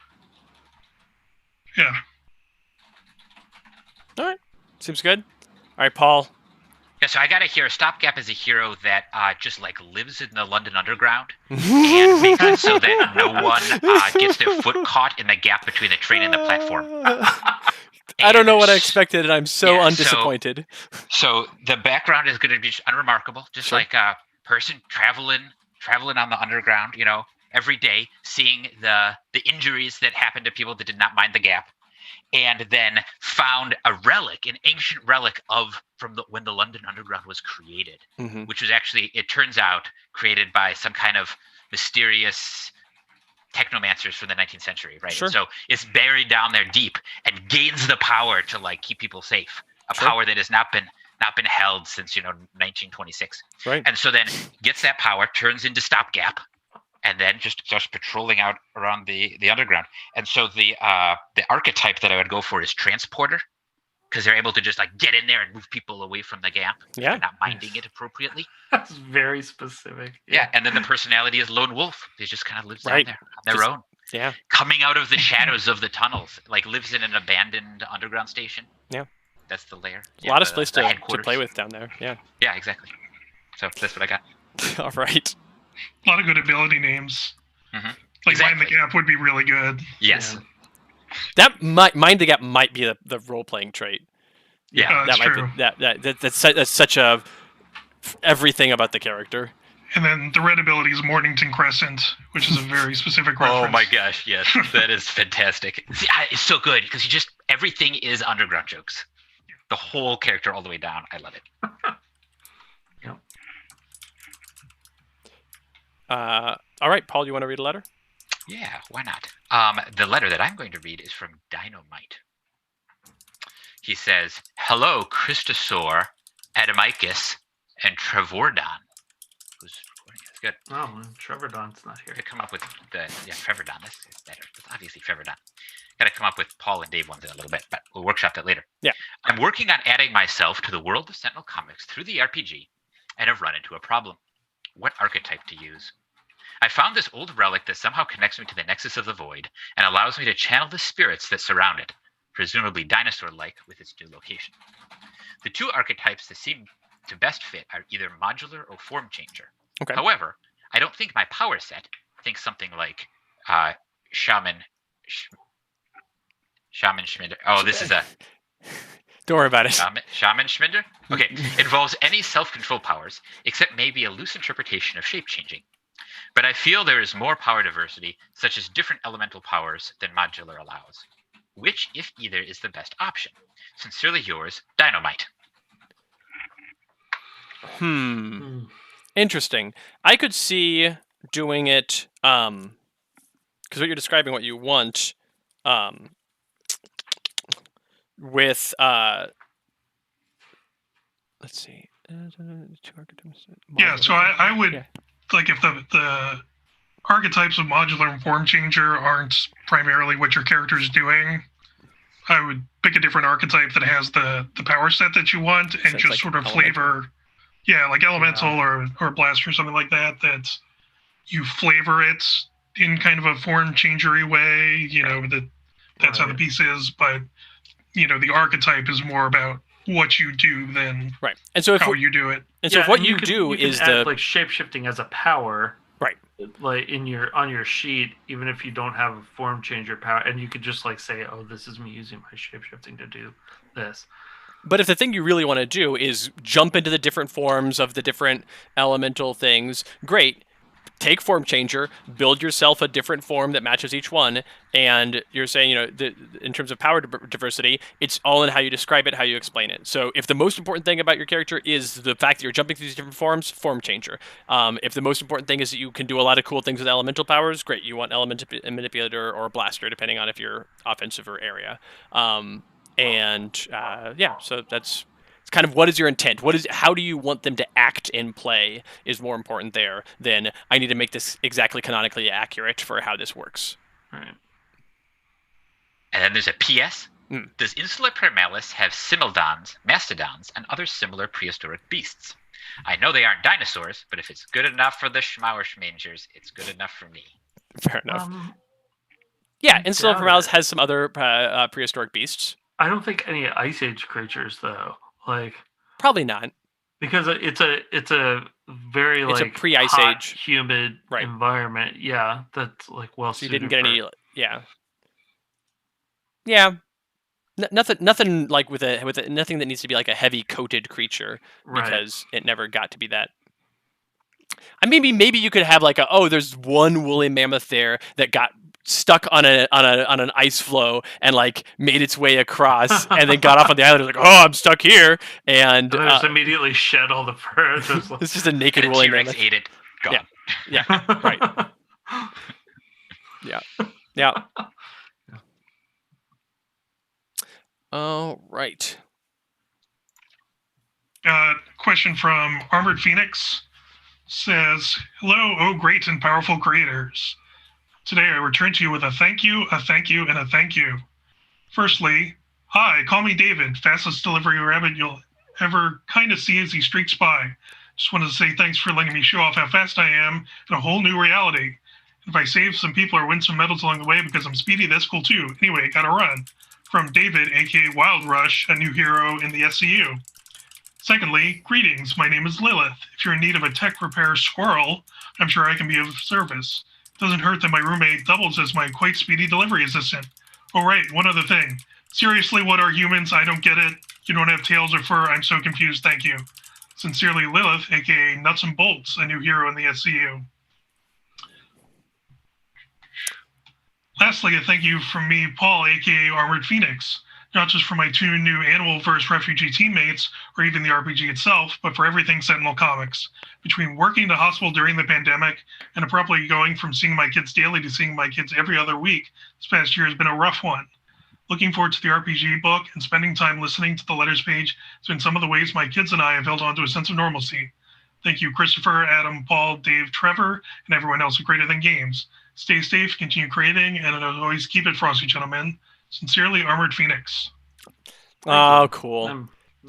All right. Seems good. All right, Paul. Yeah, so I got to hear Stopgap is a hero that just like lives in the London Underground and makes it so that no one gets their foot caught in the gap between the train and the platform. I don't know what I expected, and I'm so undisappointed. So the background is going to be just unremarkable, just like a person traveling on the underground, you know, every day, seeing the injuries that happened to people that did not mind the gap. And then found a relic, an ancient relic from when the London Underground was created, which was actually, it turns out, created by some kind of mysterious technomancers from the 19th century, right? Sure. So it's buried down there deep and gains the power to like keep people safe, a power that has not been held since 1926. Right. And so then gets that power, turns into Stopgap, and then just starts patrolling out around the underground. And so the archetype that I would go for is Transporter, because they're able to just like get in there and move people away from the gap. Yeah. They're not minding it appropriately. That's very specific. Yeah. And then the personality is Lone Wolf. They just kind of live down there on their own. Yeah. Coming out of the shadows of the tunnels, like lives in an abandoned underground station. Yeah. That's the lair. A lot of space to play with down there. Yeah. Yeah, exactly. So that's what I got. All right. A lot of good ability names. Like Mind the Gap would be really good. Yes. Yeah. That Mind the Gap might be the role-playing trait. Yeah, that's that might true. Be that's such a everything about the character. And then the red ability is Mornington Crescent, which is a very specific reference. Oh my gosh, yes, that is fantastic. See, it's so good because everything is underground jokes. The whole character all the way down. I love it. All right, Paul, you want to read a letter? Yeah, why not? The letter that I'm going to read is from Dynamite. He says, "Hello, Christosaur, Adamicus, and Trevordon." Who's recording? That's good. Oh, Trevordon's not here. To come up with Trevordon. That's better. That's obviously Trevordon. Got to come up with Paul and Dave ones in a little bit, but we'll workshop that later. Yeah. I'm working on adding myself to the world of Sentinel Comics through the RPG, and have run into a problem. What archetype to use? I found this old relic that somehow connects me to the Nexus of the Void and allows me to channel the spirits that surround it, presumably dinosaur-like with its new location. The two archetypes that seem to best fit are either modular or form changer. Okay. However, I don't think my power set thinks something like Shaman Schminder. Oh, this is a... Don't worry about it. Shaman Schminder? Okay. Involves any self-control powers, except maybe a loose interpretation of shape-changing. But I feel there is more power diversity, such as different elemental powers, than modular allows. Which, if either, is the best option? Sincerely yours, Dynamite. Interesting. I could see doing it, because what you're describing, what you want, with, let's see. Yeah, so I would, like, if the archetypes of modular and form changer aren't primarily what your character is doing, I would pick a different archetype that has the power set that you want and just like sort of flavor, like elemental or blaster or something like that, that you flavor it in kind of a form changery way, that's how the piece is, but the archetype is more about what you do than and so how you do it. And so what you do is add, like, shape-shifting as a power, right? Like on your sheet, even if you don't have a form changer power, and you could just like say, "Oh, this is me using my shape-shifting to do this." But if the thing you really want to do is jump into the different forms of the different elemental things, great. Take form changer, build yourself a different form that matches each one, and you're saying, in terms of power diversity, it's all in how you describe it, how you explain it. So if the most important thing about your character is the fact that you're jumping through these different forms, form changer. If the most important thing is that you can do a lot of cool things with elemental powers, great. You want element manipulator or blaster, depending on if you're offensive or area. So it's kind of what is your intent? How do you want them to act in play is more important there than I need to make this exactly canonically accurate for how this works. Right. And then there's a PS. Does Insula Primalis have simildons, mastodons, and other similar prehistoric beasts? I know they aren't dinosaurs, but if it's good enough for the Schmauerschmangers, it's good enough for me. Fair enough. Yeah, Insula Primalis has some other prehistoric beasts. I don't think any Ice Age creatures, though. Like, probably not, because it's a very it's like a pre-Ice hot, Age humid environment. Yeah, that's like well. So you didn't get any. Yeah. Yeah. Nothing like with nothing that needs to be like a heavy coated creature because it never got to be that. I mean, maybe you could have like there's one woolly mammoth there that got stuck on an ice floe and like made its way across and then got off on the island. Like, I'm stuck here, and then just immediately shed all the fur. It's just a naked woolly mammoth. Ate it. Gone. Yeah. Right. Yeah. All right. Question from Armored Phoenix says, "Hello, oh great and powerful creators. Today I return to you with a thank you, and a thank you. Firstly, hi, call me David, fastest delivery rabbit you'll ever kind of see as he streaks by. Just wanted to say thanks for letting me show off how fast I am in a whole new reality. If I save some people or win some medals along the way because I'm speedy, that's cool too. Anyway, gotta run. From David, aka Wild Rush, a new hero in the SCU. Secondly, greetings, my name is Lilith. If you're in need of a tech repair squirrel, I'm sure I can be of service. Doesn't hurt that my roommate doubles as my quite speedy delivery assistant. Oh right, one other thing. Seriously, what are humans? I don't get it. You don't have tails or fur. I'm so confused, thank you. Sincerely, Lilith, aka Nuts and Bolts, a new hero in the SCU. Lastly, a thank you from me, Paul, aka Armored Phoenix. Not just for my 2 new Animal-verse refugee teammates, or even the RPG itself, but for everything Sentinel Comics. Between working the hospital during the pandemic, and abruptly going from seeing my kids daily to seeing my kids every other week, this past year has been a rough one. Looking forward to the RPG book, and spending time listening to the letters page has been some of the ways my kids and I have held on to a sense of normalcy. Thank you, Christopher, Adam, Paul, Dave, Trevor, and everyone else at Greater Than Games. Stay safe, continue creating, and as always, keep it frosty, gentlemen. Sincerely, Armored Phoenix. Oh, cool.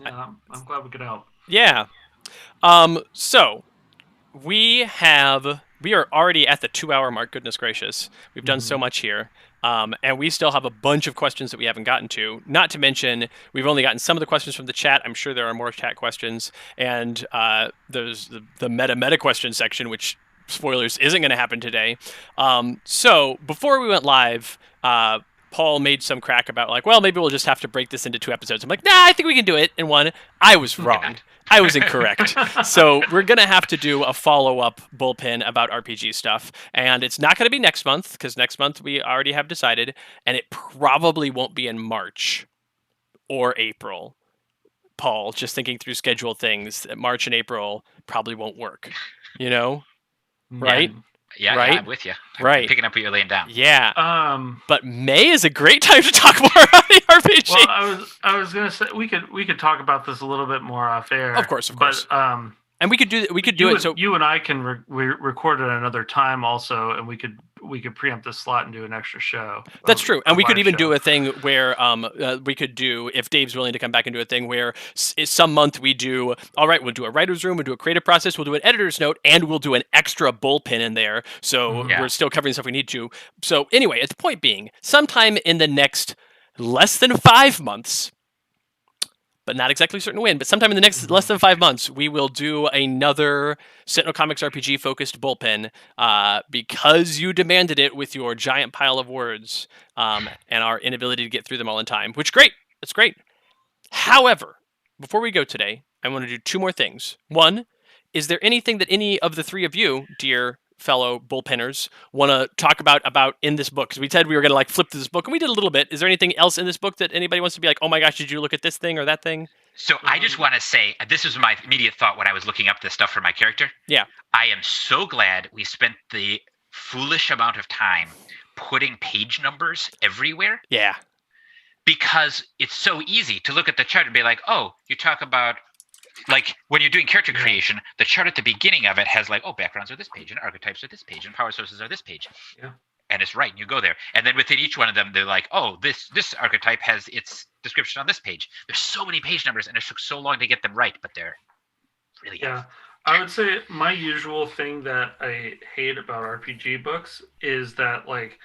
I'm glad we could help. Yeah. So we are already at the 2-hour mark. Goodness gracious, we've done so much here. And we still have a bunch of questions that we haven't gotten to. Not to mention, we've only gotten some of the questions from the chat. I'm sure there are more chat questions, and there's the meta question section, which, spoilers, isn't going to happen today. So before we went live, Paul made some crack about like, well, maybe we'll just have to break this into 2 episodes. I'm like, nah, I think we can do it in one. I was wrong. I was incorrect. So we're going to have to do a follow-up bullpen about RPG stuff. And it's not going to be next month, because next month we already have decided, and it probably won't be in March or April. Paul, just thinking through schedule things, March and April probably won't work, right? Yeah, right? Yeah, I'm with you. Right. Picking up what you're laying down. Yeah. But May is a great time to talk more about the RPG. Well, I was gonna say we could talk about this a little bit more off air. Of course. But and we could do it. So you and I can record at another time also, and we could preempt this slot and do an extra show. That's true, and we could even do a thing where we could do, if Dave's willing to come back and do a thing where some month we do. All right, we'll do a writer's room, we'll do a creative process, we'll do an editor's note, and we'll do an extra bullpen in there. So we're still covering stuff we need to. So anyway, the point being, sometime in the next less than 5 months. But not exactly certain when, but sometime in the next less than 5 months, we will do another Sentinel Comics RPG focused bullpen because you demanded it with your giant pile of words and our inability to get through them all in time, which great. That's great. However, before we go today, I want to do 2 more things. One, is there anything that any of the 3 of you, dear fellow bullpenners, want to talk about in this book? Because we said we were going to like flip through this book, and we did a little bit. Is there anything else in this book that anybody wants to be like, oh my gosh, did you look at this thing or that thing? So I just want to say, this was my immediate thought when I was looking up this stuff for my character. Yeah. I am so glad we spent the foolish amount of time putting page numbers everywhere. Yeah. because it's so easy to look at the chart and be like, oh, you talk about, like, when you're doing character creation, the chart at the beginning of it has like, oh, backgrounds are this page, and archetypes are this page, and power sources are this page. Yeah. And it's right, and you go there. And then within each one of them, they're like, oh, this archetype has its description on this page. There's so many page numbers, and it took so long to get them right, but they're really good. I would say my usual thing that I hate about RPG books is that, like,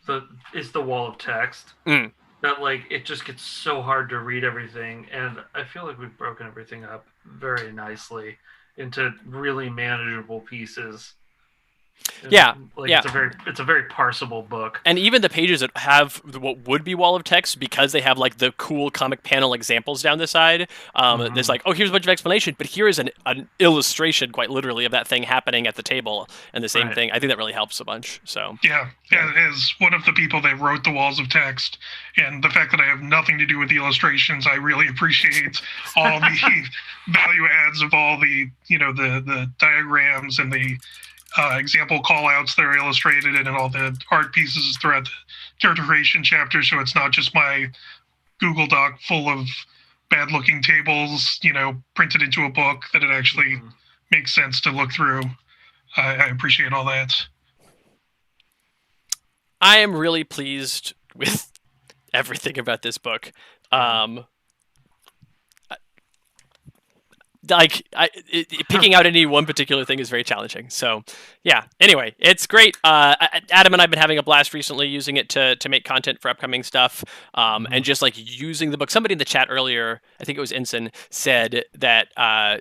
the wall of text. That, like, it just gets so hard to read everything, and I feel like we've broken everything up very nicely into really manageable pieces. Yeah, It's a very parsable book. And even the pages that have what would be wall of text, because they have like the cool comic panel examples down the side, there's like, oh, here's a bunch of explanation, but here is an illustration, quite literally, of that thing happening at the table, and the same thing. I think that really helps a bunch. So as one of the people that wrote the walls of text, and the fact that I have nothing to do with the illustrations, I really appreciate all the value adds of all the the diagrams and the example call-outs that are illustrated and all the art pieces throughout the character creation chapter, so it's not just my Google Doc full of bad-looking tables, printed into a book, that it actually makes sense to look through. I appreciate all that. I am really pleased with everything about this book. Picking out any one particular thing is very challenging. So, yeah. Anyway, it's great. Adam and I have been having a blast recently using it to make content for upcoming stuff, and just like using the book. Somebody in the chat earlier, I think it was Ensign, said that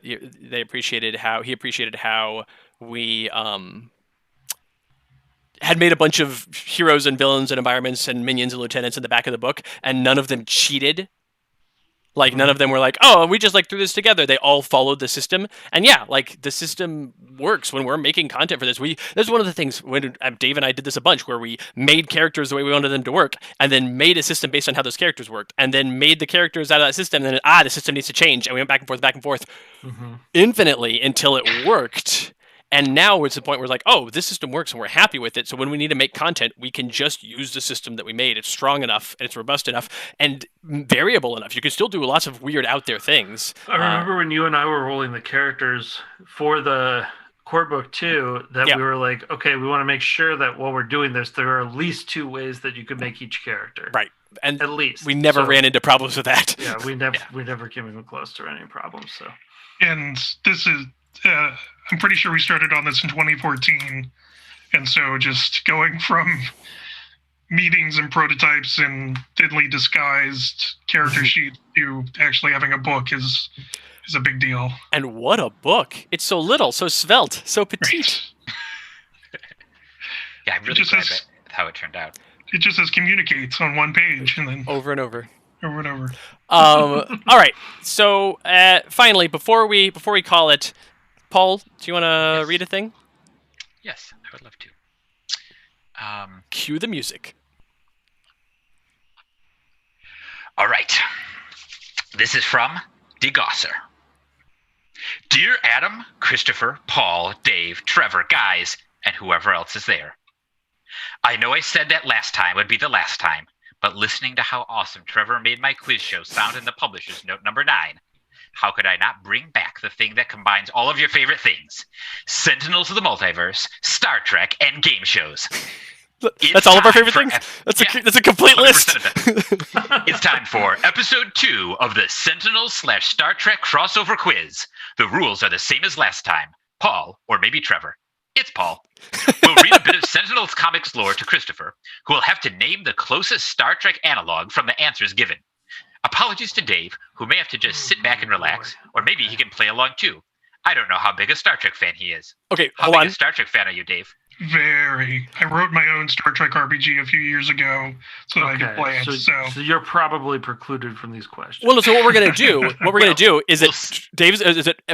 he appreciated how we had made a bunch of heroes and villains and environments and minions and lieutenants in the back of the book, and none of them cheated. Like, none of them were like, oh, we just like threw this together. They all followed the system. And yeah, like, the system works when we're making content for this. This is one of the things when Dave and I did this a bunch, where we made characters the way we wanted them to work, and then made a system based on how those characters worked, and then made the characters out of that system, and then, the system needs to change. And we went back and forth infinitely until it worked. And now it's the point where it's like, oh, this system works and we're happy with it. So when we need to make content, we can just use the system that we made. It's strong enough, and it's robust enough, and variable enough. You can still do lots of weird out there things. I remember when you and I were rolling the characters for the core book too, that we were like, okay, we want to make sure that while we're doing this, there are at least 2 ways that you could make each character. Right. And at least we never ran into problems with that. Yeah, we never came even close to any problems. So, and this is. I'm pretty sure we started on this in 2014, and so just going from meetings and prototypes and thinly disguised character sheet to actually having a book is a big deal. And what a book! It's so little, so svelte, so petite. Right. Yeah, I'm really glad with how it turned out. It just says communicates on one page, and then over and over. Over and over. All right. So finally, before we call it, Paul, do you want to read a thing? Yes, I would love to. Cue the music. All right. This is from DeGosser. Dear Adam, Christopher, Paul, Dave, Trevor, guys, and whoever else is there. I know I said that last time would be the last time, but listening to how awesome Trevor made my quiz show sound in the publisher's note number 9, how could I not bring back the thing that combines all of your favorite things? Sentinels of the Multiverse, Star Trek, and game shows. That's all of our favorite things? That's a complete list. It's time for episode 2 of the Sentinels/Star Trek crossover quiz. The rules are the same as last time. Paul, or maybe Trevor. It's Paul. We'll read a bit of Sentinels comics lore to Christopher, who will have to name the closest Star Trek analog from the answers given. Apologies to Dave, who may have to just sit back and relax, or maybe he can play along too. I don't know how big a Star Trek fan he is. Okay, how big a Star Trek fan are you, Dave? Very. I wrote my own Star Trek RPG a few years ago so that I could play it. So you're probably precluded from these questions. Well, so what we're gonna do is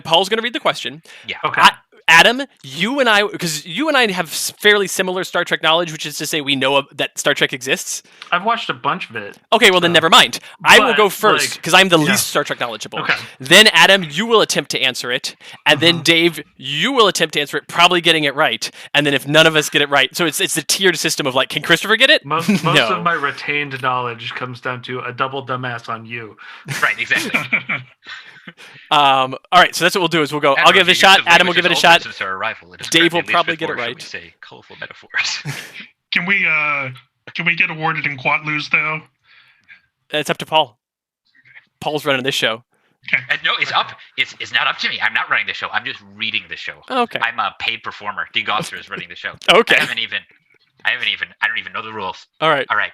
Paul's gonna read the question. Yeah. Okay. Adam, you and I, because you and I have fairly similar Star Trek knowledge, which is to say we know that Star Trek exists. I've watched a bunch of it. Okay, well then never mind. I will go first, like, because I'm the yeah. least Star Trek knowledgeable. Okay. Then Adam, you will attempt to answer it. And then Dave, you will attempt to answer it, probably getting it right. And then if none of us get it right, so it's a tiered system of like, can Christopher get it? Most No. of my retained knowledge comes down to a double dumbass on you. Right, exactly. All right, so that's what we'll do is we'll go, Adam, I'll give it a use shot, the Adam will language give it a as shot. altered since our arrival. It is Dave will currently probably at get it least before, right. shall we say colorful metaphors. Can we get awarded in Quatloos though? It's up to Paul. Paul's running this show. No, it's up. It's not up to me. I'm not running the show. I'm just reading the show. Okay. I'm a paid performer. D. Gosser is running the show. Okay. I don't even know the rules. All right. All right.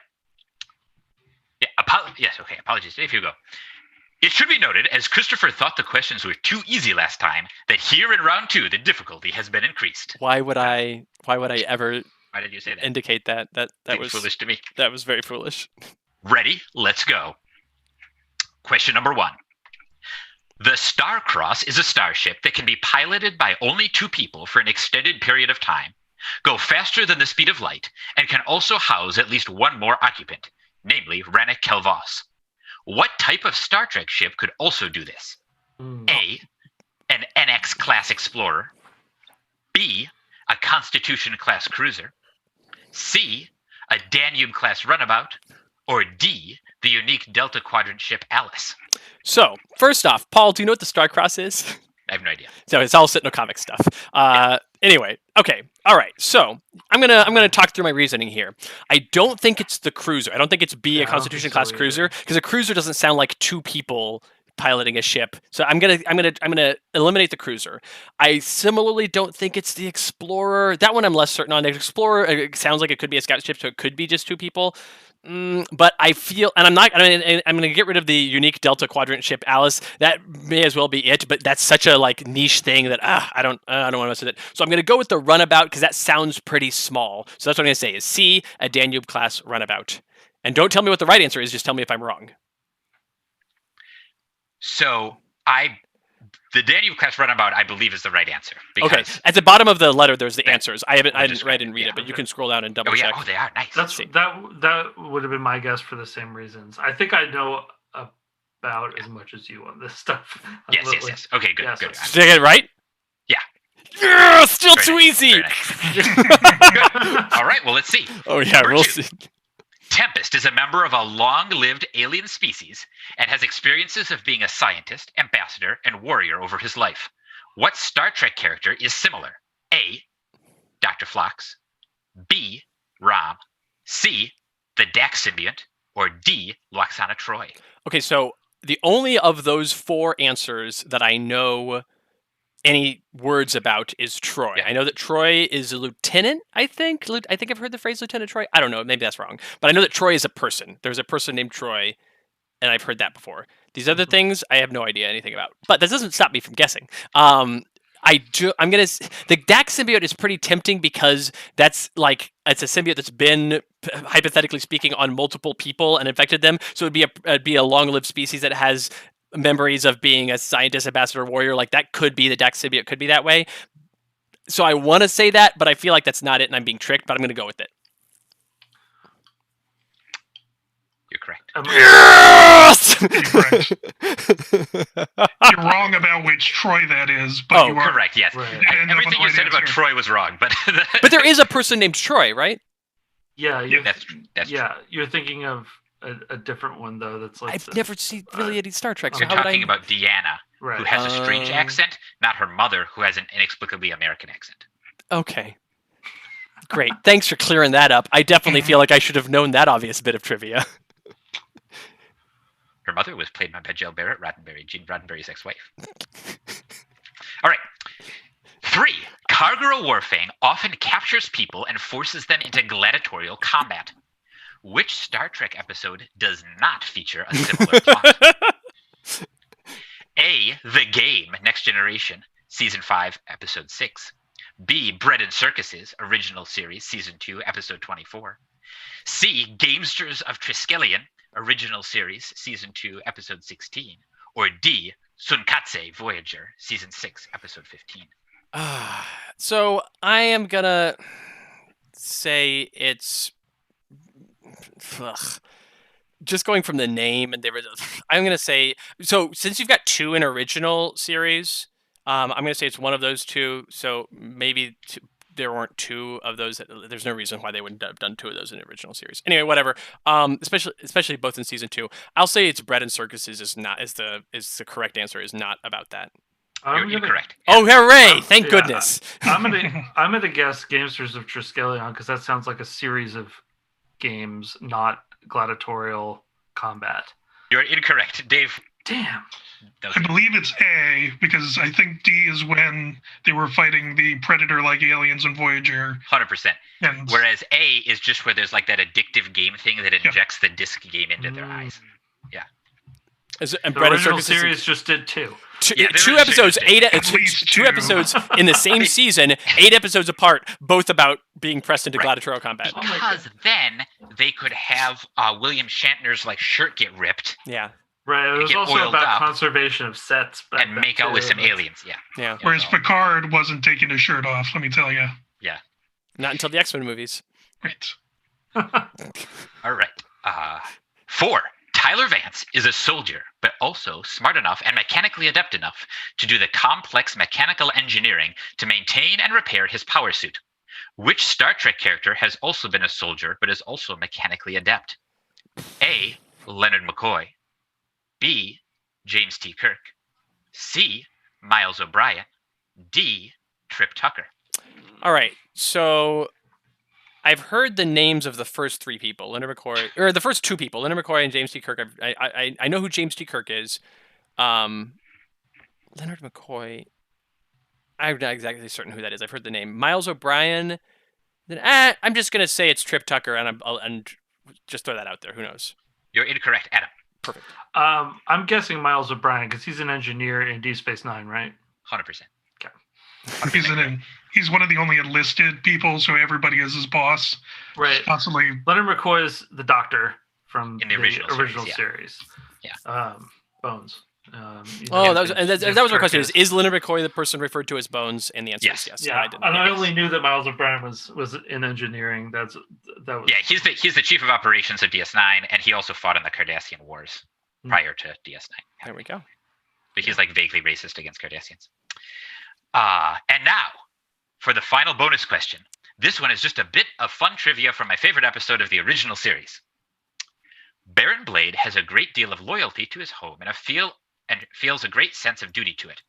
Yeah, yes, okay. Apologies, Dave. Here you go. It should be noted, as Christopher thought the questions were too easy last time, that here in round 2 the difficulty has been increased. Why would I ever Why did you say that? indicate that? That Seems was foolish to me. That was very foolish. Ready? Let's go. Question number 1. The Starcross is a starship that can be piloted by only 2 people for an extended period of time, go faster than the speed of light, and can also house at least one more occupant, namely Rannick Kelvos. What type of Star Trek ship could also do this? A, an NX-class explorer. B, a Constitution-class cruiser. C, a Danube-class runabout. Or D, the unique Delta Quadrant ship Alice. So, first off, Paul, do you know what the Starcross is? I have no idea. So it's all Sentinel Comics stuff. Anyway, okay, all right. So I'm gonna talk through my reasoning here. I don't think it's the cruiser. I don't think it's B, a Constitution class cruiser, because a cruiser doesn't sound like 2 people piloting a ship. So I'm gonna eliminate the cruiser. I similarly don't think it's the Explorer. That one I'm less certain on. The Explorer, it sounds like it could be a scout ship, so it could be just 2 people. But I feel, and I'm going to get rid of the unique Delta Quadrant ship Alice. That may as well be it, but that's such a like niche thing that I don't want to mess with it. So I'm going to go with the runabout because that sounds pretty small. So that's what I'm going to say is C, a Danube class runabout. And don't tell me what the right answer is. Just tell me if I'm wrong. So the Danube class runabout, I believe, is the right answer. Okay. At the bottom of the letter, there's the answers. I didn't read it, but you can scroll down and double check. Oh, they are nice. That would have been my guess for the same reasons. I think I know about as much as you on this stuff. Yes. Okay, good. Did I get it right? Yeah. Yeah, still very too nice. Easy. Nice. All right. Well, let's see. Oh yeah, we'll see. Tempest is a member of a long-lived alien species and has experiences of being a scientist, ambassador, and warrior over his life. What Star Trek character is similar? A, Dr. Phlox. B, Rom. C, the Dax symbiote. Or D, Loxana Troy. Okay, so the only of those 4 answers that I know any words about is Troy. Yeah. I know that Troy is a lieutenant, I think. I think I've heard the phrase Lieutenant Troy. I don't know. Maybe that's wrong. But I know that Troy is a person. There's a person named Troy, and I've heard that before. These other things, I have no idea anything about. But that doesn't stop me from guessing. The Dax symbiote is pretty tempting because it's a symbiote that's been, hypothetically speaking, on multiple people and infected them. So it'd be a long-lived species that has memories of being a scientist, ambassador, warrior. Like that could be the Dax symbiote, could be that way. So I want to say that, but I feel like that's not it, and I'm being tricked. But I'm going to go with it. You're correct. Yes! You're correct. You're wrong about which Troy that is, but you are correct. Yes, right. Everything you said about Troy was wrong, but but there is a person named Troy, right? Yeah, that's true. You're thinking of a different one though. That's like I've never seen really any Star Trek. So you're talking about Deanna, right, who has a strange accent, not her mother, who has an inexplicably American accent. Okay. Great. Thanks for clearing that up. I definitely feel like I should have known that obvious bit of trivia. Her mother was played by Jill Barrett Roddenberry, Gene Roddenberry's ex-wife. All right. 3. Cargoro Warfang often captures people and forces them into gladiatorial combat. Which Star Trek episode does not feature a similar plot? A. The Game, Next Generation, Season 5, Episode 6. B. Bread and Circuses, Original Series, Season 2, Episode 24. C. Gamesters of Triskelion, Original Series, Season 2, Episode 16. Or D. Sunkatse Voyager, Season 6, Episode 15. So I am gonna say it's just going from the name, and I'm gonna say, so since you've got two in original series, I'm gonna say it's one of those two. So maybe there weren't two of those. There's no reason why they wouldn't have done two of those in the original series. Anyway, whatever. Especially both in season 2. I'll say it's Bread and Circuses is the correct answer. Is not about that. You're incorrect. Oh, hooray! Thank goodness. I'm gonna guess Gamesters of Triskelion, because that sounds like a series of games, not gladiatorial combat. You're incorrect, Dave. Damn. I believe it's A, because I think D is when they were fighting the Predator-like aliens in Voyager. 100%. And Whereas A is just where there's like that addictive game thing that injects the disc game into their eyes. Yeah. And The Bread and original Circuses series just did 2. Two episodes, two episodes in the same season, 8 episodes apart, both about being pressed into gladiatorial combat. Because then they could have William Shatner's like shirt get ripped. Yeah. Right. It was get also oiled about up conservation of sets. And make out with some aliens. Yeah. Yeah. Whereas Picard wasn't taking his shirt off, let me tell you. Yeah. Not until the X-Men movies. Right. All right. 4. Tyler Vance is a soldier, but also smart enough and mechanically adept enough to do the complex mechanical engineering to maintain and repair his power suit. Which Star Trek character has also been a soldier, but is also mechanically adept? A. Leonard McCoy. B. James T. Kirk. C. Miles O'Brien. D. Trip Tucker. All right. So I've heard the names of the first 3 people, Leonard McCoy, or the first 2 people, Leonard McCoy and James T. Kirk. I know who James T. Kirk is. Leonard McCoy, I'm not exactly certain who that is. I've heard the name. Miles O'Brien. Then I'm just gonna say it's Trip Tucker, and I'll just throw that out there. Who knows? You're incorrect, Adam. Perfect. I'm guessing Miles O'Brien, because he's an engineer in Deep Space Nine, right? 100%. Okay. He's one of the only enlisted people, so everybody is his boss. Right. Constantly. Leonard McCoy is the doctor from In the original series. Yeah. Bones. That was my question. Is Leonard McCoy the person referred to as Bones? And the answer is yes. Yeah, I only knew that Miles O'Brien was in engineering. That was. Yeah, he's the chief of operations of DS9, and he also fought in the Cardassian Wars prior to DS9. There we go. But he's like vaguely racist against Cardassians. And now, for the final bonus question. This one is just a bit of fun trivia from my favorite episode of the original series. Baron Blade has a great deal of loyalty to his home and feels a great sense of duty to it.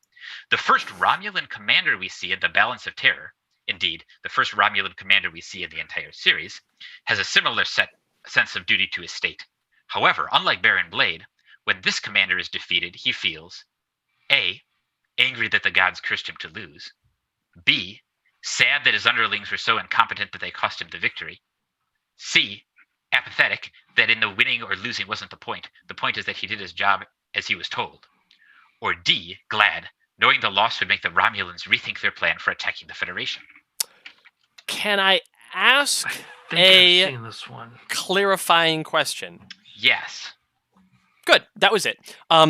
The first Romulan commander we see in The Balance of Terror, indeed, the first Romulan commander we see in the entire series, has a similar sense of duty to his state. However, unlike Baron Blade, when this commander is defeated, he feels A. Angry that the gods cursed him to lose. B. Sad that his underlings were so incompetent that they cost him the victory. C. Apathetic that in the winning or losing wasn't the point. The point is that he did his job as he was told. Or D. Glad, knowing the loss would make the Romulans rethink their plan for attacking the Federation. Can I ask I've seen this one. Clarifying question? Yes. Good. That was it. What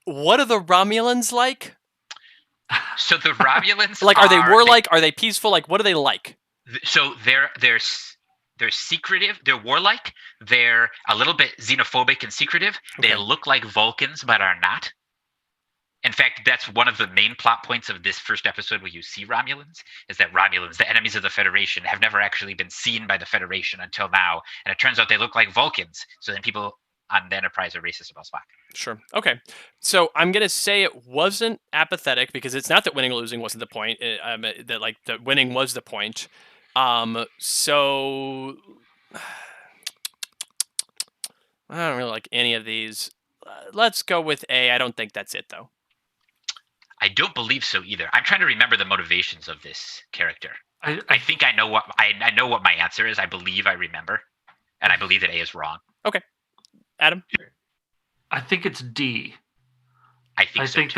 are the Romulans like? So the Romulans are they warlike? Are they peaceful? Like, what are they like? So they're secretive. They're warlike. They're a little bit xenophobic and secretive. Okay. They look like Vulcans, but are not. In fact, that's one of the main plot points of this first episode where you see Romulans, is that Romulans, the enemies of the Federation, have never actually been seen by the Federation until now. And it turns out they look like Vulcans. So then people on the Enterprise are racist about Spock. Sure. Okay. So I'm going to say it wasn't apathetic, because it's not that winning or losing wasn't the point. That winning was the point. So I don't really like any of these. Let's go with A. I don't think that's it, though. I don't believe so either. I'm trying to remember the motivations of this character. I think I know what I know what my answer is. I believe I remember, and I believe that A is wrong. Okay, Adam. I think it's D. I think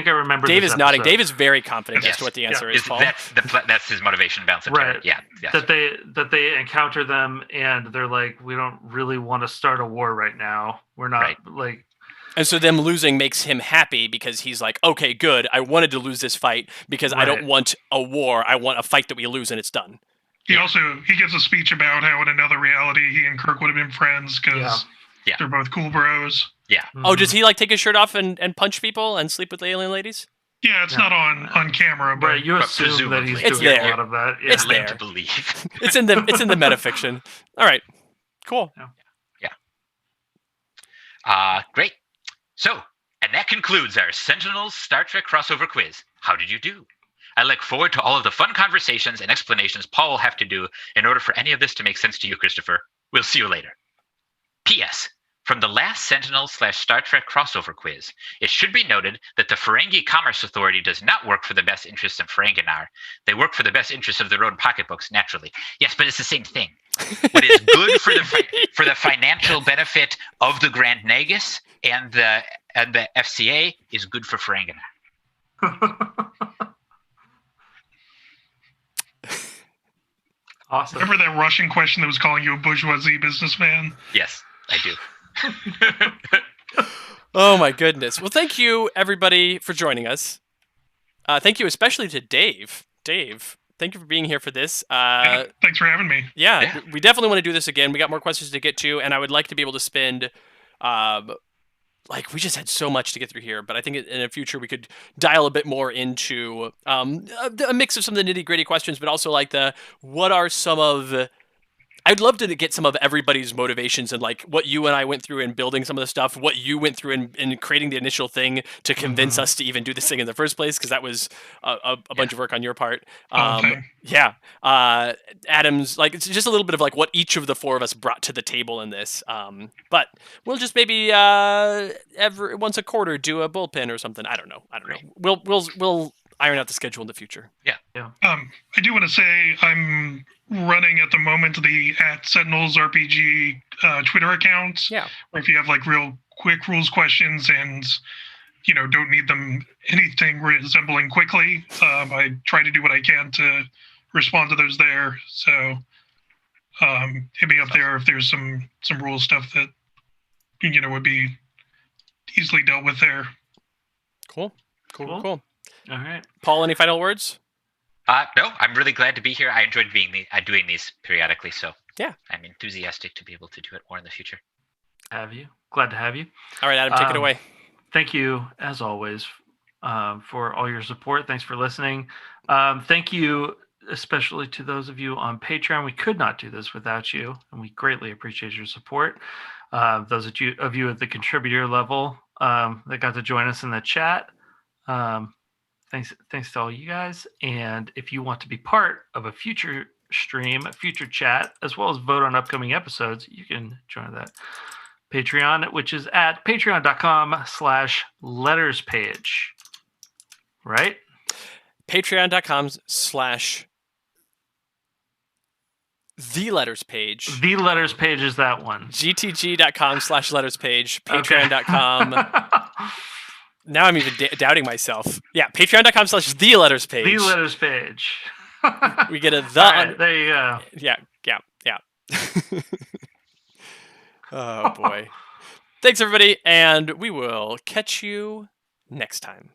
I remember. Dave is nodding. Dave is very confident as to what the answer is. Paul. That's his motivation. Balance of right. Yeah. Yes. That they encounter them and they're like, we don't really want to start a war right now. We're not And so them losing makes him happy because he's like, okay, good. I wanted to lose this fight because I don't want a war. I want a fight that we lose and it's done. He gives a speech about how in another reality he and Kirk would have been friends because they're both cool bros. Yeah. Mm-hmm. Oh, does he like take his shirt off and punch people and sleep with the alien ladies? Yeah, it's not on camera, but you assume that he's it's doing there. a lot of that. Yeah. It's there. To believe. It's in the metafiction. All right, cool. Yeah. Great. So, and that concludes our Sentinels Star Trek crossover quiz. How did you do? I look forward to all of the fun conversations and explanations Paul will have to do in order for any of this to make sense to you, Christopher. We'll see you later. P.S. From the last Sentinel/Star Trek crossover quiz, it should be noted that the Ferengi Commerce Authority does not work for the best interests of Ferenginar. They work for the best interests of their own pocketbooks, naturally. Yes, but it's the same thing. What is good for the financial benefit of the Grand Nagus and the FCA is good for Ferenginar. Awesome. Remember that Russian question that was calling you a bourgeoisie businessman? Yes, I do. Oh my goodness. Well, thank you everybody for joining us. Thank you especially to Dave. Dave, thank you for being here for this. Thanks for having me. Yeah, we definitely want to do this again. We got more questions to get to, and I would like to be able to spend, we just had so much to get through here, but I think in the future we could dial a bit more into a mix of some of the nitty-gritty questions, but also what are some of... I'd love to get some of everybody's motivations and like what you and I went through in building some of the stuff, what you went through in creating the initial thing to convince us to even do this thing in the first place, because that was a bunch of work on your part. Yeah. Adam's, it's just a little bit of what each of the four of us brought to the table in this. But we'll just maybe every once a quarter do a bullpen or something. I don't know. We'll iron out the schedule in the future. Yeah. I do want to say I'm running at the moment the @Sentinels RPG Twitter account. Yeah. Where if you have real quick rules questions and don't need them anything resembling quickly, I try to do what I can to respond to those there. So hit me up there if there's some rule stuff that would be easily dealt with there. Cool. All right. Paul, any final words? No, I'm really glad to be here. I enjoyed doing these periodically, so yeah, I'm enthusiastic to be able to do it more in the future. Glad to have you. All right, Adam, take it away. Thank you, as always, for all your support. Thanks for listening. Thank you, especially to those of you on Patreon. We could not do this without you, and we greatly appreciate your support. Those of you at the contributor level that got to join us in the chat. Thanks to all you guys. And if you want to be part of a future stream, a future chat, as well as vote on upcoming episodes, you can join that Patreon, which is at patreon.com/letterspage. Right? patreon.com/the letters page. The letters page is that one. gtg.com/letters page. Patreon.com. Now I'm even doubting myself. Yeah, patreon.com/the letters page. The letters page. We get a the. Right, there you go. Yeah. Oh, boy. Thanks, everybody, and we will catch you next time.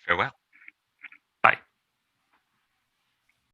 Farewell.